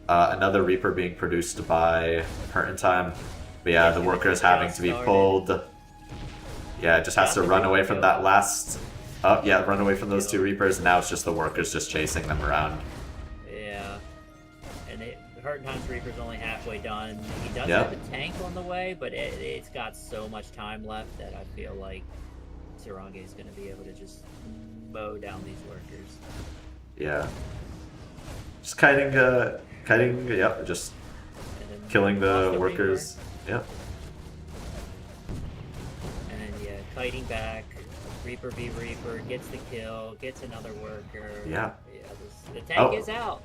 Another Reaper being produced by HurtnTime. But yeah, the worker is having to be pulled. Yeah, it just has to run away from that last... Oh, yeah, run away from those 2 Reapers. Now it's just the workers just chasing them around. Yeah. And HurtnTime's Reaper's only halfway done. He does have a tank on the way, but it's got so much time left that I feel like SaraNghae's going to be able to just mow down these workers. Yeah. Just kiting, yep, just killing the workers. Yep. And then, yeah, kiting back. Reaper v Reaper, gets the kill, gets another worker. Yeah. The tank is out.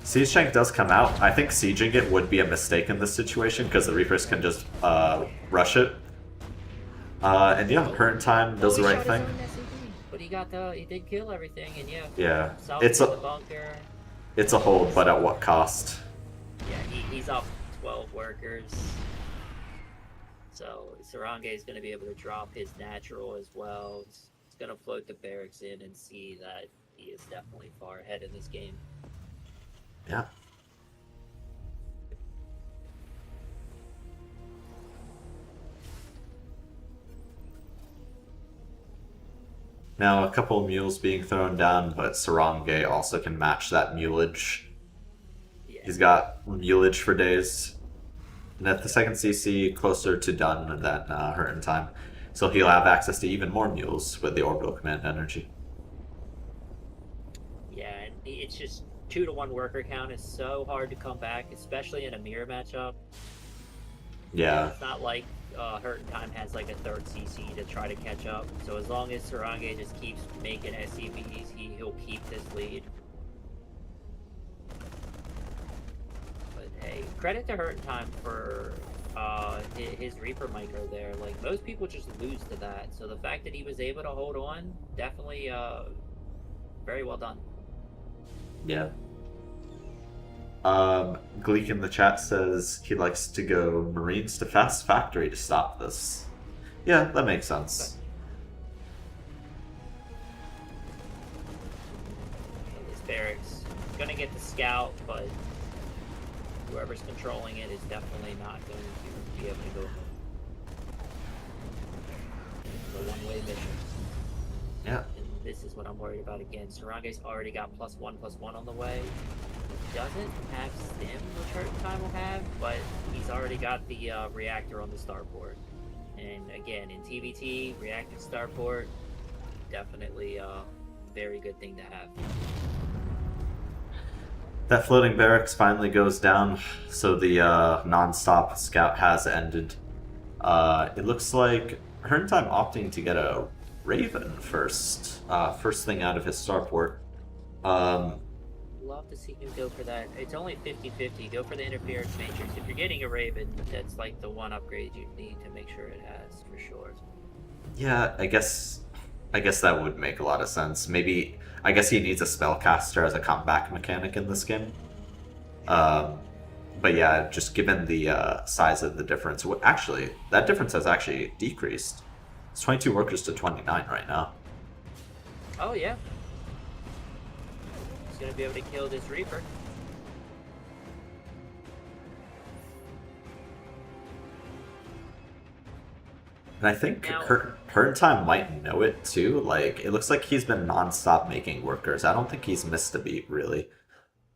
Siege tank does come out. I think sieging it would be a mistake in this situation because the Reapers can just rush it. And yeah, HurtnTime does the right thing. But he did kill everything, and yeah. Yeah, It's the bunker. It's a hold, but at what cost? Yeah, he's up 12 workers. So SaraNghae is going to be able to drop his natural as well. He's going to float the barracks in and see that he is definitely far ahead in this game. Yeah. Now, a couple of mules being thrown down, but SaraNghae also can match that mulage. Yeah. He's got mulage for days. And at the second CC, closer to done than HurtnTime. So he'll have access to even more mules with the orbital command energy. Yeah, and it's just 2-to-1 worker count is so hard to come back, especially in a mirror matchup. Yeah. It's not like HurtnTime has like a third CC to try to catch up. So as long as SaraNghae just keeps making SCVs, he'll keep this lead. But hey, credit to HurtnTime for his Reaper micro there. Like, most people just lose to that. So the fact that he was able to hold on, definitely very well done. Yeah. Gleek in the chat says he likes to go Marines to Fast Factory to stop this. Yeah, that makes sense. This barracks gonna get the scout, but whoever's controlling it is definitely not going to be able to go the one-way mission. Yeah. And this is what I'm worried about again. SaraNghae's already got +1/+1 on the way. Doesn't have stim, which HurtnTime will have, but he's already got the reactor on the starport. And again, in TBT, reactor starport, definitely a very good thing to have. That floating barracks finally goes down, so the non-stop scout has ended. It looks like HurtnTime opting to get a Raven first thing out of his starport. Love to see him go for that. It's only 50-50. Go for the interference matrix. If you're getting a Raven, that's like the one upgrade you need to make sure it has, for sure. Yeah, I guess that would make a lot of sense. Maybe, I guess he needs a spellcaster as a comeback mechanic in this game. But yeah, just given the size of the difference, actually, that difference has actually decreased. It's 22 workers to 29 right now. Oh yeah. He's gonna be able to kill this Reaper. And I think Now- HurtnTime might know it too. Like, it looks like he's been non-stop making workers. I don't think he's missed a beat, really.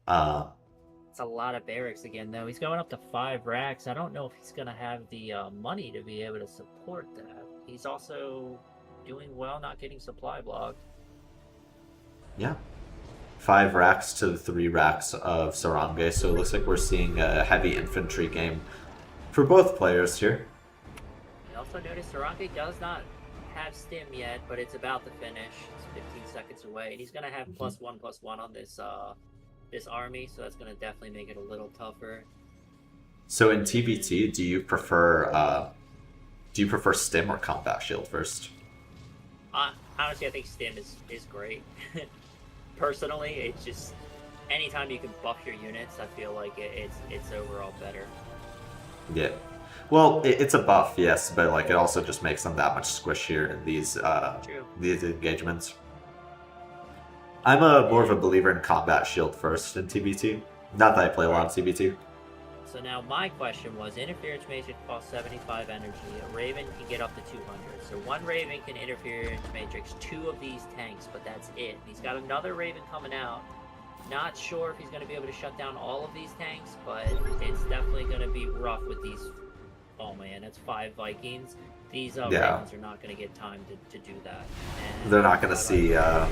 It's a lot of barracks again, though. He's going up to 5 racks. I don't know if he's gonna have the money to be able to support that. He's also doing well not getting supply blocked. Yeah. 5 racks to 3 racks of SaraNghae, so it looks like we're seeing a heavy infantry game for both players here. I also noticed SaraNghae does not have stim yet, but it's about to finish. It's 15 seconds away, and he's gonna have +1/+1 on this this army, so that's gonna definitely make it a little tougher. So in TBT, do you prefer stim or combat shield first? Honestly, I think stim is great. Personally, it's just anytime you can buff your units, I feel like it's overall better. Yeah. Well, it's a buff, yes, but like it also just makes them that much squishier in these engagements. I'm more of a believer in combat shield first in TBT. Not that I play a lot of TBT. So now my question was, interference matrix costs 75 energy. A Raven can get up to 200. So one Raven can interference matrix 2 of these tanks, but that's it. He's got another Raven coming out. Not sure if he's going to be able to shut down all of these tanks, but it's definitely going to be rough with these. Oh man, that's 5 Vikings. These Ravens are not going to get time to do that. And they're not going to see, yeah.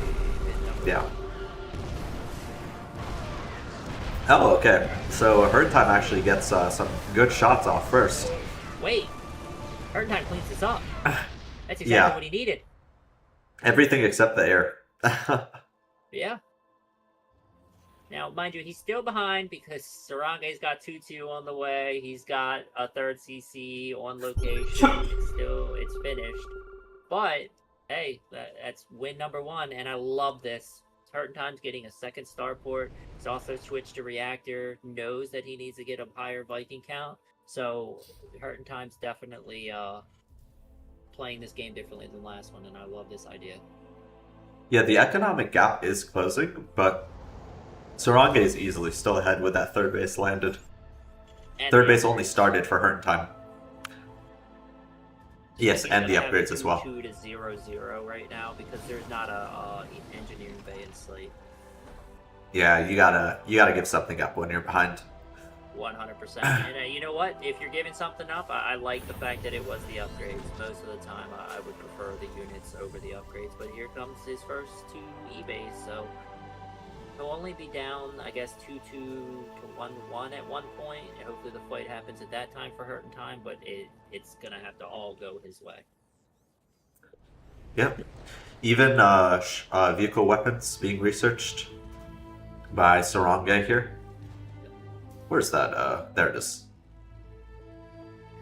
Oh, okay. So HurtnTime actually gets some good shots off first. Wait, HurtnTime cleans this up. That's exactly Yeah. what he needed. Everything except the air. Yeah. Now, mind you, he's still behind because SaraNghae's got 2-2 on the way. He's got a 3rd CC on location. It's finished. But, hey, that's win number 1, and I love this. HurtnTime's getting a 2nd starport. He's also switched to reactor, knows that he needs to get a higher Viking count. So HurtnTime's definitely playing this game differently than the last one, and I love this idea. Yeah, the economic gap is closing, but SaraNghae is easily still ahead with that third base landed. And Third the base only upgrades. started for HurtnTime. Yes, You're and the gonna have upgrades as well. 2 to 0-0 right now because there's not a engineering bay in slate. Yeah, you gotta give something up when you're behind. 100%. And you know what? If you're giving something up, I like the fact that it was the upgrades. Most of the time, I would prefer the units over the upgrades. But here comes his first 2 eBays, so he'll only be down, I guess, 2-2 to 1-1 at one point. And hopefully the fight happens at that time for HurtnTime, but it's gonna have to all go his way. Yep. Even vehicle weapons being researched by SaraNghae here. Where's that? There it is.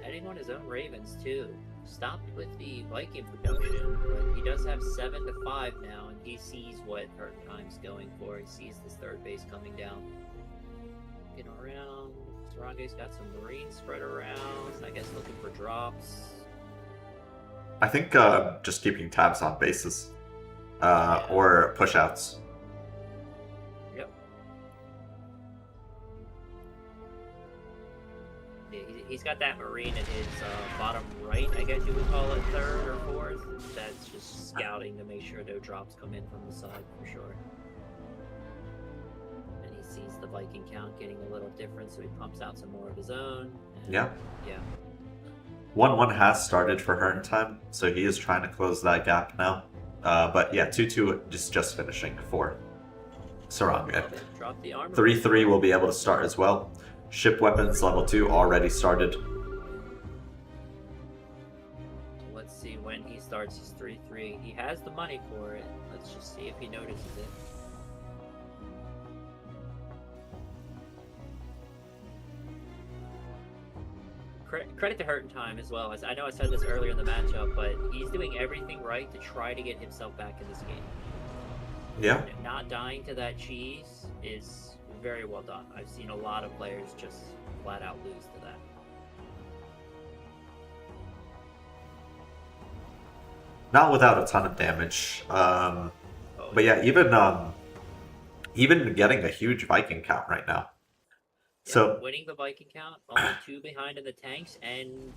Adding on his own Ravens too. Stopped with the Viking production, but he does have 7 to 5 now, and he sees what HurtnTime's going for. He sees this third base coming down. Getting around. SaraNghae's got some Marines spread around. I guess looking for drops. I think just keeping tabs on bases. Or push-outs. Yep. Yeah, he's got that Marine in his bottom right, I guess you would call it, third or fourth. That's just scouting to make sure no drops come in from the side for sure. And he sees the Viking count getting a little different, so he pumps out some more of his own. And, Yeah. Yeah. 1-1 has started for HurtnTime, so he is trying to close that gap now. But yeah, 2-2 just finishing for SaraNghae. Drop the armor. 3-3 will be able to start as well. Ship weapons level 2 already started. Let's see when he starts his 3-3. He has the money for it. Let's just see if he notices it. Credit to HurtnTime as well. As I know I said this earlier in the matchup, but he's doing everything right to try to get himself back in this game. Yeah. Not dying to that cheese is very well done. I've seen a lot of players just flat out lose to that. Not without a ton of damage. But yeah, even getting a huge Viking count right now. Yeah, So winning the Viking count, only 2 behind in the tanks, and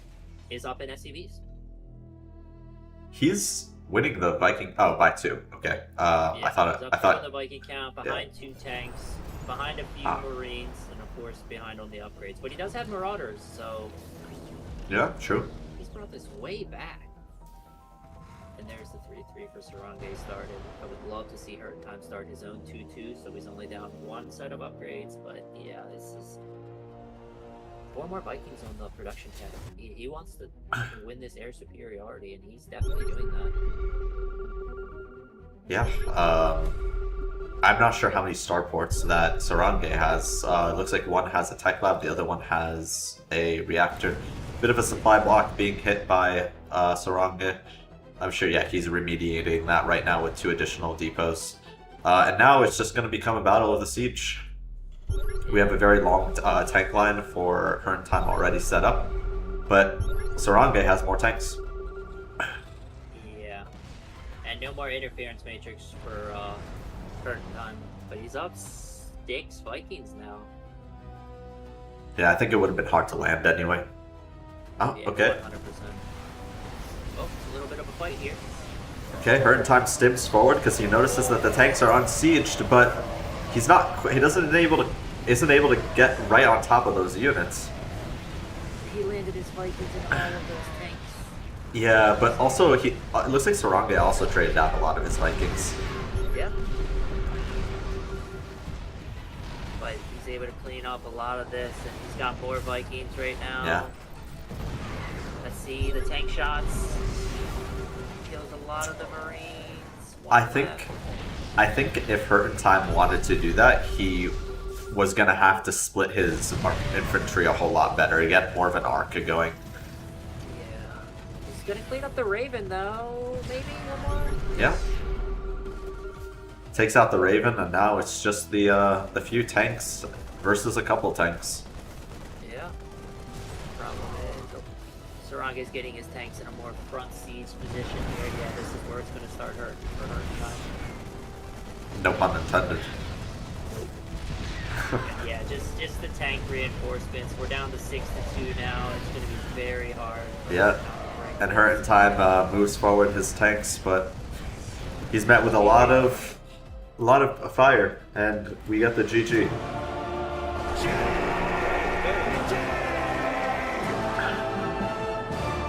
is up in SCVs. he's winning the Viking. Oh, by 2. Okay. Yeah, I thought. he's I up thought. on the Viking count, behind 2 tanks, behind a few Marines, and of course behind on the upgrades. But he does have Marauders, so Yeah, true. he's brought this way back. And there's the 3-3 for SaraNghae started. I would love to see HurtnTime start his own 2-2, so he's only down 1 set of upgrades. But yeah, this is 4 more Vikings on the production tab. He wants to win this air superiority, and he's definitely doing that. Yeah. I'm not sure how many starports that SaraNghae has. It looks like one has a tech lab, the other one has a reactor. Bit of a supply block being hit by SaraNghae. I'm sure, yeah, he's remediating that right now with 2 additional depots. And now it's just going to become a battle of the siege. We have a very long tank line for HurtnTime already set up, but SaraNghae has more tanks. Yeah. And no more interference matrix for HurtnTime, but he's up 6 Vikings now. Yeah, I think it would have been hard to land anyway. Oh, Yeah, okay. 100%. Oh, a little bit of a fight here. Okay, HurtnTime stims forward because he notices that the tanks are unsieged, but he's not. He isn't able to get right on top of those units. He landed his Vikings in all of those tanks. Yeah, but also it looks like SaraNghae also traded down a lot of his Vikings. Yep. But he's able to clean up a lot of this, and he's got more Vikings right now. Yeah. Let's see the tank shots. Kills a lot of the Marines. I think if HurtnTime wanted to do that, he was gonna have to split his infantry a whole lot better, get more of an arc going. He's gonna clean up the Raven though. Maybe one more. Yeah. Takes out the Raven, and now it's just the few tanks versus a couple tanks. Yeah. SaraNghae's getting his tanks in a more front siege position here. Yeah, this is where it's going to start hurting for HurtnTime. No pun intended. Yeah, just the tank reinforcements. We're down to 6-2 now. It's going to be very hard. Yeah, and HurtnTime moves forward his tanks, but he's met with a lot of fire, and we got the GG.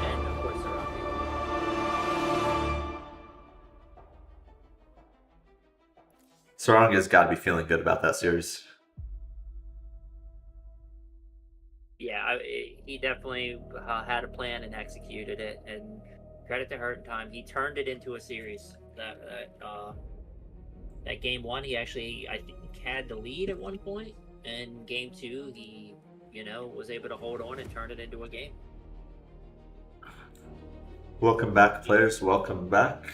And of course, SaraNghae's got to be feeling good about that series. Yeah, he definitely had a plan and executed it. And credit to HurtnTime, he turned it into a series. That game 1, he actually, I think, had the lead at one point, and game 2, he, was able to hold on and turn it into a game. Welcome back, players. Welcome back.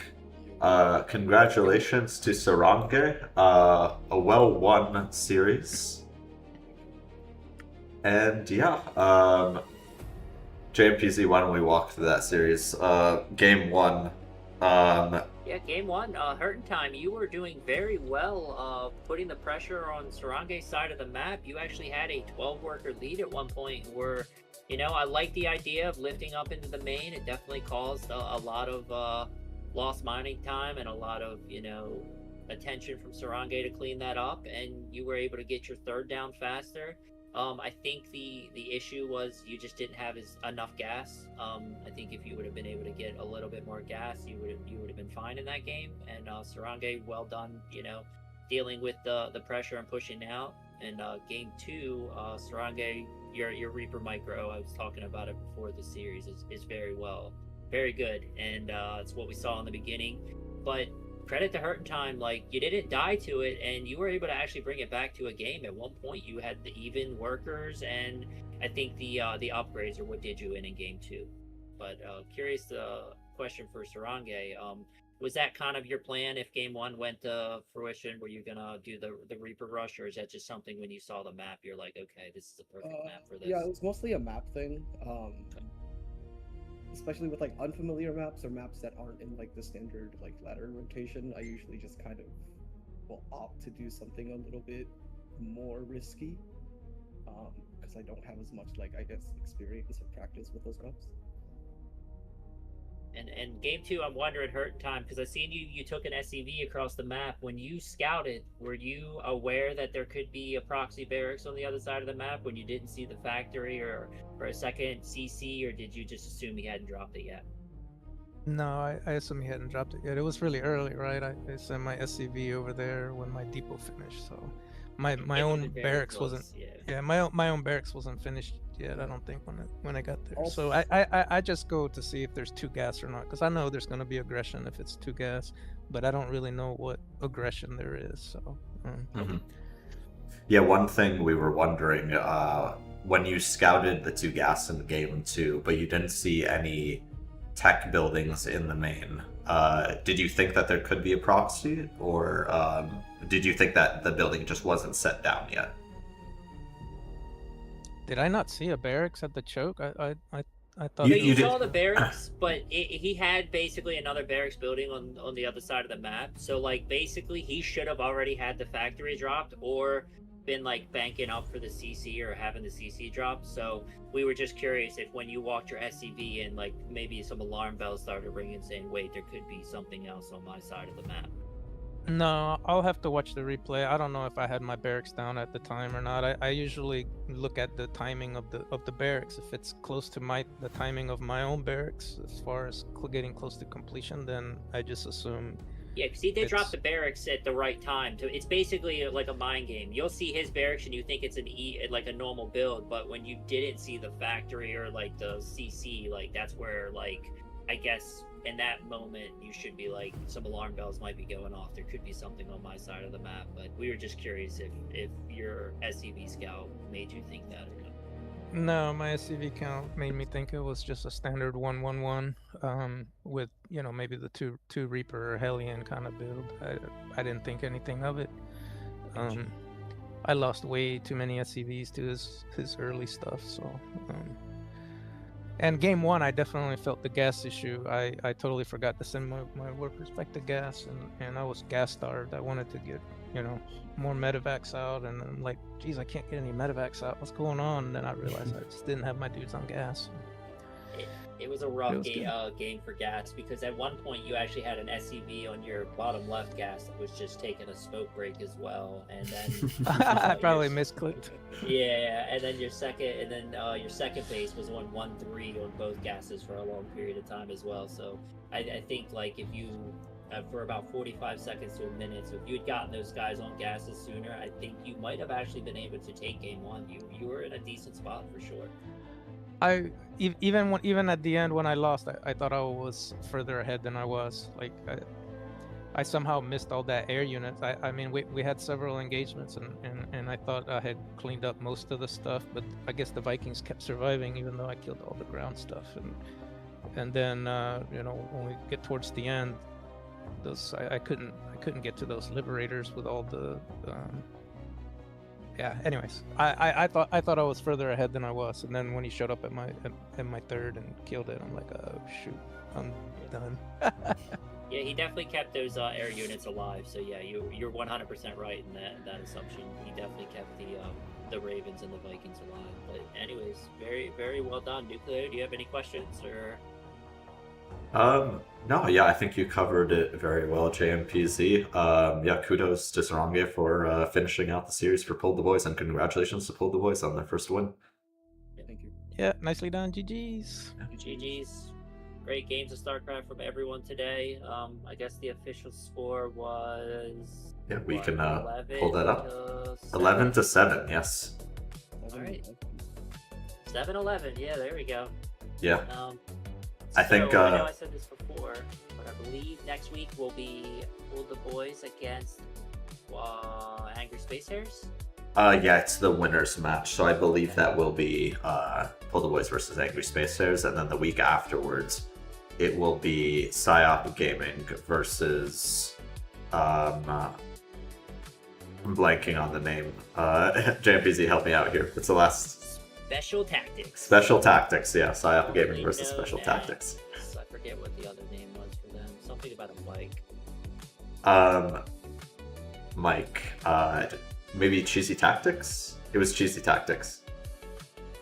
Congratulations to SaraNghae. A well-won series. And yeah, JMPZ, why don't we walk through that series? Game 1. Yeah, game 1, HurtnTime, you were doing very well putting the pressure on SaraNghae's side of the map. You actually had a 12-worker lead at one point where, I like the idea of lifting up into the main. It definitely caused a lot of lost mining time and a lot of, attention from SaraNghae to clean that up, and you were able to get your third down faster. I think the issue was you just didn't have enough gas. I think if you would have been able to get a little bit more gas, you would have been fine in that game. And SaraNghae, well done, dealing with the pressure and pushing out. And game 2, SaraNghae, your Reaper micro, I was talking about it before the series, is very good, and it's what we saw in the beginning. But credit to HurtnTime, like, you didn't die to it, and you were able to actually bring it back to a game. At one point, you had the even workers, and I think the upgrades are what did you in game 2. But curious question for SaraNghae. Was that kind of your plan if game 1 went to fruition? Were you gonna do the Reaper rush, or is that just something when you saw the map, you're like, okay, this is the perfect map for this? Yeah, it was mostly a map thing. Especially with like unfamiliar maps or maps that aren't in like the standard like ladder rotation, I usually just kind of will opt to do something a little bit more risky, because I don't have as much experience or practice with those maps. And game 2, I'm wondering, HurtnTime, because I seen you took an SCV across the map. When you scouted, were you aware that there could be a proxy barracks on the other side of the map when you didn't see the factory or a second CC, or did you just assume he hadn't dropped it yet? No, I assume he hadn't dropped it yet. It was really early, right? I sent my SCV over there when my depot finished, so my own barracks wasn't. Yeah, my own barracks wasn't finished yet. I don't think when I got there. So I just go to see if there's 2 gas or not, because I know there's gonna be aggression if it's 2 gas, but I don't really know what aggression there is. So. Yeah, one thing we were wondering when you scouted the 2 gas in game 2, but you didn't see any tech buildings in the main. Did you think that there could be a proxy, or did you think that the building just wasn't set down yet? Did I not see a barracks at the choke? I thought you saw the barracks, but he had basically another barracks building on the other side of the map. So like basically he should have already had the factory dropped or been like banking up for the CC or having the CC drop. So we were just curious if when you walked your SCV and like maybe some alarm bells started ringing saying, wait, there could be something else on my side of the map. No, I'll have to watch the replay. I don't know if I had my barracks down at the time or not. I usually look at the timing of the barracks. If it's close to the timing of my own barracks, as far as getting close to completion, then I just assume. Yeah, because he did drop the barracks at the right time. It's basically like a mind game. You'll see his barracks and you think it's like a normal build, but when you didn't see the factory or like the CC, like that's where like I guess in that moment you should be like some alarm bells might be going off. There could be something on my side of the map, but we were just curious if your SCV scout made you think that or not. No, my SCV count made me think it was just a standard 1-1-1 with maybe the two Reaper or Hellion kind of build. I didn't think anything of it. I lost way too many SCVs to his early stuff, so And game one, I definitely felt the gas issue. I totally forgot to send my workers back to gas, and I was gas starved. I wanted to get, you know, more medevacs out, and I'm like, geez, I can't get any medevacs out. What's going on? And then I realized I just didn't have my dudes on gas. It was a rough game for gas, because at one point you actually had an SCV on your bottom left gas that was just taking a smoke break as well, and then I probably misclicked. Yeah, and then your second base was on 1-3 on both gases for a long period of time as well. So I think like if you for about 45 seconds to a minute, so if you had gotten those guys on gases sooner, I think you might have actually been able to take game one. You were in a decent spot for sure. Even at the end when I lost, I thought I was further ahead than I was. Like I somehow missed all that air units. I mean we had several engagements and I thought I had cleaned up most of the stuff, but I guess the Vikings kept surviving even though I killed all the ground stuff. And then you know, when we get towards the end, those I couldn't get to those liberators with all the yeah, anyways, I thought I was further ahead than I was, and then when he showed up at my third and killed it, I'm like, oh shoot, I'm done. Yeah, he definitely kept those air units alive. So yeah, you're 100% right in that assumption. He definitely kept the Ravens and the Vikings alive. But anyways, very very well done, Nuclear. Do you have any questions or? No, yeah, I think you covered it very well, JMPZ. Yeah, kudos to SaraNghae for finishing out the series for PulledTheBoys, and congratulations to PulledTheBoys on their first win. Thank you. Yeah, nicely done, GG's. GG's. Great games of StarCraft from everyone today. I guess the official score was... Yeah, we can pull that up. 11-7, yes. Alright. 7-11, yeah, there we go. Yeah. I think I know I said this before, but I believe next week will be PulledTheBoys against Angry Space Harriers. Yeah, it's the winners match, so I believe that will be PulledTheBoys versus Angry Space Harriers, and then the week afterwards, it will be PSIOP Gaming versus I'm blanking on the name. JMPZ, help me out here. It's the last. Special Tactics. Special Tactics, yeah. PSIOP Gaming versus Special Tactics. I forget what the other name was for them. Something about a Mike. Mike. Maybe Cheesy Tactics? It was Cheesy Tactics.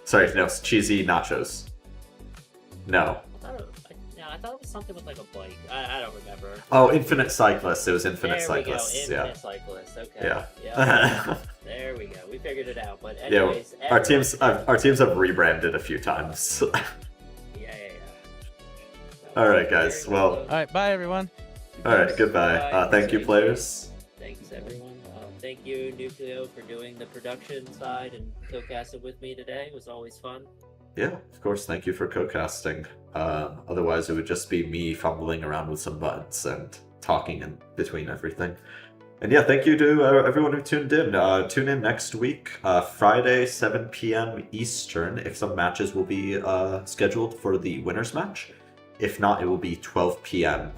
Sorry, no, it's Cheesy Nachos. No. I thought it was something with like a bike. I don't remember. Oh, Infinite Cyclists. It was Infinite there Cyclists. We go. Infinite Cyclists. Okay. Yeah. There we go. We figured it out. But anyways, yeah, our teams have rebranded a few times. Yeah. All right, guys. Well. All right. Bye, everyone. All right. Goodbye. Thank you, players. Thanks, everyone. Thank you, Nucleo, for doing the production side and co-casting with me today. It was always fun. Yeah, of course. Thank you for co-casting. Otherwise, it would just be me fumbling around with some buttons and talking in between everything. And yeah, thank you to everyone who tuned in. Tune in next week, Friday, 7 p.m. Eastern, if some matches will be scheduled for the winners match. If not, it will be 12 p.m.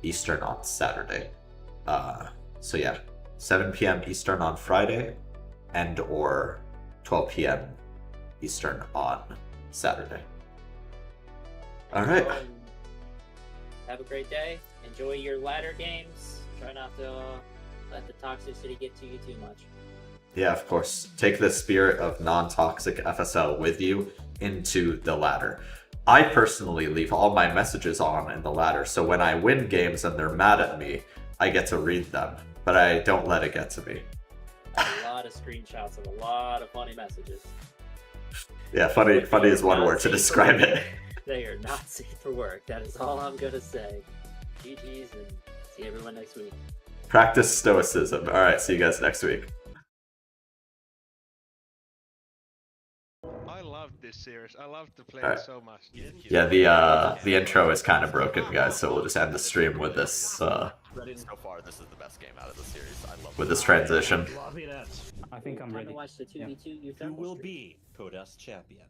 Eastern on Saturday. So yeah, 7 p.m. Eastern on Friday, and or 12 p.m. Eastern on Saturday. All right. Have a great day. Enjoy your ladder games. Try not to let the toxicity get to you too much. Yeah, of course. Take the spirit of non-toxic FSL with you into the ladder. I personally leave all my messages on in the ladder, so when I win games and they're mad at me, I get to read them, but I don't let it get to me. A lot of screenshots of a lot of funny messages. Yeah, funny is one word to describe it. They are not safe for work. That is all I'm gonna say. GG's, and see everyone next week. Practice stoicism. All right, see you guys next week. I love this series. I love to play Alright. it so much. Yeah, the intro is kind of broken, guys, so we'll just end the stream with this So far, this is the best game out of the series. I love with this transition. I think I'm ready. Watch the 2v2. Who will be PulledTheBoys champion?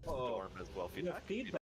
Dorm as well. Feedback.